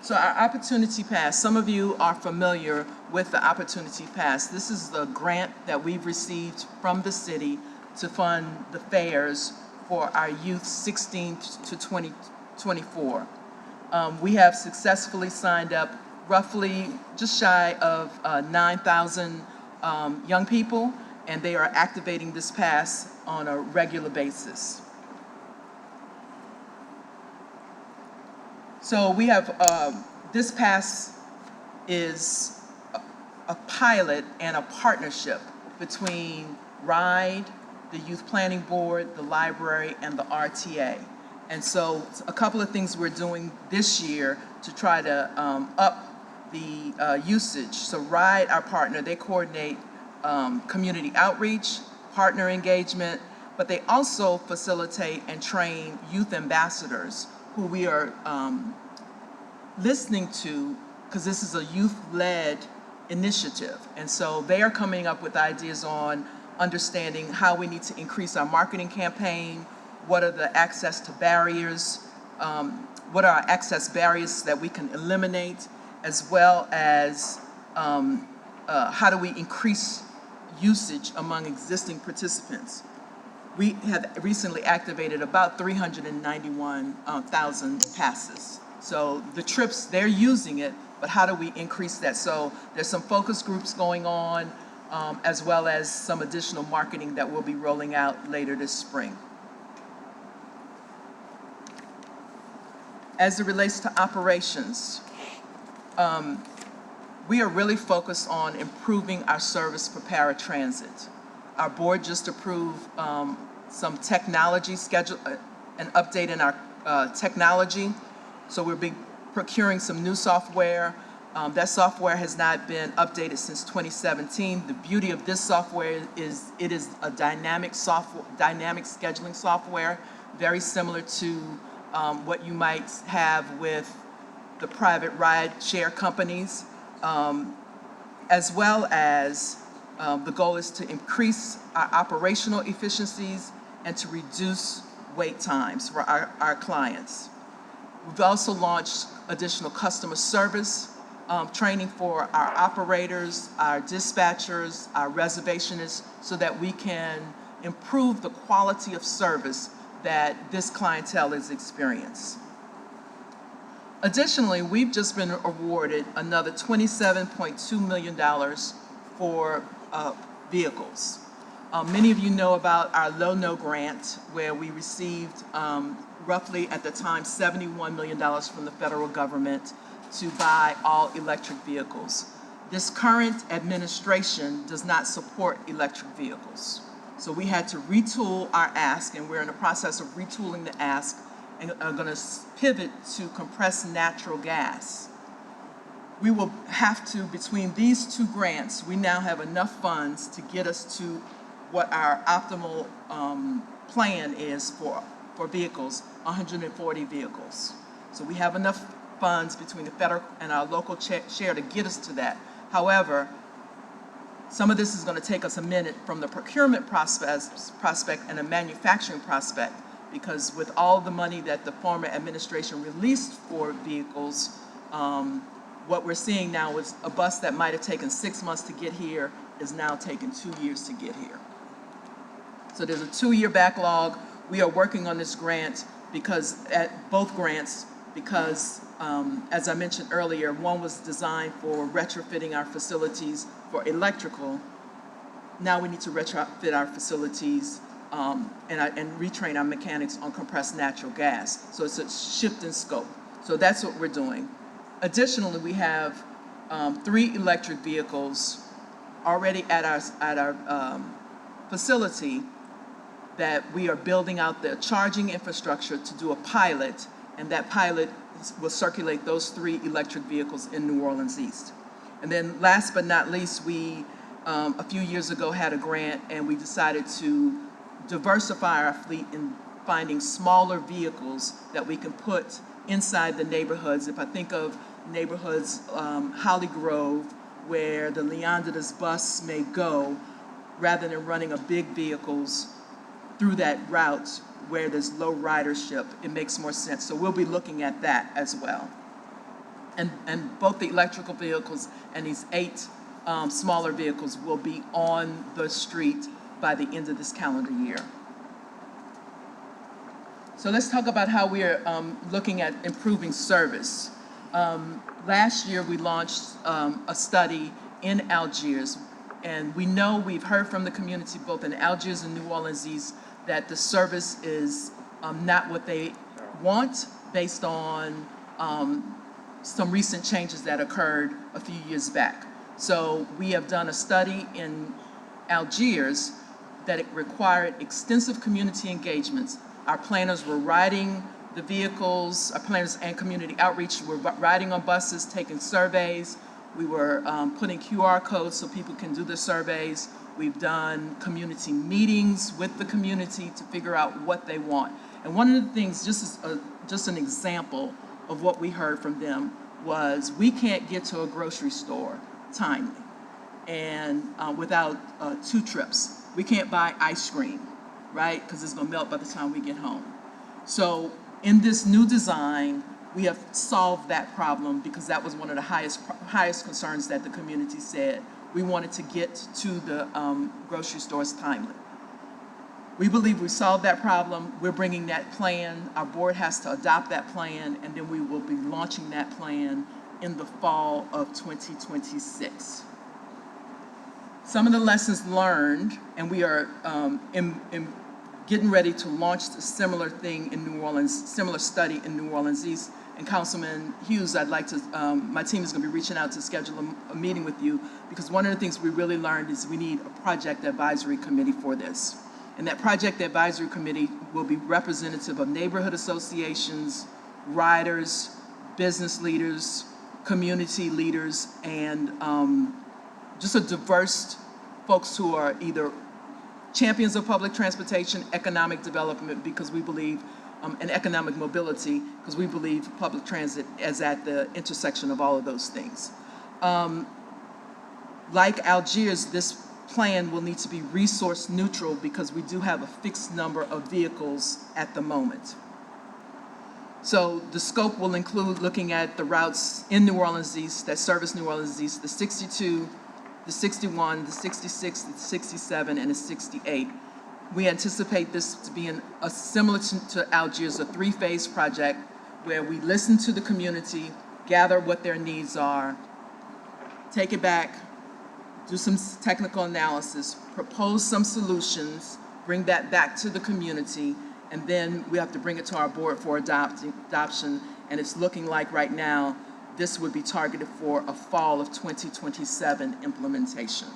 So our Opportunity Pass, some of you are familiar with the Opportunity Pass. This is the grant that we've received from the city to fund the fares for our youth 16 to 24. We have successfully signed up roughly just shy of 9,000 young people, and they are activating this pass on a regular basis. So we have, this pass is a pilot and a partnership between RIDE, the Youth Planning Board, the library, and the RTA. And so a couple of things we're doing this year to try to up the usage. So RIDE, our partner, they coordinate community outreach, partner engagement, but they also facilitate and train youth ambassadors who we are listening to, because this is a youth-led initiative. And so they are coming up with ideas on understanding how we need to increase our marketing campaign, what are the access to barriers, what are our access barriers that we can eliminate, as well as how do we increase usage among existing participants. We have recently activated about 391,000 passes. So the trips, they're using it, but how do we increase that? So there's some focus groups going on, as well as some additional marketing that we'll be rolling out later this spring. As it relates to operations, we are really focused on improving our service for paratransit. Our board just approved some technology schedule, an update in our technology. So we'll be procuring some new software. That software has not been updated since 2017. The beauty of this software is it is a dynamic scheduling software, very similar to what you might have with the private ride share companies, as well as the goal is to increase our operational efficiencies and to reduce wait times for our clients. We've also launched additional customer service training for our operators, our dispatchers, our reservationists, so that we can improve the quality of service that this clientele is experiencing. Additionally, we've just been awarded another $27.2 million for vehicles. Many of you know about our Low-No grant, where we received roughly at the time $71 million from the federal government to buy all electric vehicles. This current administration does not support electric vehicles. So we had to retool our ask, and we're in the process of retooling the ask and are going to pivot to compressed natural gas. We will have to, between these two grants, we now have enough funds to get us to what our optimal plan is for vehicles, 140 vehicles. So we have enough funds between the federal and our local share to get us to that. However, some of this is going to take us a minute from the procurement prospect and a manufacturing prospect, because with all the money that the former administration released for vehicles, what we're seeing now is a bus that might have taken 6 months to get here is now taking 2 years to get here. So there's a 2-year backlog. We are working on this grant because both grants, as I mentioned earlier, one was designed for retrofitting our facilities for electrical. Now we need to retrofit our facilities and retrain our mechanics on compressed natural gas. So it's a shift in scope. So that's what we're doing. Additionally, we have 3 electric vehicles already at our facility that we are building out the charging infrastructure to do a pilot, and that pilot will circulate those 3 electric vehicles in New Orleans East. And then last but not least, we a few years ago had a grant, and we decided to diversify our fleet in finding smaller vehicles that we can put inside the neighborhoods. If I think of neighborhoods, Holly Grove, where the Leonidas bus may go, rather than running a big vehicles through that route where there's low ridership, it makes more sense. So we'll be looking at that as well. And both the electrical vehicles and these 8 smaller vehicles will be on the street by the end of this calendar year. So let's talk about how we are looking at improving service. Last year, we launched a study in Algiers, and we know we've heard from the community, both in Algiers and New Orleans East, that the service is not what they want based on some recent changes that occurred a few years back. So we have done a study in Algiers that it required extensive community engagements. Our planners were riding the vehicles, our planners and community outreach were riding on buses, taking surveys. We were putting QR codes so people can do the surveys. We've done community meetings with the community to figure out what they want. And one of the things, just an example of what we heard from them was, we can't get to a grocery store timely and without 2 trips. We can't buy ice cream, right? Because it's gonna melt by the time we get home. So in this new design, we have solved that problem because that was one of the highest concerns that the community said. We wanted to get to the grocery stores timely. We believe we solved that problem. We're bringing that plan. Our board has to adopt that plan, and then we will be launching that plan in the fall of 2026. Some of the lessons learned, and we are getting ready to launch a similar thing in New Orleans, similar study in New Orleans East. And Councilman Hughes, I'd like to, my team is going to be reaching out to schedule a meeting with you, because one of the things we really learned is we need a project advisory committee for this. And that project advisory committee will be representative of neighborhood associations, riders, business leaders, community leaders, and just a diverse folks who are either champions of public transportation, economic development, because we believe, and economic mobility, because we believe public transit is at the intersection of all of those things. Like Algiers, this plan will need to be resource neutral because we do have a fixed number of vehicles at the moment. So the scope will include looking at the routes in New Orleans East that service New Orleans East, the 62, the 61, the 66, the 67, and the 68. We anticipate this to be similar to Algiers, a 3-phase project where we listen to the community, gather what their needs are, take it back, do some technical analysis, propose some solutions, bring that back to the community, and then we have to bring it to our board for adoption. And it's looking like right now, this would be targeted for a fall of 2027 implementation.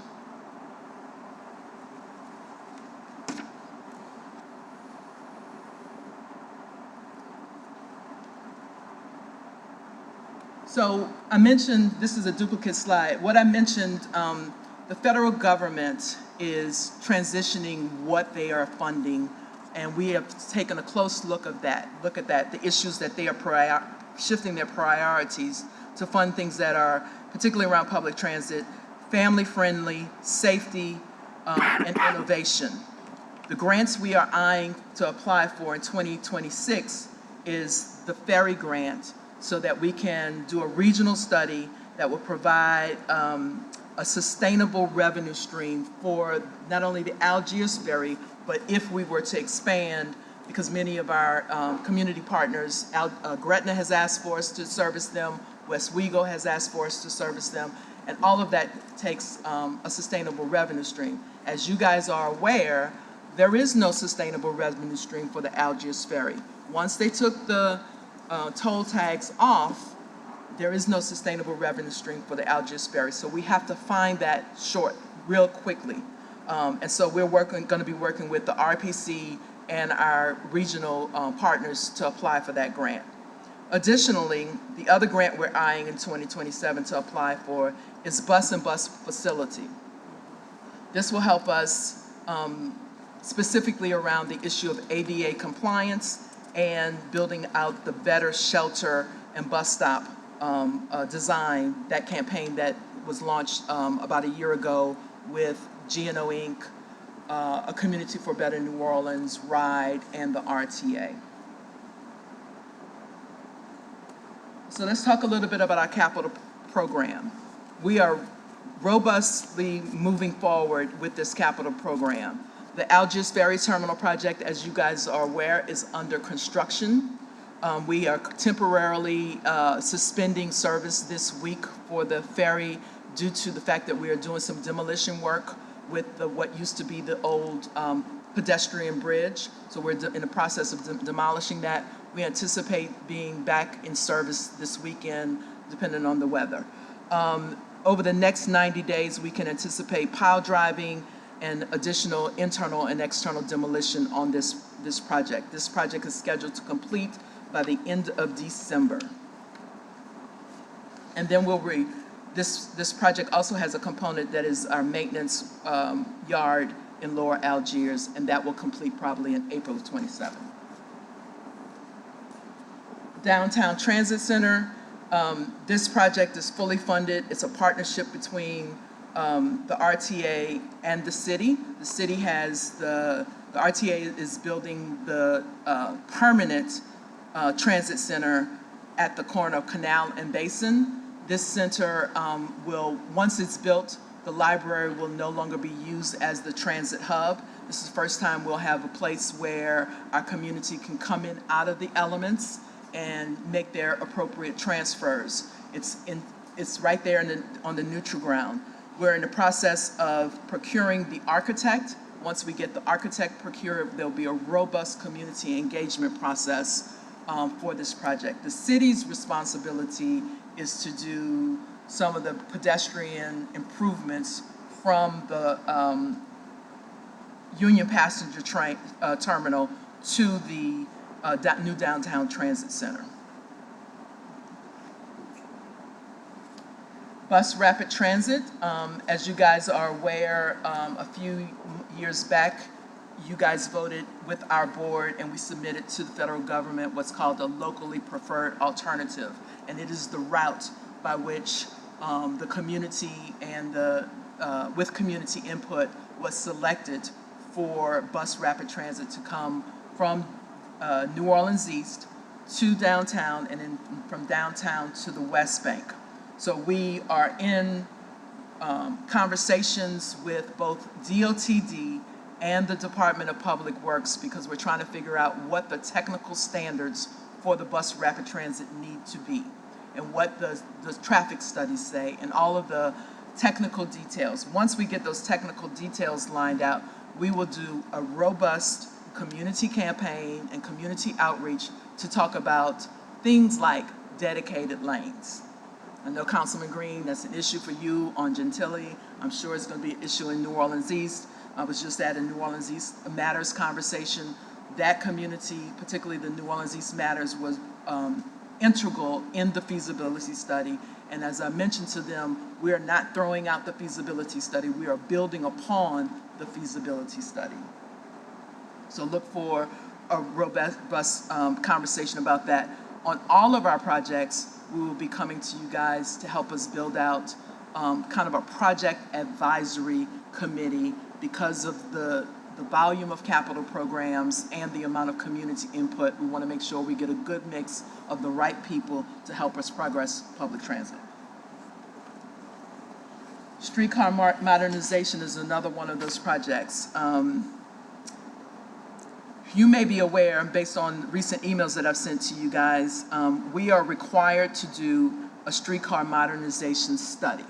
So I mentioned, this is a duplicate slide. What I mentioned, the federal government is transitioning what they are funding, and we have taken a close look at that, the issues that they are shifting their priorities to fund things that are, particularly around public transit, family-friendly, safety, and innovation. The grants we are eyeing to apply for in 2026 is the ferry grant, so that we can do a regional study that will provide a sustainable revenue stream for not only the Algiers ferry, but if we were to expand, because many of our community partners, Gretna has asked for us to service them, Westwego has asked for us to service them, and all of that takes a sustainable revenue stream. As you guys are aware, there is no sustainable revenue stream for the Algiers ferry. Once they took the toll tags off, there is no sustainable revenue stream for the Algiers ferry. So we have to find that real quickly. And so we're going to be working with the RPC and our regional partners to apply for that grant. Additionally, the other grant we're eyeing in 2027 to apply for is Bus and Bus Facility. This will help us specifically around the issue of ADA compliance and building out the better shelter and bus stop design, that campaign that was launched about a year ago with GNO Inc., A Community for Better New Orleans, RIDE, and the RTA. So let's talk a little bit about our capital program. We are robustly moving forward with this capital program. The Algiers Ferry Terminal project, as you guys are aware, is under construction. We are temporarily suspending service this week for the ferry due to the fact that we are doing some demolition work with what used to be the old pedestrian bridge. So we're in the process of demolishing that. We anticipate being back in service this weekend, depending on the weather. Over the next 90 days, we can anticipate pile driving and additional internal and external demolition on this project. This project is scheduled to complete by the end of December. And then this project also has a component that is our maintenance yard in Lower Algiers, and that will complete probably in April of 27. Downtown Transit Center, this project is fully funded. It's a partnership between the RTA and the city. The city has the RTA is building the permanent transit center at the corner of Canal and Basin. This center will, once it's built, the library will no longer be used as the transit hub. This is the first time we'll have a place where our community can come in out of the elements and make their appropriate transfers. It's right there on the neutral ground. We're in the process of procuring the architect. Once we get the architect procured, there'll be a robust community engagement process for this project. The city's responsibility is to do some of the pedestrian improvements from the Union Passenger Train Terminal to the new Downtown Transit Center. Bus Rapid Transit, as you guys are aware, a few years back, you guys voted with our board and we submitted to the federal government what's called a locally preferred alternative. And it is the route by which the community and with community input was selected for Bus Rapid Transit to come from New Orleans East to downtown and then from downtown to the West Bank. So we are in conversations with both DOTD and the Department of Public Works because we're trying to figure out what the technical standards for the Bus Rapid Transit need to be and what the traffic studies say and all of the technical details. Once we get those technical details lined out, we will do a robust community campaign and community outreach to talk about things like dedicated lanes. I know Councilman Green, that's an issue for you on Gentilly. I'm sure it's going to be an issue in New Orleans East. I was just at a New Orleans East Matters conversation. That community, particularly the New Orleans East Matters, was integral in the feasibility study. And as I mentioned to them, we are not throwing out the feasibility study. We are building upon the feasibility study. So look for a robust conversation about that. On all of our projects, we will be coming to you guys to help us build out kind of a project advisory committee because of the volume of capital programs and the amount of community input. We want to make sure we get a good mix of the right people to help us progress public transit. Streetcar modernization is another one of those projects. You may be aware, based on recent emails that I've sent to you guys, we are required to do a streetcar modernization study.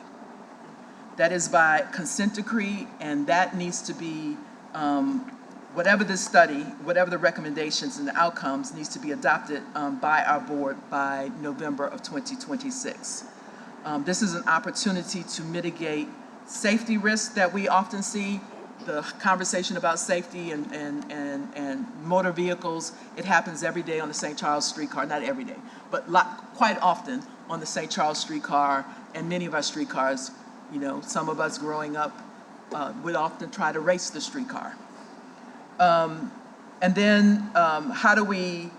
That is by consent decree, and that needs to be, whatever the study, whatever the recommendations and the outcomes, needs to be adopted by our board by November of 2026. This is an opportunity to mitigate safety risks that we often see. The conversation about safety and motor vehicles, it happens every day on the St. Charles streetcar, not every day, but quite often on the St. Charles streetcar and many of our streetcars. You know, some of us growing up would often try to race the streetcar. And then how do we,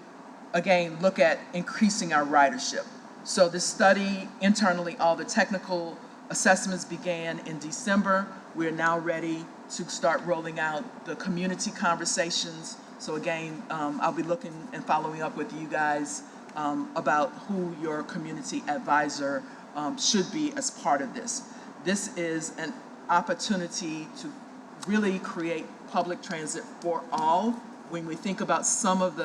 again, look at increasing our ridership? So this study internally, all the technical assessments began in December. We're now ready to start rolling out the community conversations. So again, I'll be looking and following up with you guys about who your community advisor should be as part of this. This is an opportunity to really create public transit for all. When we think about some of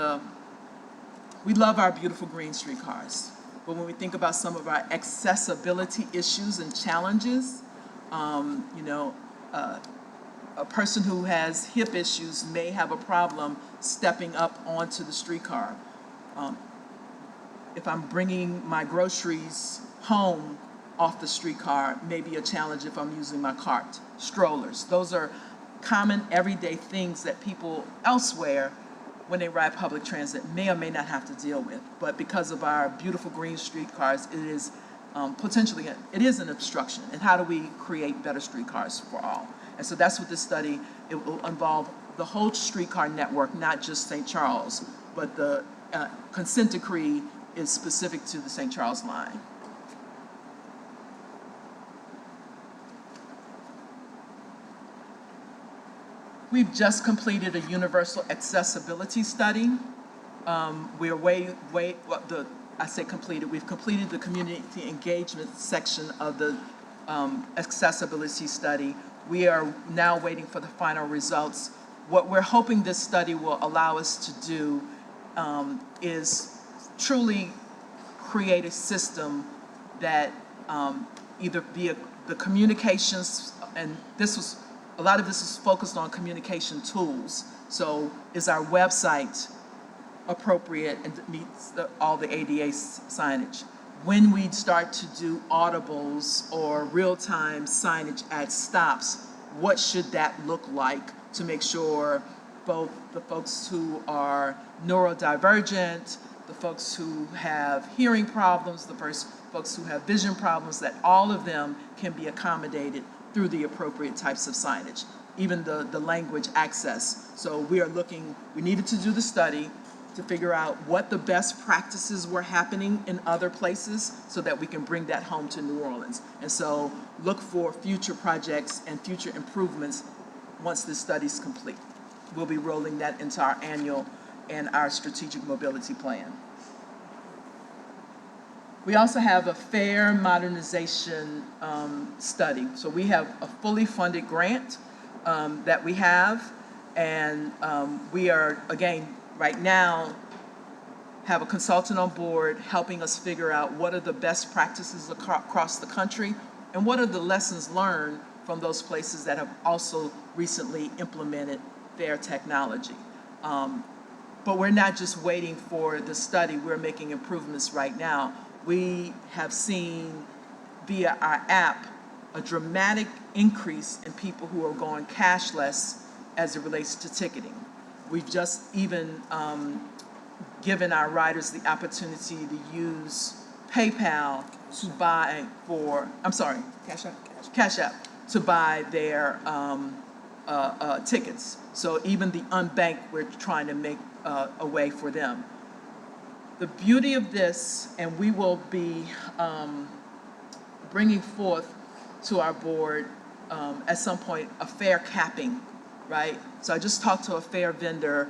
we love our beautiful green streetcars, but when we think about some of our accessibility issues and challenges, a person who has hip issues may have a problem stepping up onto the streetcar. If I'm bringing my groceries home off the streetcar, may be a challenge if I'm using my cart. Strollers, those are common everyday things that people elsewhere, when they ride public transit, may or may not have to deal with. But because of our beautiful green streetcars, it is potentially, it is an obstruction. And how do we create better streetcars for all? And so that's what this study, it will involve the whole streetcar network, not just St. Charles, but the consent decree is specific to the St. Charles line. We've just completed a universal accessibility study. We're I say completed, we've completed the community engagement section of the accessibility study. We are now waiting for the final results. What we're hoping this study will allow us to do is truly create a system that either via the communications, and a lot of this is focused on communication tools. So is our website appropriate and meets all the ADA signage? When we start to do audibles or real-time signage at stops, what should that look like to make sure both the folks who are neurodivergent, the folks who have hearing problems, the folks who have vision problems, that all of them can be accommodated through the appropriate types of signage, even the language access. So we needed to do the study to figure out what the best practices were happening in other places so that we can bring that home to New Orleans. And so look for future projects and future improvements once this study's complete. We'll be rolling that into our annual and our strategic mobility plan. We also have a fare modernization study. So we have a fully funded grant that we have, and we are, again, right now, have a consultant on board helping us figure out what are the best practices across the country and what are the lessons learned from those places that have also recently implemented fare technology. But we're not just waiting for the study, we're making improvements right now. We have seen via our app a dramatic increase in people who are going cashless as it relates to ticketing. We've just even given our riders the opportunity to use PayPal to buy Cash App to buy their tickets. So even the unbanked, we're trying to make a way for them. The beauty of this, and we will be bringing forth to our board at some point a fare capping, right? So I just talked to a fare vendor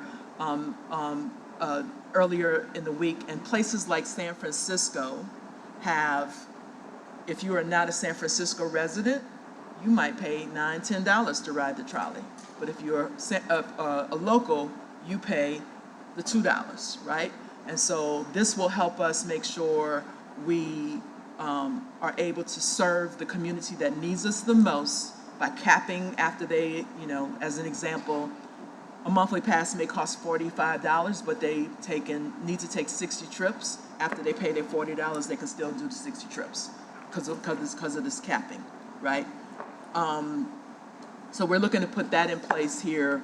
earlier in the week, and places like San Francisco have, if you are not a San Francisco resident, you might pay $9, $10 to ride the trolley. But if you're a local, you pay the $2, right? And so this will help us make sure we are able to serve the community that needs us the most by capping after they, as an example, a monthly pass may cost $45, but they need to take 60 trips. After they pay their $40, they can still do the 60 trips because of this capping, right? So we're looking to put that in place here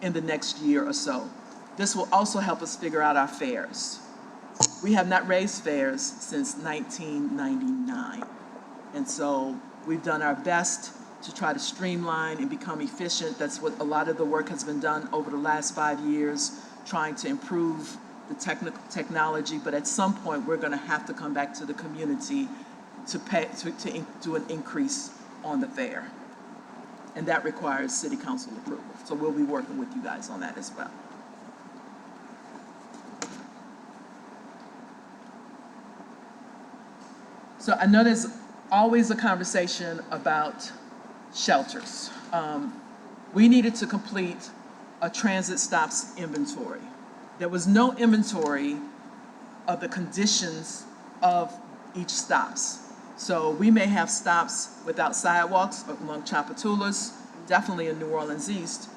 in the next year or so. This will also help us figure out our fares. We have not raised fares since 1999. And so we've done our best to try to streamline and become efficient. That's what a lot of the work has been done over the last 5 years, trying to improve the technology. But at some point, we're going to have to come back to the community to do an increase on the fare. And that requires city council approval. So we'll be working with you guys on that as well. So I know there's always a conversation about shelters. we needed to complete a transit stops inventory. There was no inventory of the conditions of each stops. So we may have stops without sidewalks along Tchoupitoulas, definitely in New Orleans East,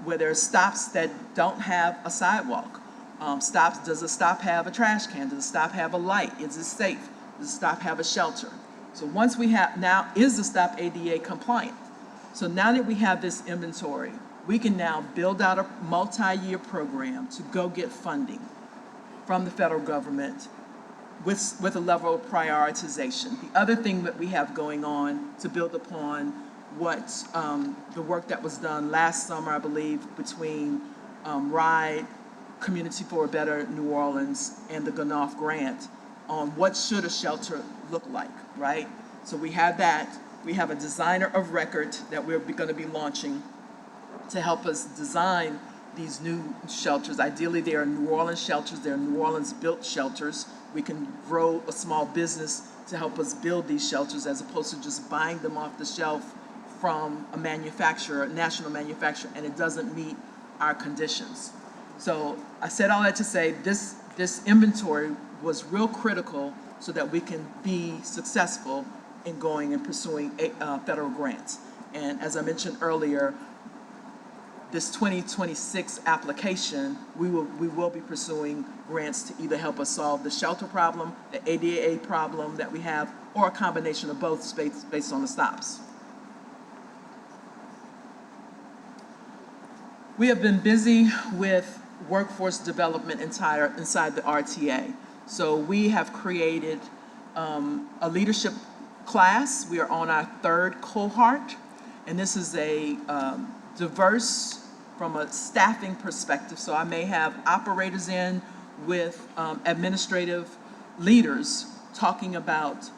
where there are stops that don't have a sidewalk. Does a stop have a trash can? Does a stop have a light? Is it safe? Does a stop have a shelter? So once we have, now is the stop ADA compliant? So now that we have this inventory, we can now build out a multi-year program to go get funding from the federal government with a level of prioritization. The other thing that we have going on to build upon what the work that was done last summer, I believe, between RIDE, Community for a Better New Orleans, and the Ganoff Grant on what should a shelter look like, right? So we have that. We have a designer of record that we're going to be launching to help us design these new shelters. Ideally, they are New Orleans shelters. They're New Orleans-built shelters. We can grow a small business to help us build these shelters as opposed to just buying them off the shelf from a manufacturer, a national manufacturer, and it doesn't meet our conditions. So I said all that to say this inventory was real critical so that we can be successful in going and pursuing federal grants. And as I mentioned earlier, this 2026 application, we will be pursuing grants to either help us solve the shelter problem, the ADA problem that we have, or a combination of both based on the stops. We have been busy with workforce development inside the RTA. So we have created a leadership class. We are on our third cohort, and this is a diverse from a staffing perspective. So I may have operators in with administrative leaders talking about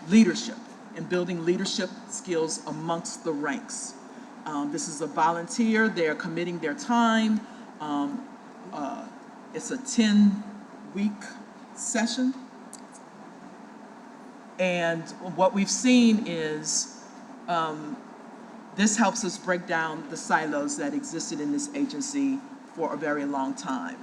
leadership and building leadership skills amongst the ranks. This is a volunteer. They're committing their time. It's a 10-week session. And what we've seen is this helps us break down the silos that existed in this agency for a very long time.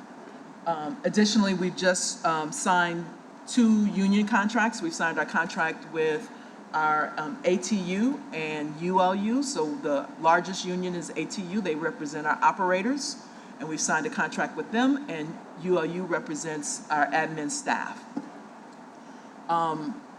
Additionally, we've just signed 2 union contracts. We've signed our contract with our ATU and ULU. So the largest union is ATU. They represent our operators. And we've signed a contract with them, and ULU represents our admin staff.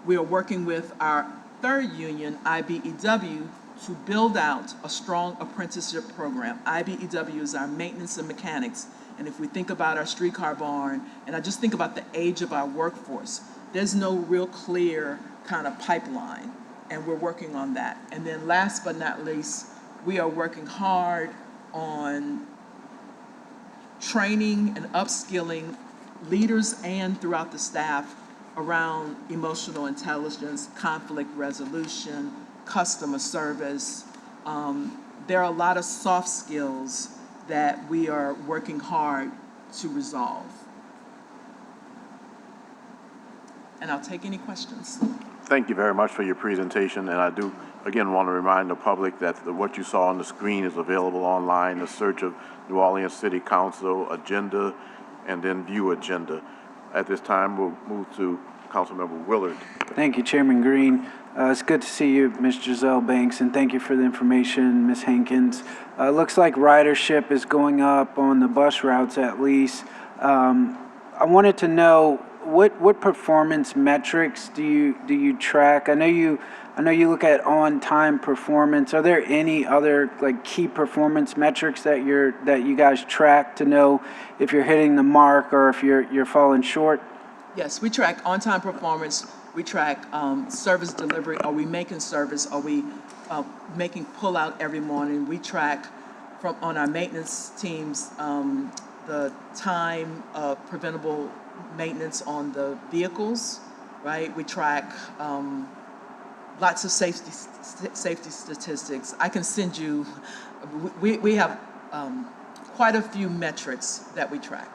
We are working with our third union, IBEW, to build out a strong apprenticeship program. IBEW is our maintenance and mechanics. And if we think about our streetcar barn, and I just think about the age of our workforce, there's no real clear kind of pipeline, and we're working on that. And then last but not least, we are working hard on training and upskilling leaders and throughout the staff around emotional intelligence, conflict resolution, customer service. There are a lot of soft skills that we are working hard to resolve. And I'll take any questions. Thank you very much for your presentation, and I do, again, want to remind the public that what you saw on the screen is available online, the search of New Orleans City Council agenda, and then view agenda. At this time, we'll move to Councilmember Willard. Thank you, Chairman Green. It's good to see you, Ms. Giselle Banks, and thank you for the information, Ms. Hankins. Looks like ridership is going up on the bus routes at least. I wanted to know what performance metrics do you track? I know you look at on-time performance. Are there any other like key performance metrics that you guys track to know if you're hitting the mark or if you're falling short? Yes, we track on-time performance. We track service delivery. Are we making service? Are we making pull-out every morning? We track on our maintenance teams the time of preventable maintenance on the vehicles, right? We track lots of safety statistics. I can send you, we have quite a few metrics that we track.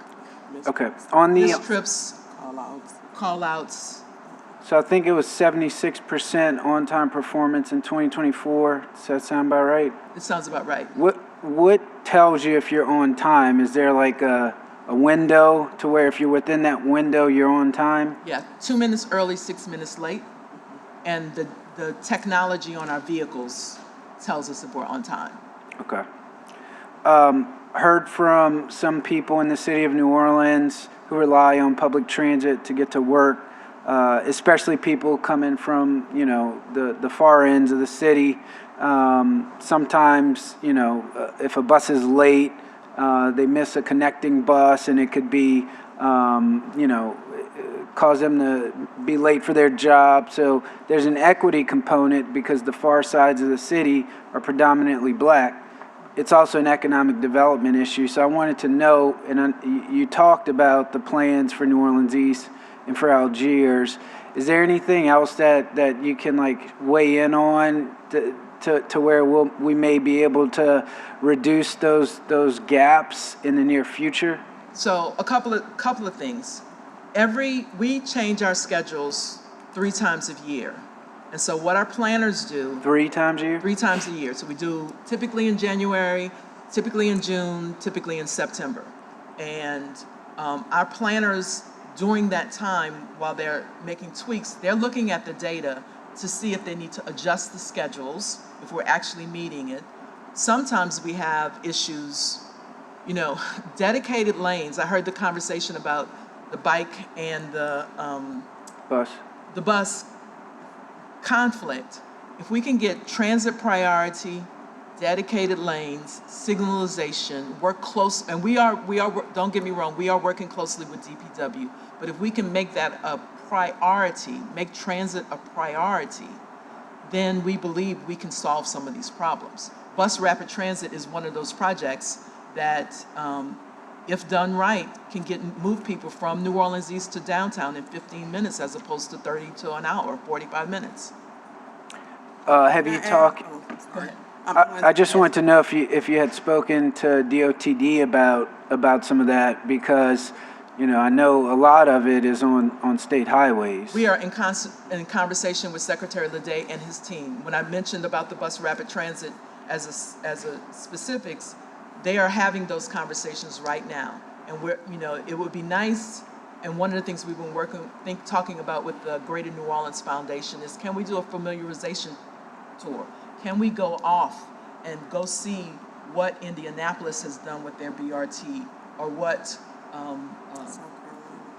Okay. On the Missed trips, call outs, So I think it was 76% on-time performance in 2024. Does that sound about right? It sounds about right. What tells you if you're on time? Is there like a window to where if you're within that window, you're on time? Yeah, 2 minutes early, 6 minutes late. And the technology on our vehicles tells us if we're on time. Okay. Heard from some people in the city of New Orleans who rely on public transit to get to work, especially people coming from, the far ends of the city. Sometimes, if a bus is late, they miss a connecting bus and it could be, cause them to be late for their job. So there's an equity component because the far sides of the city are predominantly black. It's also an economic development issue. So I wanted to know, and you talked about the plans for New Orleans East and for Algiers. Is there anything else that you can weigh in on to where we may be able to reduce those gaps in the near future? So a couple of things. We change our schedules 3 times a year. And so what our planners do. 3 times a year? 3 times a year. So we do typically in January, typically in June, typically in September. And our planners during that time, while they're making tweaks, they're looking at the data to see if they need to adjust the schedules, if we're actually meeting it. Sometimes we have issues, dedicated lanes. I heard the conversation about the bike and the bus conflict. If we can get transit priority, dedicated lanes, signalization, work close, and we are, don't get me wrong, we are working closely with DPW, but if we can make that a priority, make transit a priority, then we believe we can solve some of these problems. Bus rapid transit is one of those projects that, if done right, can move people from New Orleans East to downtown in 15 minutes as opposed to 30 to an hour, 45 minutes. Have you talked? I just wanted to know if you had spoken to DOTD about some of that, because I know a lot of it is on state highways. We are in conversation with Secretary Ledet and his team. When I mentioned about the bus rapid transit as a specifics, they are having those conversations right now. And it would be nice, and one of the things we've been talking about with the Greater New Orleans Foundation is, can we do a familiarization tour? Can we go off and go see what Indianapolis has done with their BRT, or what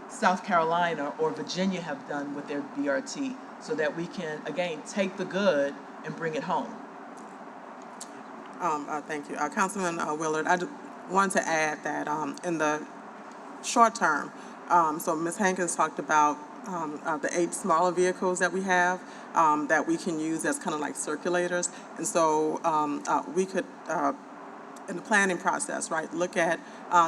South Carolina or Virginia have done with their BRT, so that we can, again, take the good and bring it home. Thank you. Councilman Willard, I just wanted to add that in the short term, so Ms. Hankins talked about the 8 smaller vehicles that we have that we can use as kind of like circulators. And so we could, in the planning process, right, look at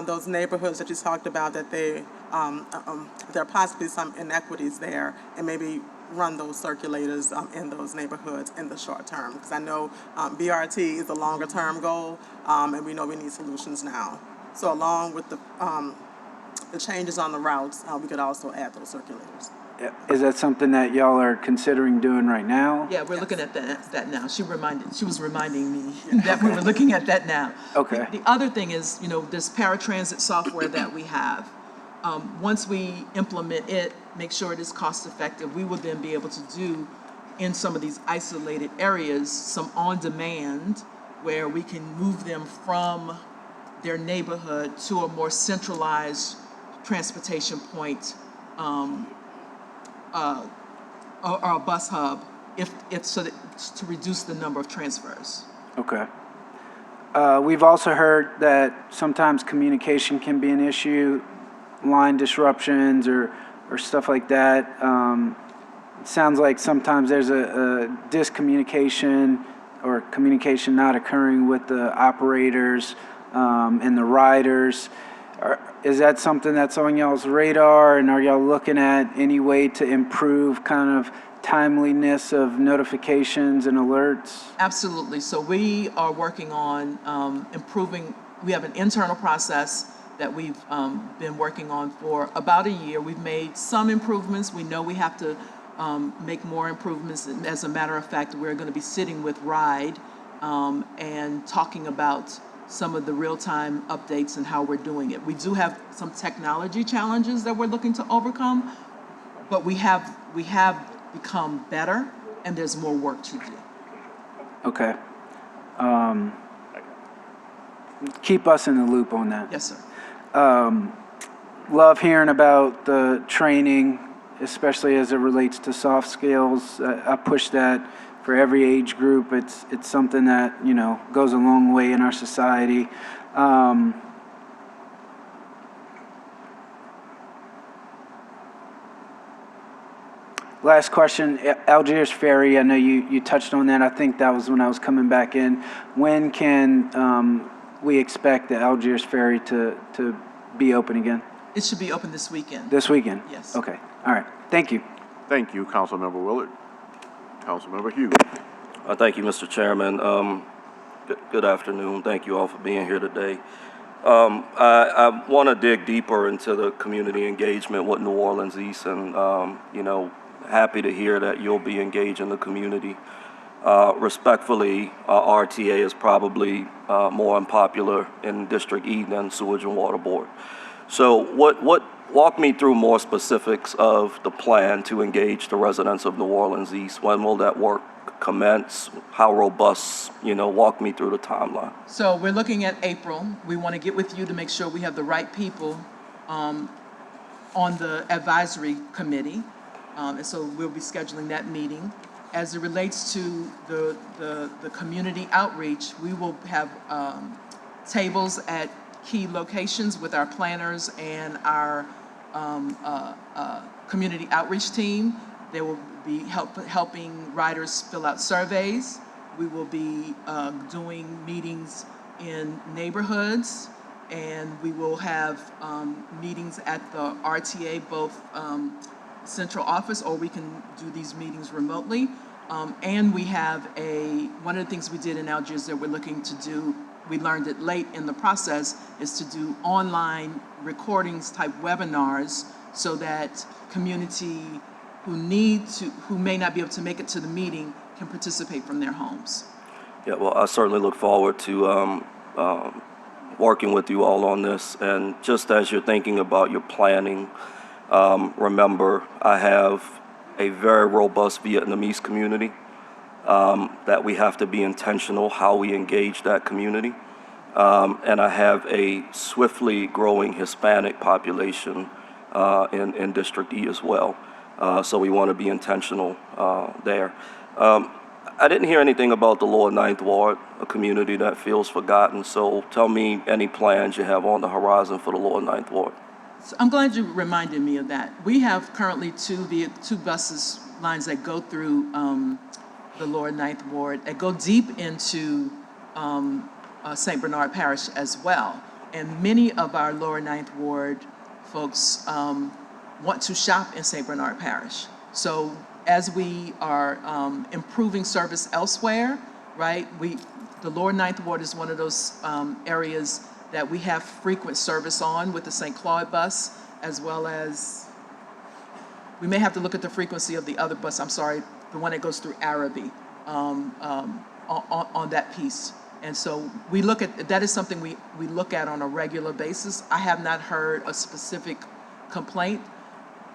those neighborhoods that you talked about, that there are possibly some inequities there, and maybe run those circulators in those neighborhoods in the short term. Because I know BRT is a longer term goal, and we know we need solutions now. So along with the changes on the routes, we could also add those circulators. Is that something that y'all are considering doing right now? Yeah, we're looking at that now. She was reminding me that we were looking at that now. Okay. The other thing is, this paratransit software that we have. Once we implement it, make sure it is cost effective, we will then be able to do, in some of these isolated areas, some on-demand where we can move them from their neighborhood to a more centralized transportation point, or a bus hub, to reduce the number of transfers. Okay. We've also heard that sometimes communication can be an issue, line disruptions or stuff like that. It sounds like sometimes there's a discommunication or communication not occurring with the operators and the riders. Is that something that's on y'all's radar, and are y'all looking at any way to improve kind of timeliness of notifications and alerts? Absolutely. So we are working on improving. We have an internal process that we've been working on for about a year. We've made some improvements. We know we have to make more improvements. And as a matter of fact, we're going to be sitting with RIDE and talking about some of the real-time updates and how we're doing it. We do have some technology challenges that we're looking to overcome, but we have become better, and there's more work to do. Okay. Keep us in the loop on that. Yes, sir. Love hearing about the training, especially as it relates to soft skills. I push that for every age group. It's something that, you know, goes a long way in our society. Last question, Algiers Ferry, I know you touched on that. I think that was when I was coming back in. When can we expect the Algiers Ferry to be open again? It should be open this weekend. This weekend? Yes. Okay, all right, thank you. Thank you, Councilmember Willard. Councilmember Hughes. Thank you, Mr. Chairman. Good afternoon. Thank you all for being here today. I want to dig deeper into the community engagement with New Orleans East, and you know, happy to hear that you'll be engaging the community. Respectfully, RTA is probably more unpopular in District E than Sewage and Water Board. So walk me through more specifics of the plan to engage the residents of New Orleans East. When will that work commence? How robust? You know, walk me through the timeline. So we're looking at April. We want to get with you to make sure we have the right people on the advisory committee. And so we'll be scheduling that meeting. As it relates to the community outreach, we will have tables at key locations with our planners and our community outreach team. They will be helping riders fill out surveys. We will be doing meetings in neighborhoods, and we will have meetings at the RTA, both central office, or we can do these meetings remotely. And we have one of the things we did in Algiers that we're looking to do, we learned it late in the process, is to do online recordings type webinars so that community who may not be able to make it to the meeting can participate from their homes. Yeah, well, I certainly look forward to working with you all on this. And just as you're thinking about your planning, remember, I have a very robust Vietnamese community that we have to be intentional how we engage that community. And I have a swiftly growing Hispanic population in District E as well. So we want to be intentional there. I didn't hear anything about the Lower Ninth Ward, a community that feels forgotten. So tell me any plans you have on the horizon for the Lower Ninth Ward. So I'm glad you reminded me of that. We have currently two buses lines that go through the Lower Ninth Ward, that go deep into St. Bernard Parish as well. And many of our Lower Ninth Ward folks want to shop in St. Bernard Parish. So as we are improving service elsewhere, right, the Lower Ninth Ward is one of those areas that we have frequent service on with the St. Claude bus, as well as, we may have to look at the frequency of the other bus, I'm sorry, the one that goes through Arabi, on that piece. And so we look at, that is something we look at on a regular basis. I have not heard a specific complaint.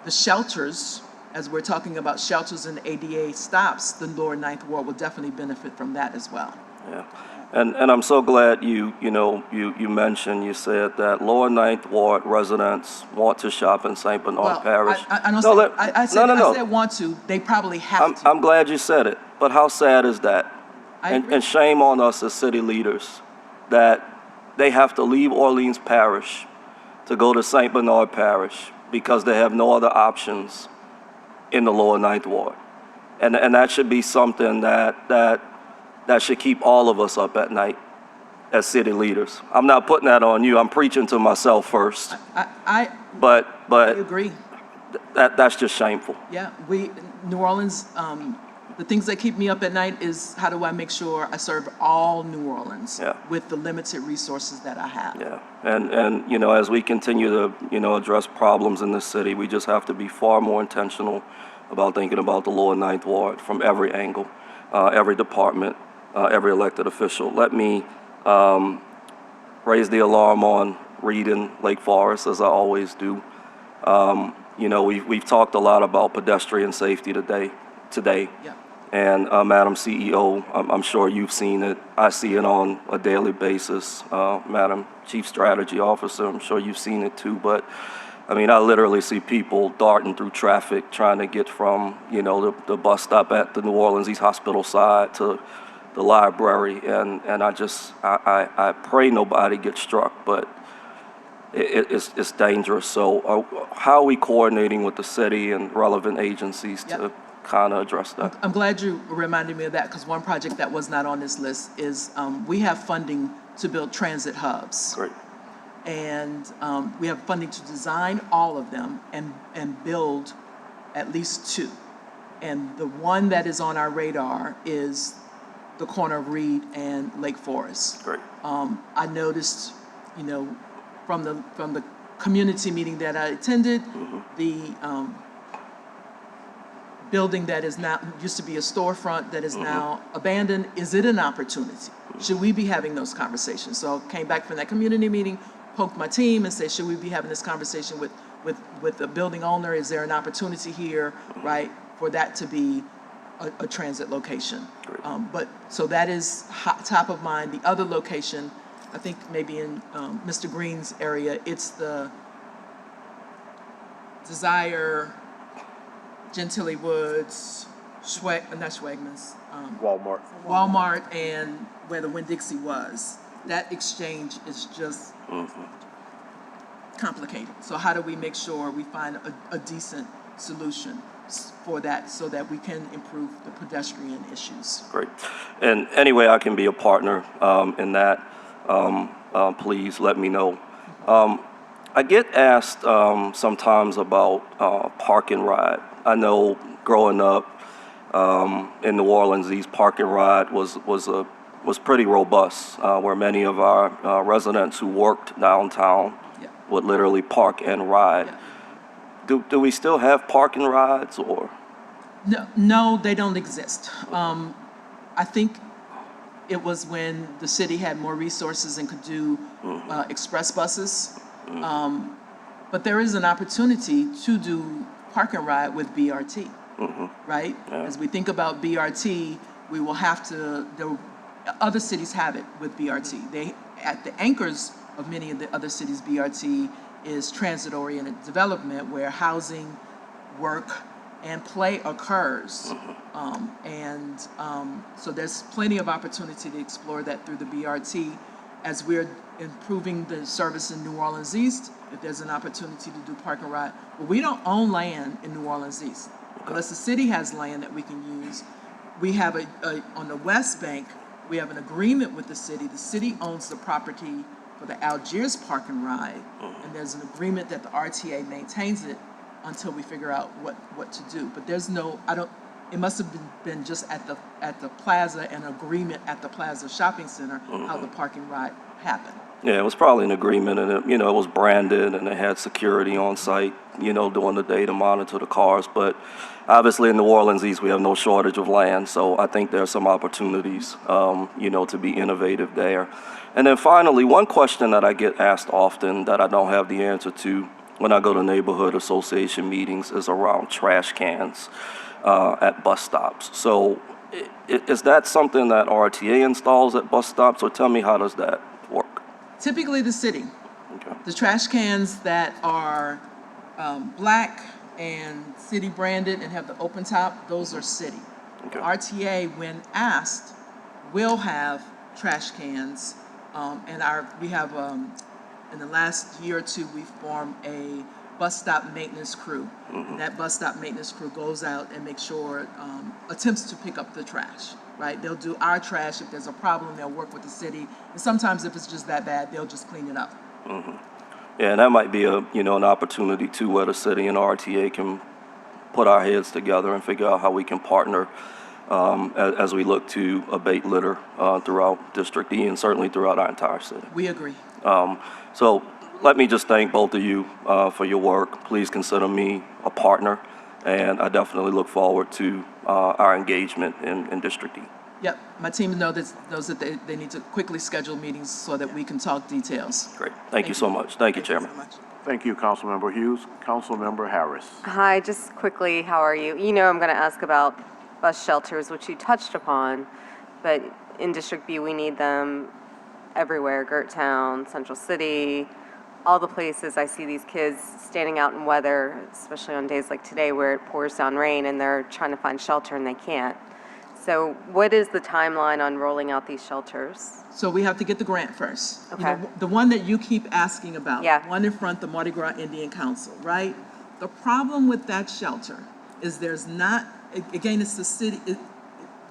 The shelters, as we're talking about shelters and ADA stops, the Lower Ninth Ward will definitely benefit from that as well. Yeah, and I'm so glad you mentioned, you said that Lower Ninth Ward residents want to shop in St. Bernard Parish. I said want to, they probably have to. I'm glad you said it, but how sad is that? And shame on us as city leaders that they have to leave Orleans Parish to go to St. Bernard Parish because they have no other options in the Lower Ninth Ward. And that should be something that should keep all of us up at night as city leaders. I'm not putting that on you. I'm preaching to myself first. But I agree. That's just shameful. Yeah, New Orleans, the things that keep me up at night is how do I make sure I serve all New Orleans with the limited resources that I have. Yeah, and as we continue to address problems in this city, we just have to be far more intentional about thinking about the lower Ninth Ward from every angle, every department, every elected official. Let me raise the alarm on Reed and Lake Forest, as I always do. You know, we've talked a lot about pedestrian safety today. Yeah. And Madam CEO, I'm sure you've seen it. I see it on a daily basis. Madam Chief Strategy Officer, I'm sure you've seen it too. But I mean, I literally see people darting through traffic trying to get from, you know, the bus stop at the New Orleans East Hospital side to the library. And I pray nobody gets struck, but it's dangerous. So how are we coordinating with the city and relevant agencies to kind of address that? I'm glad you reminded me of that, because one project that was not on this list is we have funding to build transit hubs. Great. And we have funding to design all of them and build at least 2. And the one that is on our radar is the corner of Reed and Lake Forest. Great. I noticed, you know, from the community meeting that I attended, the building that is now, used to be a storefront that is now abandoned, is it an opportunity? Should we be having those conversations? So I came back from that community meeting, poked my team and said, should we be having this conversation with the building owner? Is there an opportunity here, right, for that to be a transit location? So that is top of mind. The other location, I think maybe in Mr. Green's area, it's the Desire, Gentilly Woods, not Schwegmans. Walmart and where the Winn-Dixie was. That exchange is just complicated. So how do we make sure we find a decent solution for that so that we can improve the pedestrian issues? Great. And any way I can be a partner in that, please let me know. I get asked sometimes about park and ride. I know growing up in New Orleans, East Park and Ride was pretty robust, where many of our residents who worked downtown would literally park and ride. Do we still have park and rides, or? No, they don't exist. I think it was when the city had more resources and could do express buses. But there is an opportunity to do park and ride with BRT, right? As we think about BRT, we will have to, other cities have it with BRT. At the anchors of many of the other cities' BRT is transit-oriented development where housing, work, and play occurs. So there's plenty of opportunity to explore that through the BRT. As we're improving the service in New Orleans East, if there's an opportunity to do park and ride. But we don't own land in New Orleans East. Unless the city has land that we can use. We have on the West Bank, we have an agreement with the city. The city owns the property for the Algiers Park and Ride. And there's an agreement that the RTA maintains it until we figure out what to do. But there's no, it must have been just at the plaza, an agreement at the Plaza Shopping Center, how the park and ride happened. Yeah, it was probably an agreement, and it was branded, and it had security on site, during the day to monitor the cars. But obviously in New Orleans East, we have no shortage of land, so I think there are some opportunities, to be innovative there. And then finally, one question that I get asked often that I don't have the answer to when I go to neighborhood association meetings is around trash cans at bus stops. So is that something that RTA installs at bus stops, or tell me, how does that work? Typically the city. Okay. The trash cans that are black and city branded and have the open top, those are city. Okay. RTA, when asked, will have trash cans, we have, in the last year or two, we've formed a bus stop maintenance crew. And that bus stop maintenance crew goes out and makes sure, attempts to pick up the trash, right? They'll do our trash. If there's a problem, they'll work with the city. And sometimes if it's just that bad, they'll just clean it up. Yeah, and that might be an opportunity too, where the city and RTA can put our heads together and figure out how we can partner as we look to abate litter throughout District E and certainly throughout our entire city. We agree. So let me just thank both of you for your work. Please consider me a partner and I definitely look forward to our engagement in District E. Yep, my team knows that they need to quickly schedule meetings so that we can talk details. Great. Thank you so much. Thank you, Chairman. Thank you, Councilmember Hughes. Councilmember Harris. Hi, just quickly, how are you? You know I'm going to ask about bus shelters, which you touched upon, but in District B, we need them everywhere, Gerttown, Central City, all the places. I see these kids standing out in weather, especially on days like today where it pours down rain and they're trying to find shelter and they can't. So what is the timeline on rolling out these shelters? So we have to get the grant first. Okay. The one that you keep asking about. Yeah. One in front, the Mardi Gras Indian Council, right? The problem with that shelter is there's not, again, it's the city,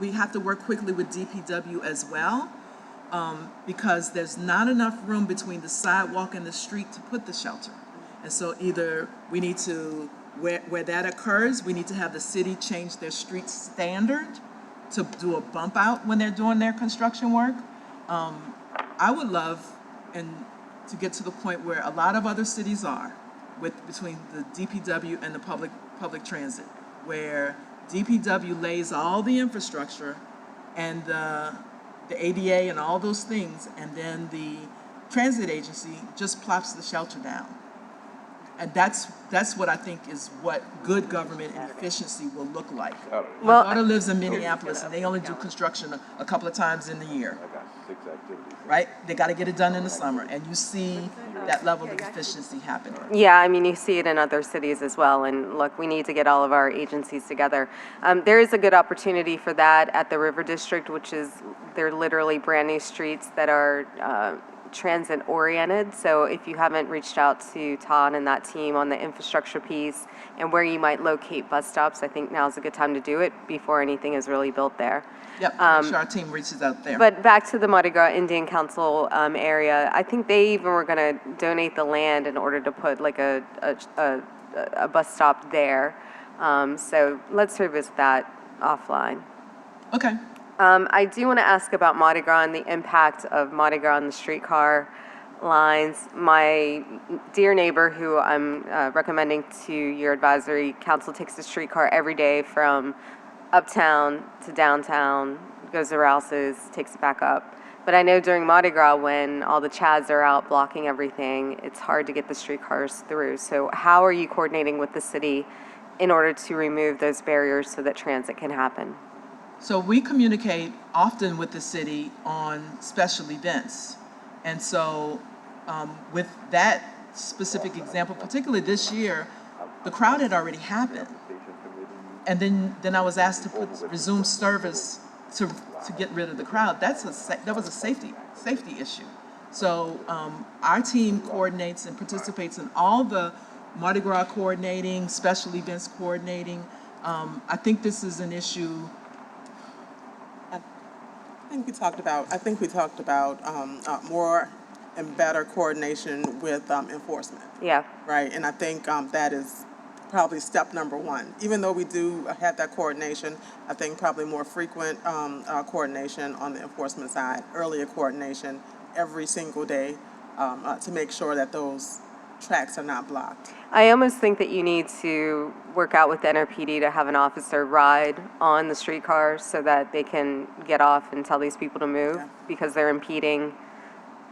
we have to work quickly with DPW as well, because there's not enough room between the sidewalk and the street to put the shelter. And so either we need to, where that occurs, we need to have the city change their street standard to do a bump out when they're doing their construction work. I would love to get to the point where a lot of other cities are between the DPW and the public transit, where DPW lays all the infrastructure and the ADA and all those things, and then the transit agency just plops the shelter down. And that's what I think is what good government and efficiency will look like. My daughter lives in Minneapolis, and they only do construction a couple of times in the year. Right? They got to get it done in the summer, and you see that level of efficiency happening. Yeah, I mean, you see it in other cities as well. And look, we need to get all of our agencies together. There is a good opportunity for that at the River District, which is, they're literally brand new streets that are transit oriented. So if you haven't reached out to Todd and that team on the infrastructure piece and where you might locate bus stops, I think now's a good time to do it before anything is really built there. Yep, make sure our team reaches out there. But back to the Mardi Gras Indian Council area, I think they even were going to donate the land in order to put like a bus stop there. So let's revisit that offline. Okay. I do want to ask about Mardi Gras and the impact of Mardi Gras on the streetcar lines. My dear neighbor, who I'm recommending to your advisory council, takes the streetcar every day from uptown to downtown, goes to Rouse's, takes it back up. But I know during Mardi Gras, when all the Chads are out blocking everything, it's hard to get the streetcars through. So how are you coordinating with the city in order to remove those barriers so that transit can happen? So we communicate often with the city on special events. And so with that specific example, particularly this year, the crowd had already happened. And then I was asked to resume service to get rid of the crowd. That was a safety issue. So our team coordinates and participates in all the Mardi Gras coordinating, special events coordinating. I think this is an issue. I think we talked about more and better coordination with enforcement. Yeah. Right, and I think that is probably step number one. Even though we do have that coordination, I think probably more frequent coordination on the enforcement side, earlier coordination every single day to make sure that those tracks are not blocked. I almost think that you need to work out with the NRPD to have an officer ride on the streetcars so that they can get off and tell these people to move because they're impeding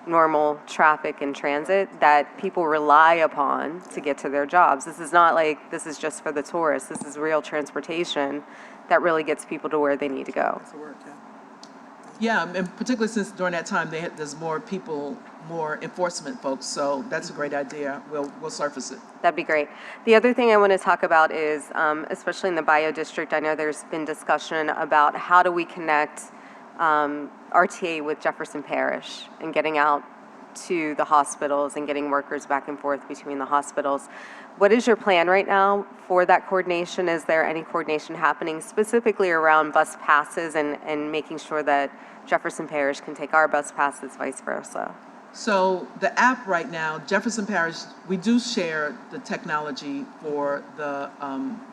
normal traffic and transit that people rely upon to get to their jobs. This is not like this is just for the tourists. This is real transportation that really gets people to where they need to go. Yeah, and particularly since during that time there's more people, more enforcement folks, so that's a great idea. We'll surface it. That'd be great. The other thing I want to talk about is, especially in the Bio District, I know there's been discussion about how do we connect RTA with Jefferson Parish and getting out to the hospitals and getting workers back and forth between the hospitals. What is your plan right now for that coordination? Is there any coordination happening specifically around bus passes and making sure that Jefferson Parish can take our bus passes, vice versa? So the app right now, Jefferson Parish, we do share the technology for the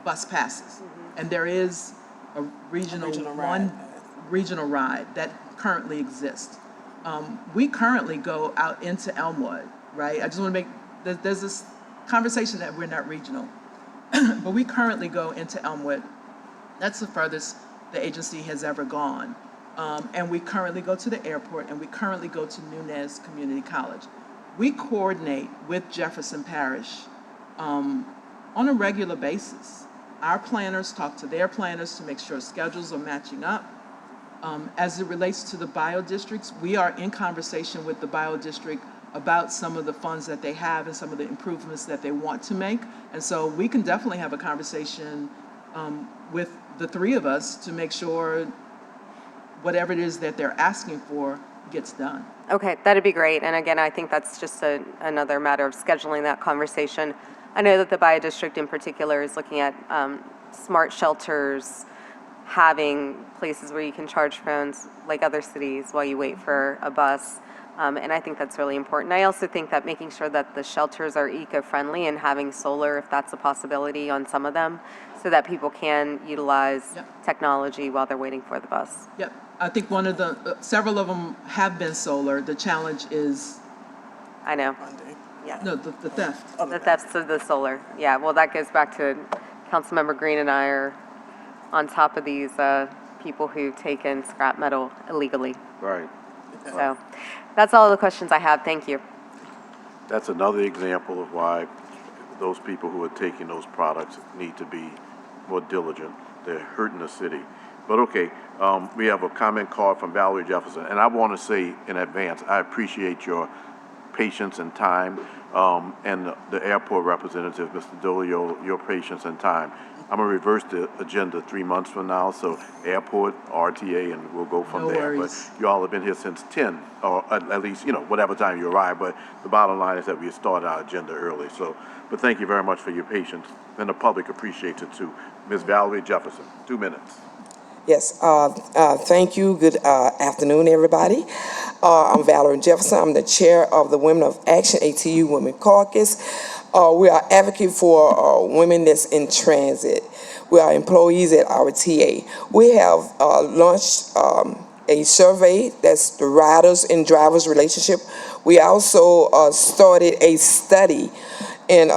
bus passes. And there is a regional ride that currently exists. We currently go out into Elmwood, right? I just want to there's this conversation that we're not regional. but we currently go into Elmwood. That's the furthest the agency has ever gone. And we currently go to the airport, and we currently go to Nunez Community College. We coordinate with Jefferson Parish on a regular basis. Our planners talk to their planners to make sure schedules are matching up. As it relates to the bio districts, we are in conversation with the bio district about some of the funds that they have and some of the improvements that they want to make. And so we can definitely have a conversation with the three of us to make sure whatever it is that they're asking for gets done. Okay, that'd be great. And again, I think that's just another matter of scheduling that conversation. I know that the Bio District in particular is looking at smart shelters, having places where you can charge phones like other cities while you wait for a bus. And I think that's really important. I also think that making sure that the shelters are eco-friendly and having solar, if that's a possibility on some of them, so that people can utilize technology while they're waiting for the bus. Yep, I think one of the, several of them have been solar. The challenge is. I know. Yeah. No, the theft. The thefts of the solar. Yeah, well, that goes back to Councilmember Green and I are on top of these people who take in scrap metal illegally. Right. So that's all the questions I have. Thank you. That's another example of why those people who are taking those products need to be more diligent. They're hurting the city. But okay, we have a comment card from Valerie Jefferson, and I want to say in advance, I appreciate your patience and time, and the airport representative, Mr. Dolio, your patience and time. I'm gonna reverse the agenda 3 months from now, so airport, RTA, and we'll go from No there. worries. But you all have been here since 10, or at least, whatever time you arrive, but the bottom line is that we started our agenda early, so, but thank you very much for your patience, and the public appreciates it too. Ms. Valerie Jefferson, 2 minutes. Yes, thank you. Good afternoon, everybody. I'm Valerie Jefferson. I'm the chair of the Women of Action ATU Women Caucus. We are advocate for women that's in transit. We are employees at our TA. We have launched a survey that's the riders and drivers relationship. We also started a study in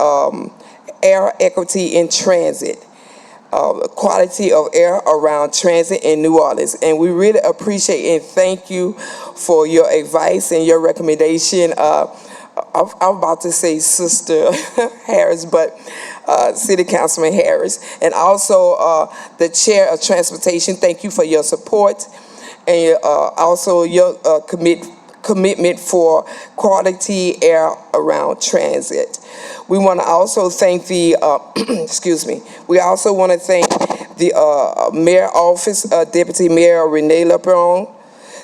air equity in transit. Quality of air around transit in New Orleans. And we really appreciate and thank you for your advice and your recommendation. I'm about to say Sister Harris, but City Councilman Harris. And also the Chair of Transportation, thank you for your support. And also your commitment for quality air around transit. We want to also thank the, excuse me, we also want to thank the Mayor Office, Deputy Mayor Renee LeBron,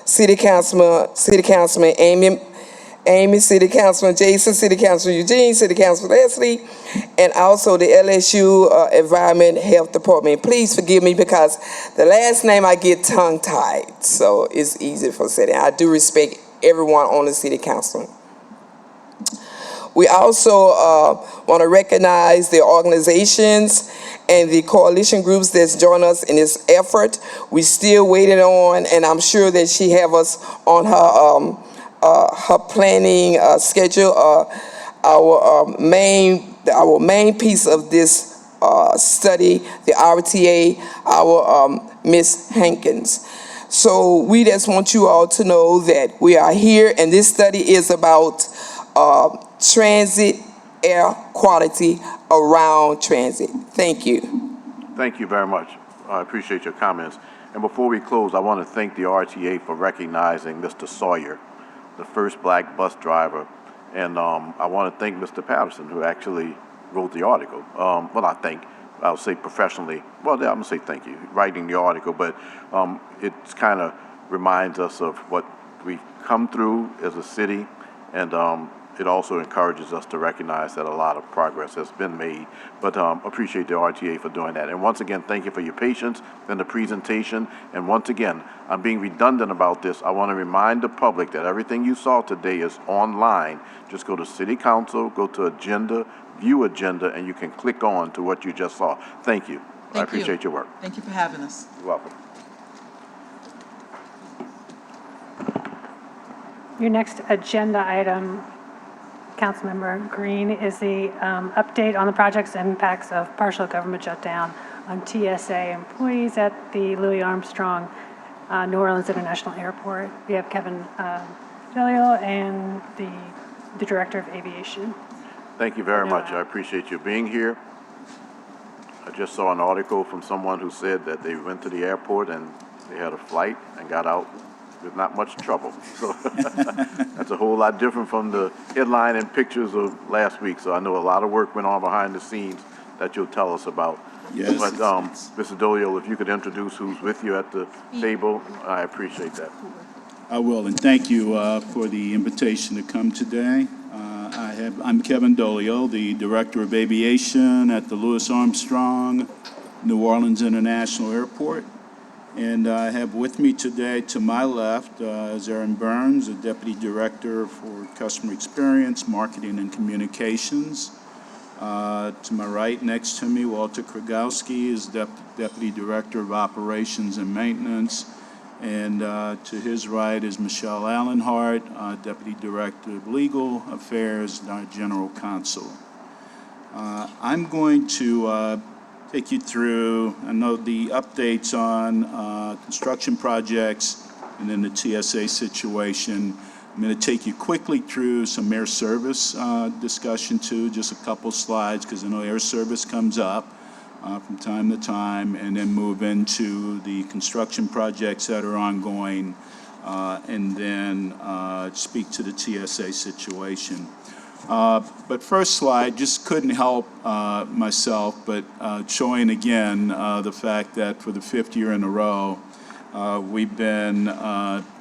City Councilman Amy, City Councilman Jason, City Councilman Eugene, City Councilman Leslie, and also the LSU Environment Health Department. Please forgive me because the last name I get tongue-tied, so it's easy for city. I do respect everyone on the City Council. We also want to recognize the organizations and the coalition groups that's joined us in this effort. We're still waiting on, and I'm sure that she have us on her planning schedule. Our main piece of this study, the RTA, our Miss Hankins. So we just want you all to know that we are here, and this study is about transit air quality around transit. Thank you. Thank you very much. I appreciate your comments. And before we close, I want to thank the RTA for recognizing Mr. Sawyer, the first black bus driver. And I want to thank Mr. Patterson, who actually wrote the article. I'll say professionally, well, I'm going to say thank you, writing the article, but it kind of reminds us of what we've come through as a city, and it also encourages us to recognize that a lot of progress has been made. But appreciate the RTA for doing that. And once again, thank you for your patience in the presentation. And once again, I'm being redundant about this. I want to remind the public that everything you saw today is online. Just go to City Council, go to Agenda, View Agenda, and you can click on to what you just saw. Thank you. I appreciate your work. Thank you for having us. You're welcome. Your next agenda item Councilmember Green is the update on the project's impacts of partial government shutdown on TSA employees at the Louis Armstrong New Orleans International Airport. We have Kevin Delio and the Director of Aviation. Thank you very much. I appreciate you being here. I just saw an article from someone who said that they went to the airport and they had a flight and got out with not much trouble. So that's a whole lot different from the headline and pictures of last week. So I know a lot of work went on behind the scenes that you'll tell us about. Yes. But Mr. Dolio, if you could introduce who's with you at the table, I appreciate that. I will, and thank you for the invitation to come today. I'm Kevin Dolio, the Director of Aviation at the Louis Armstrong New Orleans International Airport. And I have with me today, to my left, is Aaron Burns, the Deputy Director for Customer Experience, Marketing, and Communications. To my right, next to me, Walter Kragowski is Deputy Director of Operations and Maintenance. And to his right is Michelle Allenhart, Deputy Director of Legal Affairs, and our General Counsel. I'm going to take you through, I know, the updates on construction projects and then the TSA situation. I'm going to take you quickly through some air service discussion too, just a couple slides, because I know air service comes up from time to time, and then move into the construction projects that are ongoing, and then speak to the TSA situation. But first slide, just couldn't help myself but showing again the fact that for the 5th year in a row, we've been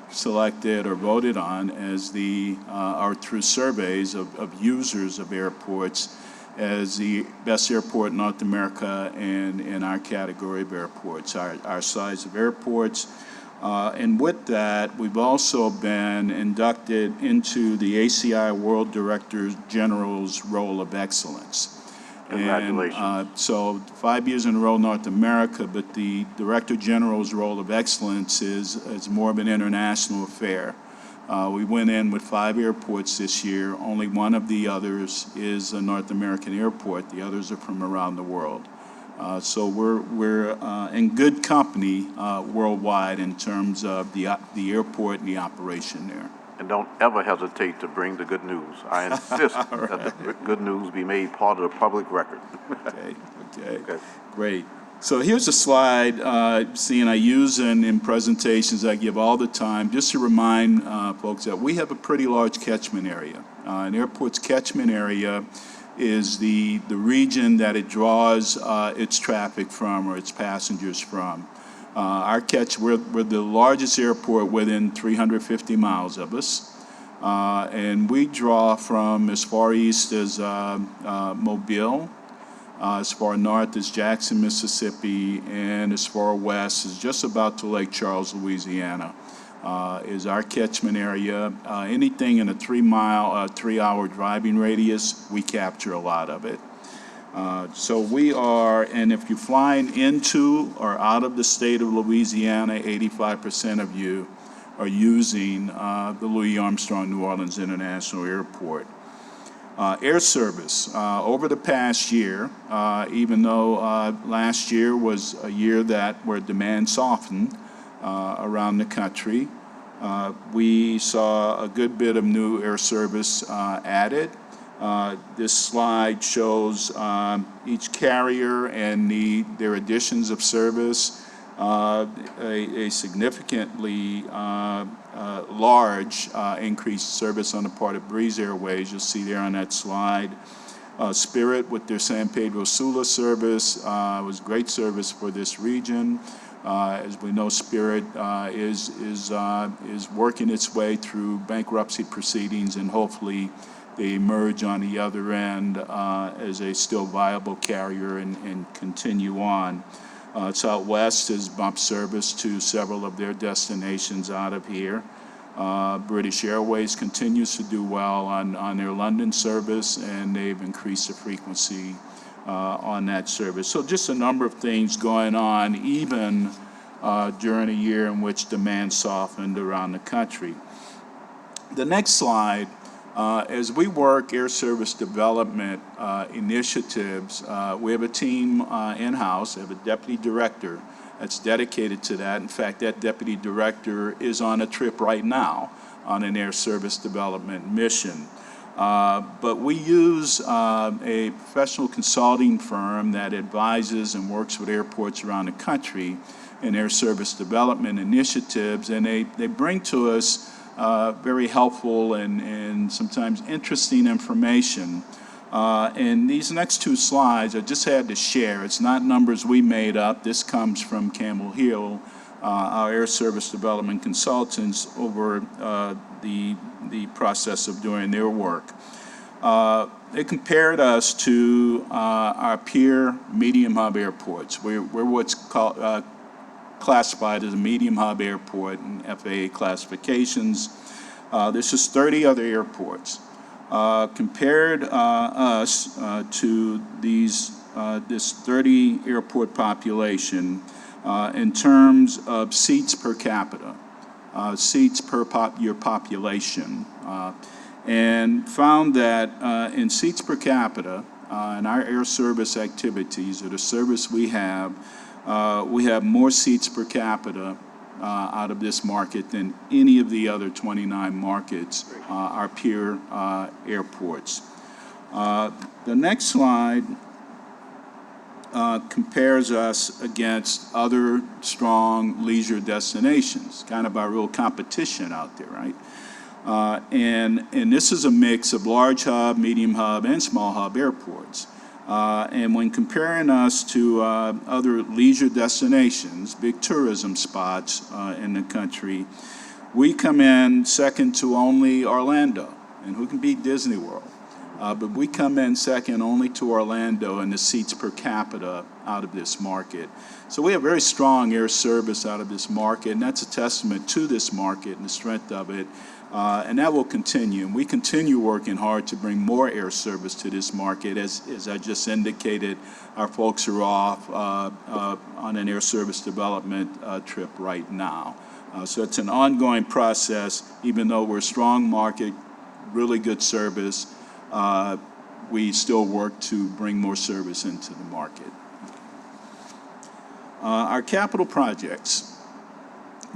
selected or voted on as through surveys of users of airports as the best airport in North America and in our category of airports, our size of airports. And with that, we've also been inducted into the ACI World Director General's Role of Excellence. Congratulations. And, so 5 years in a row, North America, but the Director General's Role of Excellence is more of an international affair. We went in with 5 airports this year. Only one of the others is a North American airport. The others are from around the world. So we're in good company worldwide in terms of the airport and the operation there. And don't ever hesitate to bring the good news. I insist that the good news be made part of the public record. Okay, great. So here's a slide, seeing I use in presentations I give all the time, just to remind folks that we have a pretty large catchment area. An airport's catchment area is the region that it draws its traffic from or its passengers from. We're the largest airport within 350 miles of us. And we draw from as far east as Mobile, as far north as Jackson, Mississippi, and as far west as just about to Lake Charles, Louisiana, is our catchment area. Anything in a 3-hour driving radius, we capture a lot of it. So we are, and if you're flying into or out of the state of Louisiana, 85% of you are using the Louis Armstrong New Orleans International Airport. Air service, over the past year, even though last year was a year where demand softened around the country, we saw a good bit of new air service added. This slide shows each carrier and their additions of service, a significantly large increased service on the part of Breeze Airways. You'll see there on that slide. Spirit with their San Pedro Sula service was great service for this region. As we know, Spirit is working its way through bankruptcy proceedings, and hopefully they emerge on the other end as a still viable carrier and continue on. Southwest has bumped service to several of their destinations out of here. British Airways continues to do well on their London service, and they've increased the frequency on that service. So just a number of things going on, even during a year in which demand softened around the country. The next slide As we work air service development initiatives, we have a team in-house, we have a deputy director that's dedicated to that. In fact, that deputy director is on a trip right now on an air service development mission. But we use a professional consulting firm that advises and works with airports around the country in air service development initiatives, and they bring to us very helpful and sometimes interesting information. And these next two slides I just had to share. It's not numbers we made up. This comes from Campbell Hill, our air service development consultants over the process of doing their work. They compared us to our peer medium hub airports. We're what's called classified as a medium hub airport in FAA classifications. This is 30 other airports. Compared us to this 30 airport population in terms of seats per capita, seats per your population, and found that in seats per capita, in our air service activities, or the service we have more seats per capita out of this market than any of the other 29 markets, our peer airports. The next slide compares us against other strong leisure destinations, kind of our real competition out there, right? And this is a mix of large hub, medium hub, and small hub airports. And when comparing us to other leisure destinations, big tourism spots in the country, we come in second to only Orlando. And who can beat Disney World? But we come in second only to Orlando in the seats per capita out of this market. So we have very strong air service out of this market, and that's a testament to this market and the strength of it. And that will continue. And we continue working hard to bring more air service to this market. As I just indicated, our folks are off on an air service development trip right now. So it's an ongoing process. Even though we're a strong market, really good service, we still work to bring more service into the market. Our capital projects.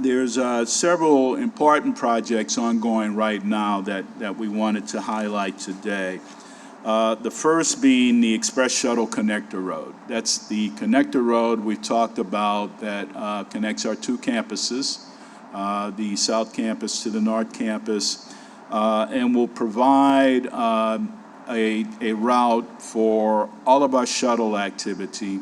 There's several important projects ongoing right now that we wanted to highlight today. The first being the Express Shuttle Connector Road. That's the connector road we've talked about that connects our two campuses, the South Campus to the North Campus, and will provide a route for all of our shuttle activity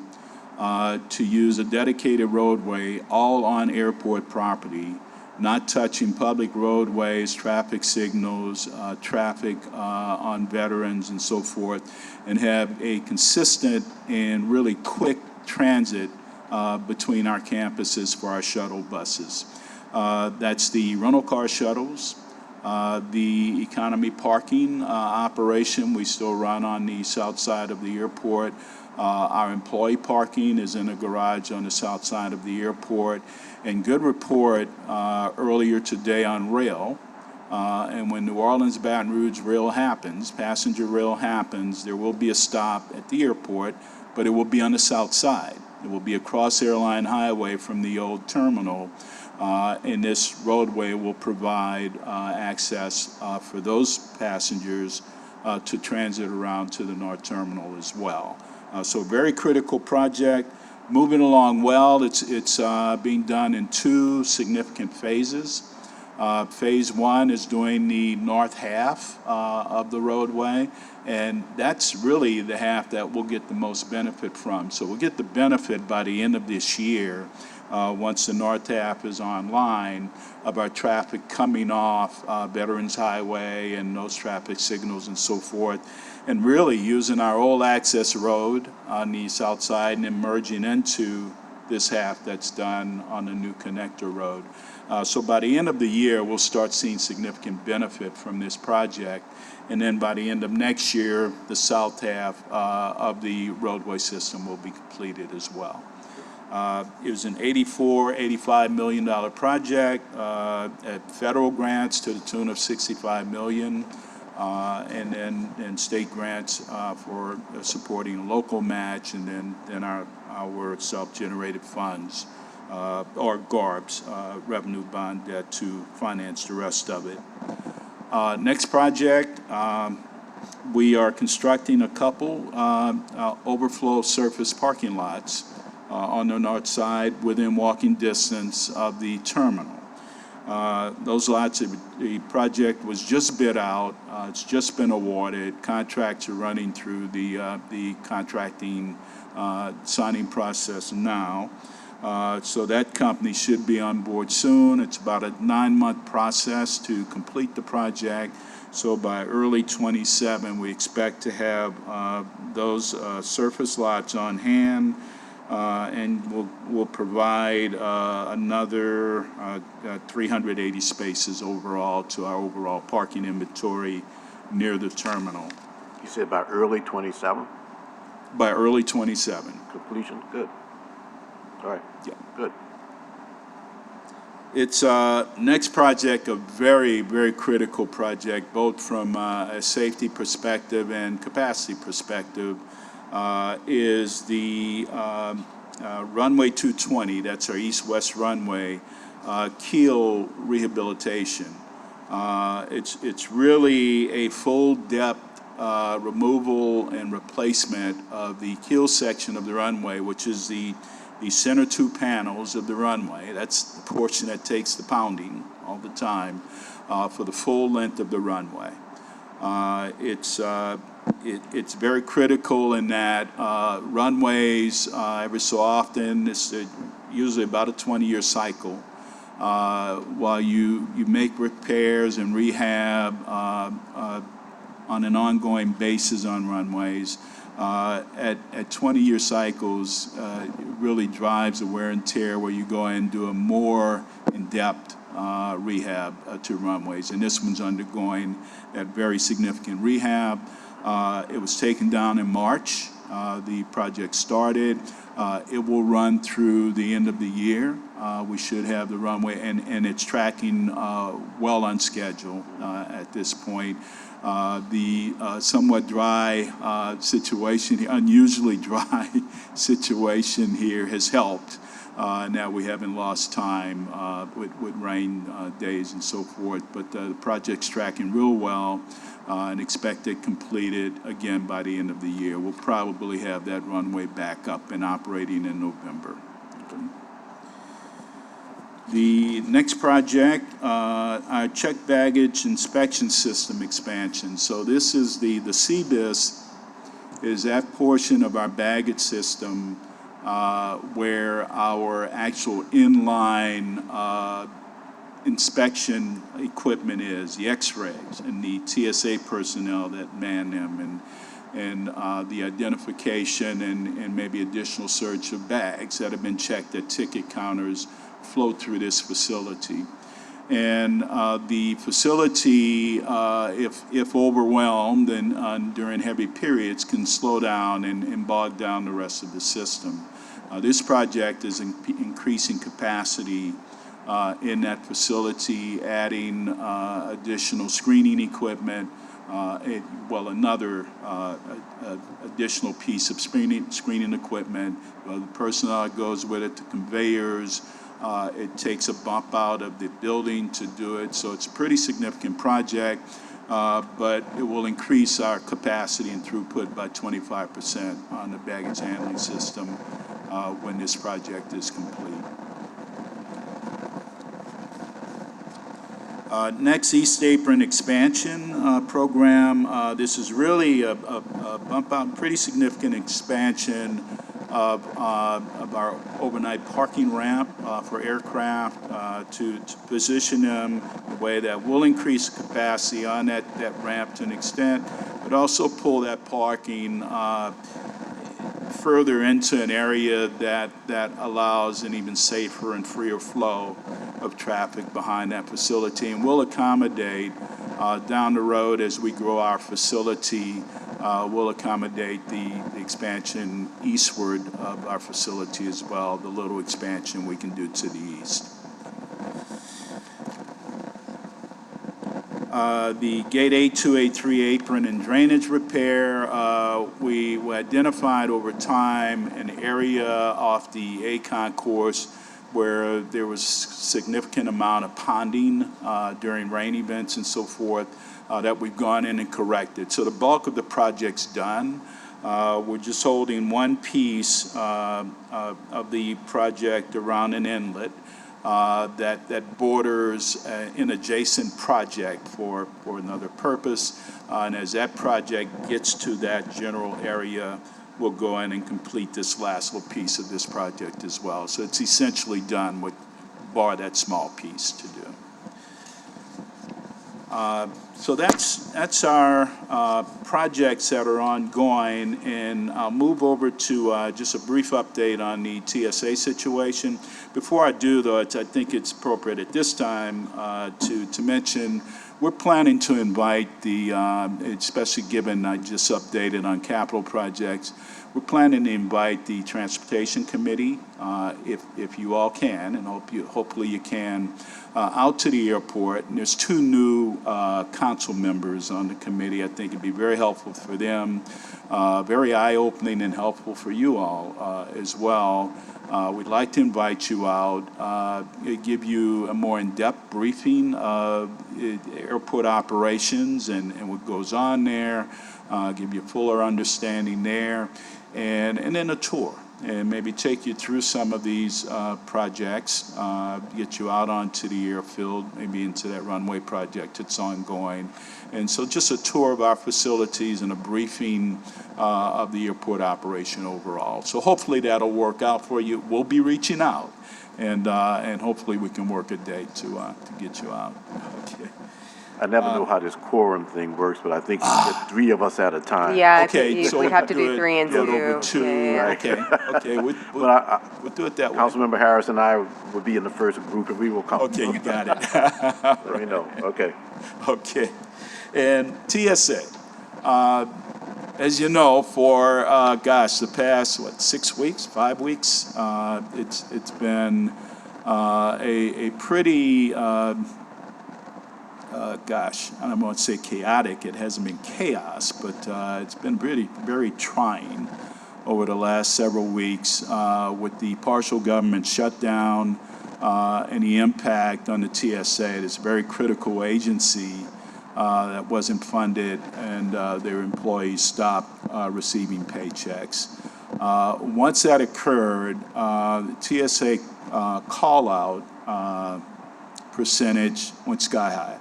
to use a dedicated roadway all on airport property, not touching public roadways, traffic signals, traffic on veterans and so forth, and have a consistent and really quick transit between our campuses for our shuttle buses. That's the rental car shuttles, the economy parking operation we still run on the south side of the airport. Our employee parking is in a garage on the south side of the airport. And good report earlier today on rail. And when New Orleans Baton Rouge rail happens, passenger rail happens, there will be a stop at the airport, but it will be on the south side. It will be across Airline Highway from the old terminal. And this roadway will provide access for those passengers to transit around to the North Terminal as well. So a very critical project, moving along well. It's being done in two significant phases. Phase one is doing the north half of the roadway, and that's really the half that we'll get the most benefit from. So we'll get the benefit by the end of this year, once the north half is online, of our traffic coming off Veterans Highway and those traffic signals and so forth, and really using our old access road on the south side and then merging into this half that's done on the new connector road. So by the end of the year, we'll start seeing significant benefit from this project. And then by the end of next year, the south half of the roadway system will be completed as well. It was an $85 million project at federal grants to the tune of $65 million. and state grants for supporting local match, and then our self-generated funds, or GARBs, revenue bond debt, to finance the rest of it. Next project, we are constructing a couple overflow surface parking lots on the north side within walking distance of the terminal. Those lots, the project was just bid out. It's just been awarded. Contracts are running through the contracting signing process now. So that company should be on board soon. It's about a 9-month process to complete the project. So by early '27, we expect to have those surface lots on hand, and we'll provide another 380 spaces overall to our overall parking inventory near the terminal. You said by early '27? By early '27. Completion, good. All right. Yeah. Good. It's next project, a very, very critical project, both from a safety perspective and capacity perspective, is the runway 220. That's our east-west runway, keel rehabilitation. It's really a full depth removal and replacement of the keel section of the runway, which is the center two panels of the runway. That's the portion that takes the pounding all the time for the full length of the runway. It's very critical in that runways, every so often, it's usually about a 20-year cycle. While you make repairs and rehab on an ongoing basis on runways, at 20-year cycles, it really drives the wear and tear, where you go in and do a more in-depth rehab to runways. And this one's undergoing that very significant rehab. It was taken down in March. The project started. It will run through the end of the year. We should have the runway, and it's tracking well on schedule at this point. The somewhat dry situation, unusually dry situation here has helped. Now we haven't lost time with rain days and so forth, but the project's tracking real well and expect it completed again by the end of the year. We'll probably have that runway back up and operating in November. The next project, our checked baggage inspection system expansion. So this is the CBIS is that portion of our baggage system where our actual inline inspection equipment is, the X-rays and the TSA personnel that man them, and the identification and maybe additional search of bags that have been checked at ticket counters flow through this facility. And the facility, if overwhelmed and during heavy periods, can slow down and bog down the rest of the system. This project is increasing capacity in that facility, adding additional screening equipment, another additional piece of screening equipment. The personnel that goes with it, the conveyors. It takes a bump out of the building to do it, so it's a pretty significant project, but it will increase our capacity and throughput by 25% on the baggage handling system when this project is complete. Next, East Apron expansion program. This is really a bump out, pretty significant expansion of our overnight parking ramp for aircraft to position them in a way that will increase capacity on that ramp to an extent, but also pull that parking further into an area that allows an even safer and freer flow of traffic behind that facility, and will accommodate down the road as we grow our facility. Will accommodate the expansion eastward of our facility as well, the little expansion we can do to the east. The Gate 8283 apron and drainage repair, we identified over time an area off the ACON course where there was significant amount of ponding during rain events and so forth that we've gone in and corrected. So the bulk of the project's done. We're just holding one piece of the project around an inlet that borders an adjacent project for another purpose. And as that project gets to that general area, we'll go in and complete this last little piece of this project as well. So it's essentially done with bar that small piece to do. So that's our projects that are ongoing, and I'll move over to just a brief update on the TSA situation. Before I do, though, I think it's appropriate at this time to mention we're planning to invite the, especially given I just updated on capital projects, we're planning to invite the Transportation Committee, if you all can, and hopefully you can, out to the airport. And there's two new council members on the committee. I think it'd be very helpful for them, very eye-opening and helpful for you all as well. We'd like to invite you out, give you a more in-depth briefing of airport operations and what goes on there, give you a fuller understanding there, and then a tour, and maybe take you through some of these projects, get you out onto the airfield, maybe into that runway project that's ongoing. And so just a tour of our facilities and a briefing of the airport operation overall. So hopefully that'll work out for you. We'll be reaching out, and hopefully we can work a date to get you out. Okay. I never know how this quorum thing works, but I think you get 3 of us at a time. Yeah, Okay, so we'd have to do 3 and 2. over 2. Yeah. Okay, we'll do it that way. Councilmember Harris and I would be in the first group, and we will come. Okay, you got it. Let me know. Okay. Okay. And TSA, as you know, for, the past, 6 weeks, 5 weeks, it's been a pretty, I don't want to say chaotic. It hasn't been chaos, but it's been really very trying over the last several weeks with the partial government shutdown and the impact on the TSA. It's a very critical agency that wasn't funded, and their employees stopped receiving paychecks. Once that occurred, the TSA call-out percentage went sky high.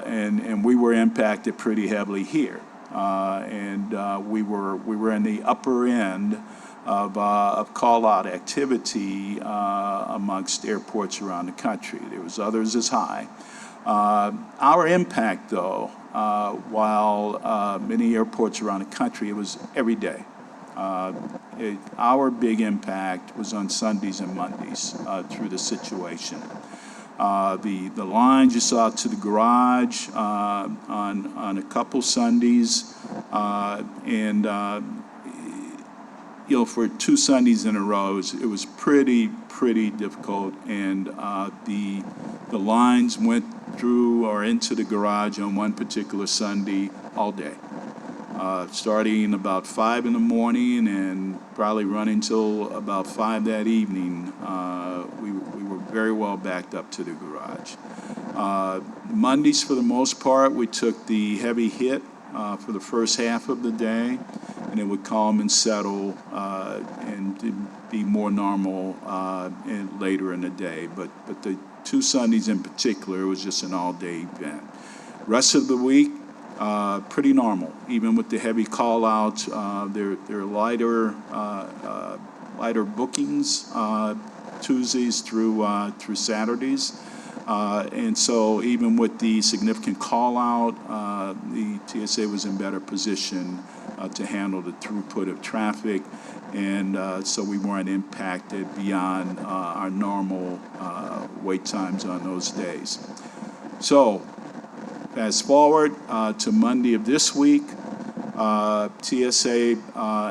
And we were impacted pretty heavily here, and we were in the upper end of call-out activity amongst airports around the country. There was others as high. Our impact, though, while many airports around the country, it was every day. Our big impact was on Sundays and Mondays through the situation. The lines you saw to the garage on a couple Sundays, and for 2 Sundays in a row, it was pretty difficult, and the lines went through or into the garage on one particular Sunday all day, starting about 5 in the morning and probably running till about 5 that evening. We were very well backed up to the garage. Mondays, for the most part, we took the heavy hit for the first half of the day, and it would calm and settle and be more normal later in the day. But the 2 Sundays in particular, it was just an all-day event. Rest of the week, pretty normal, even with the heavy call-outs. There are lighter bookings Tuesdays through Saturdays. And so even with the significant call-out, the TSA was in better position to handle the throughput of traffic, and so we weren't impacted beyond our normal wait times on those days. So fast forward to Monday of this week, TSA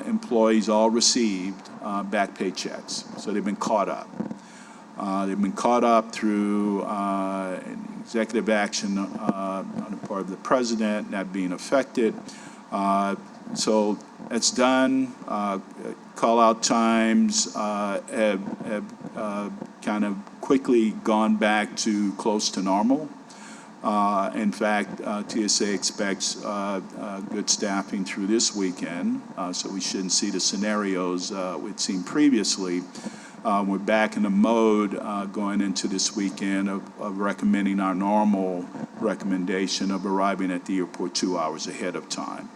employees all received back paychecks, so they've been caught up. They've been caught up through executive action on the part of the president not being affected. So that's done. Call-out times have kind of quickly gone back to close to normal. In fact, TSA expects good staffing through this weekend, so we shouldn't see the scenarios we'd seen previously. We're back in the mode going into this weekend of recommending our normal recommendation of arriving at the airport 2 hours ahead of time.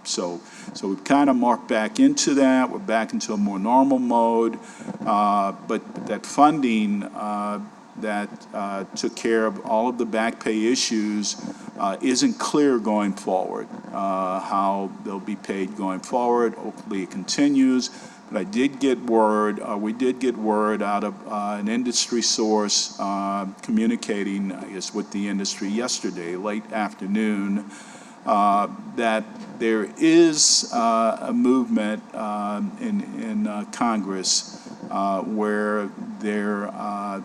So we've kind of marked back into that. We're back into a more normal mode, but that funding that took care of all of the back pay issues isn't clear going forward, how they'll be paid going forward. Hopefully it continues. But I did get word, we did get word out of an industry source communicating, I guess, with the industry yesterday, late afternoon, that there is a movement in Congress where there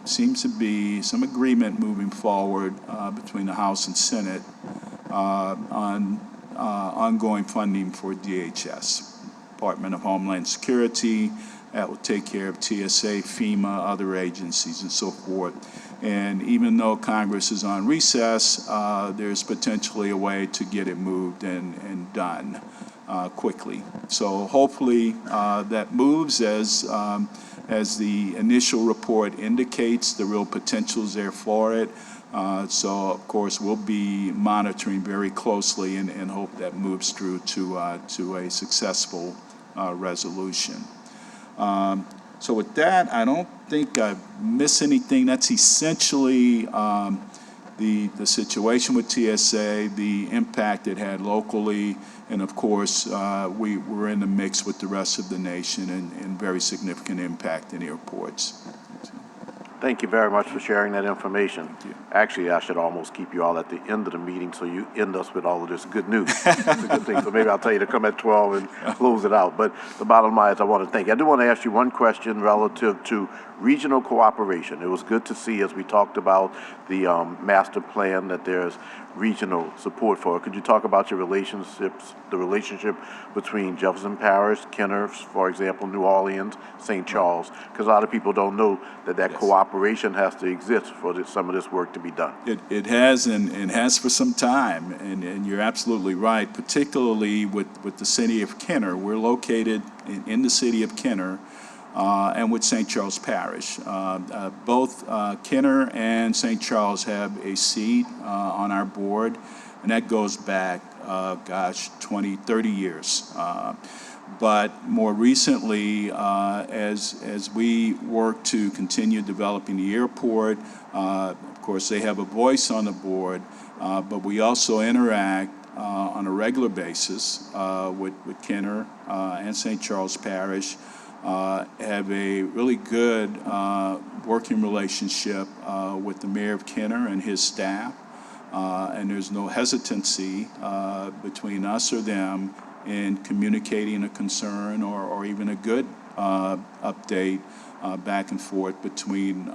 seems to be some agreement moving forward between the House and Senate on ongoing funding for DHS. Department of Homeland Security, that will take care of TSA, FEMA, other agencies, and so forth. And even though Congress is on recess, there's potentially a way to get it moved and done quickly. So hopefully that moves as the initial report indicates. The real potential's there for it. So, of course, we'll be monitoring very closely and hope that moves through to a successful resolution. So with that, I don't think I've missed anything. That's essentially the situation with TSA, the impact it had locally, and of course, we were in the mix with the rest of the nation and very significant impact in airports. Thank you very much for sharing that information. Actually, I should almost keep you all at the end of the meeting so you end us with all of this good news. That's a good thing. So maybe I'll tell you to come at 12 and close it out. But the bottom line is I want to thank you. I do want to ask you one question relative to regional cooperation. It was good to see, as we talked about the master plan, that there's regional support for it. Could you talk about your relationships, the relationship between Jefferson Parish, Kenner, for example, New Orleans, St. Charles? Because a lot of people don't know that cooperation has to exist for some of this work to be done. It has and has for some time, and you're absolutely right, particularly with the city of Kenner. We're located in the city of Kenner, and with St. Charles Parish. Both Kenner and St. Charles have a seat on our board, and that goes back, 20, 30 years. But more recently, as we work to continue developing the airport, of course, they have a voice on the board, but we also interact on a regular basis with Kenner and St. Charles Parish. Have a really good working relationship with the mayor of Kenner and his staff, and there's no hesitancy between us or them in communicating a concern or even a good update back and forth between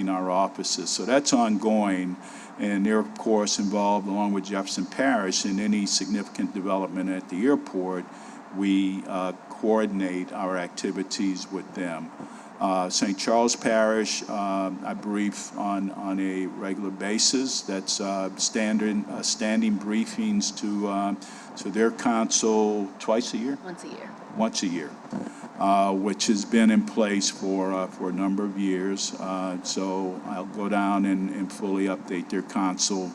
our offices. So that's ongoing, and they're of course involved along with Jefferson Parish in any significant development at the airport. We coordinate our activities with them. St. Charles Parish, I brief on a regular basis. That's standing briefings to their council twice a year? Once a year. Once a year, which has been in place for a number of years. So I'll go down and fully update their council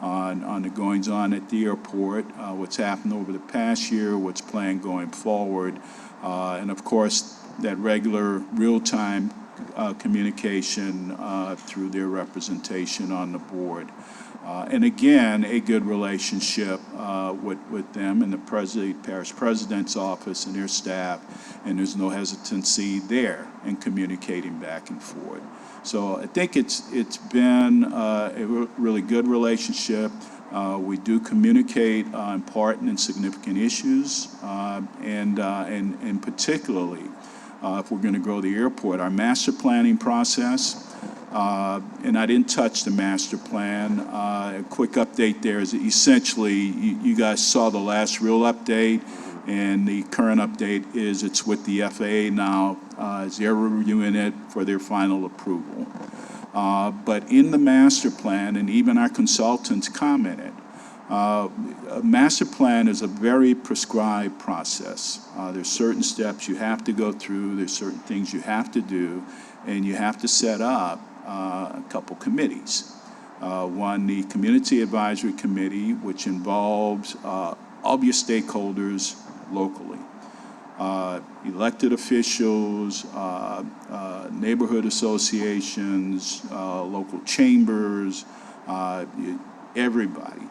on the goings-on at the airport, what's happened over the past year, what's planned going forward, and of course that regular real-time communication through their representation on the board. And again, a good relationship with them and the parish president's office and their staff, and there's no hesitancy there in communicating back and forth. So I think it's been a really good relationship. We do communicate important and significant issues, and particularly if we're going to grow the airport, our master planning process And I didn't touch the master plan. A quick update there is essentially, you guys saw the last real update, and the current update is it's with the FAA now, as they're reviewing it for their final approval. But in the master plan, and even our consultants commented, a master plan is a very prescribed process. There's certain steps you have to go through, there's certain things you have to do, and you have to set up a couple committees. One, the Community Advisory Committee, which involves all of your stakeholders locally. Elected officials, neighborhood associations, local chambers, everybody.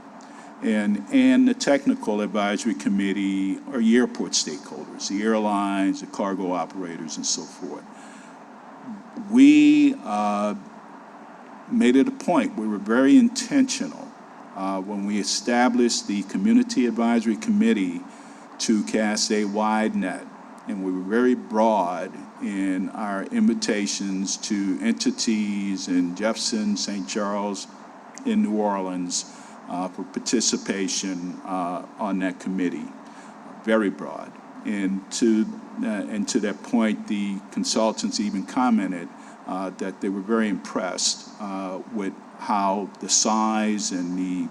And the Technical Advisory Committee are your airport stakeholders, the airlines, the cargo operators, and so forth. We made it a point, we were very intentional when we established the Community Advisory Committee to cast a wide net. And we were very broad in our invitations to entities in Jefferson, St. Charles, in New Orleans for participation on that committee. Very broad. And to that point, the consultants even commented that they were very impressed with how the size and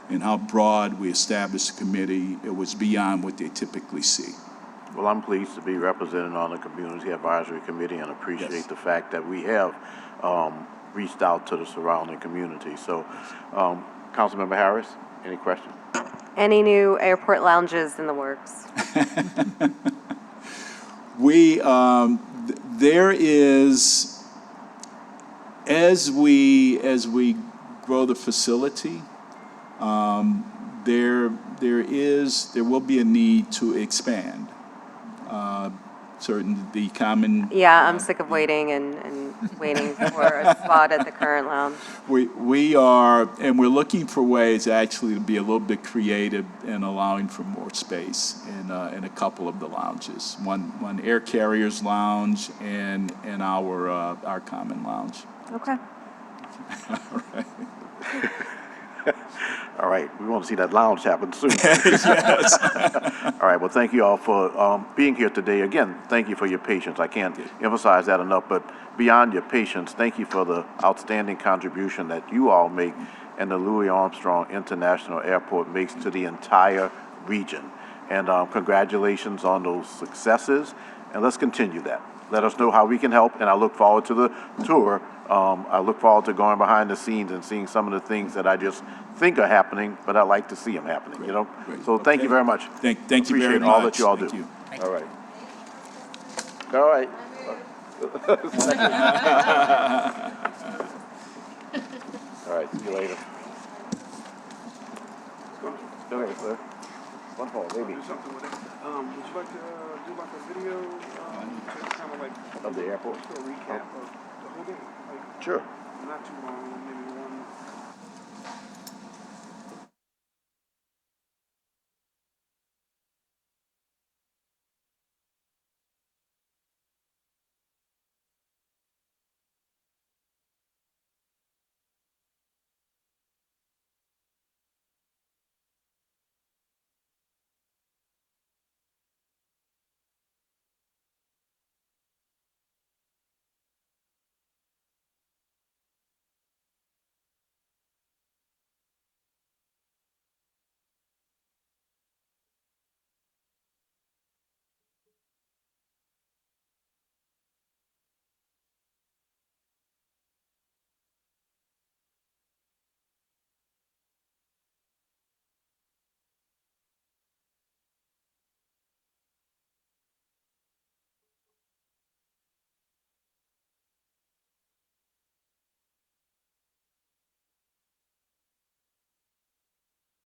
and how broad we established the committee. It was beyond what they typically see. Well, I'm pleased to be represented on the Community Advisory Committee and appreciate the fact that we have reached out to the surrounding community. So, Councilmember Harris, any questions? Any new airport lounges in the works? There is, as we grow the facility, there will be a need to expand. The common. Yeah, I'm sick of waiting and waiting for a spot at the current lounge. We are, and we're looking for ways actually to be a little bit creative in allowing for more space in a couple of the lounges. One air carriers lounge and our common lounge. Okay. All right. All right, we want to see that lounge happen soon. Yes. All right, well, thank you all for being here today. Again, thank you for your patience. I can't emphasize that enough, but beyond your patience, thank you for the outstanding contribution that you all make and the Louis Armstrong International Airport makes to the entire region. And congratulations on those successes, and let's continue that. Let us know how we can help, and I look forward to the tour. I look forward to going behind the scenes and seeing some of the things that I just think are happening, but I like to see them happening, you know? So thank you very much. Thank you very Appreciate much. all that you all do. Thank you. All right. All right. All right, see you later. Go ahead, sir. One more, baby. Do something with it. Would you like to do like a video, kind of like of the airport? just a recap of the whole day? Like, Sure. not too long, maybe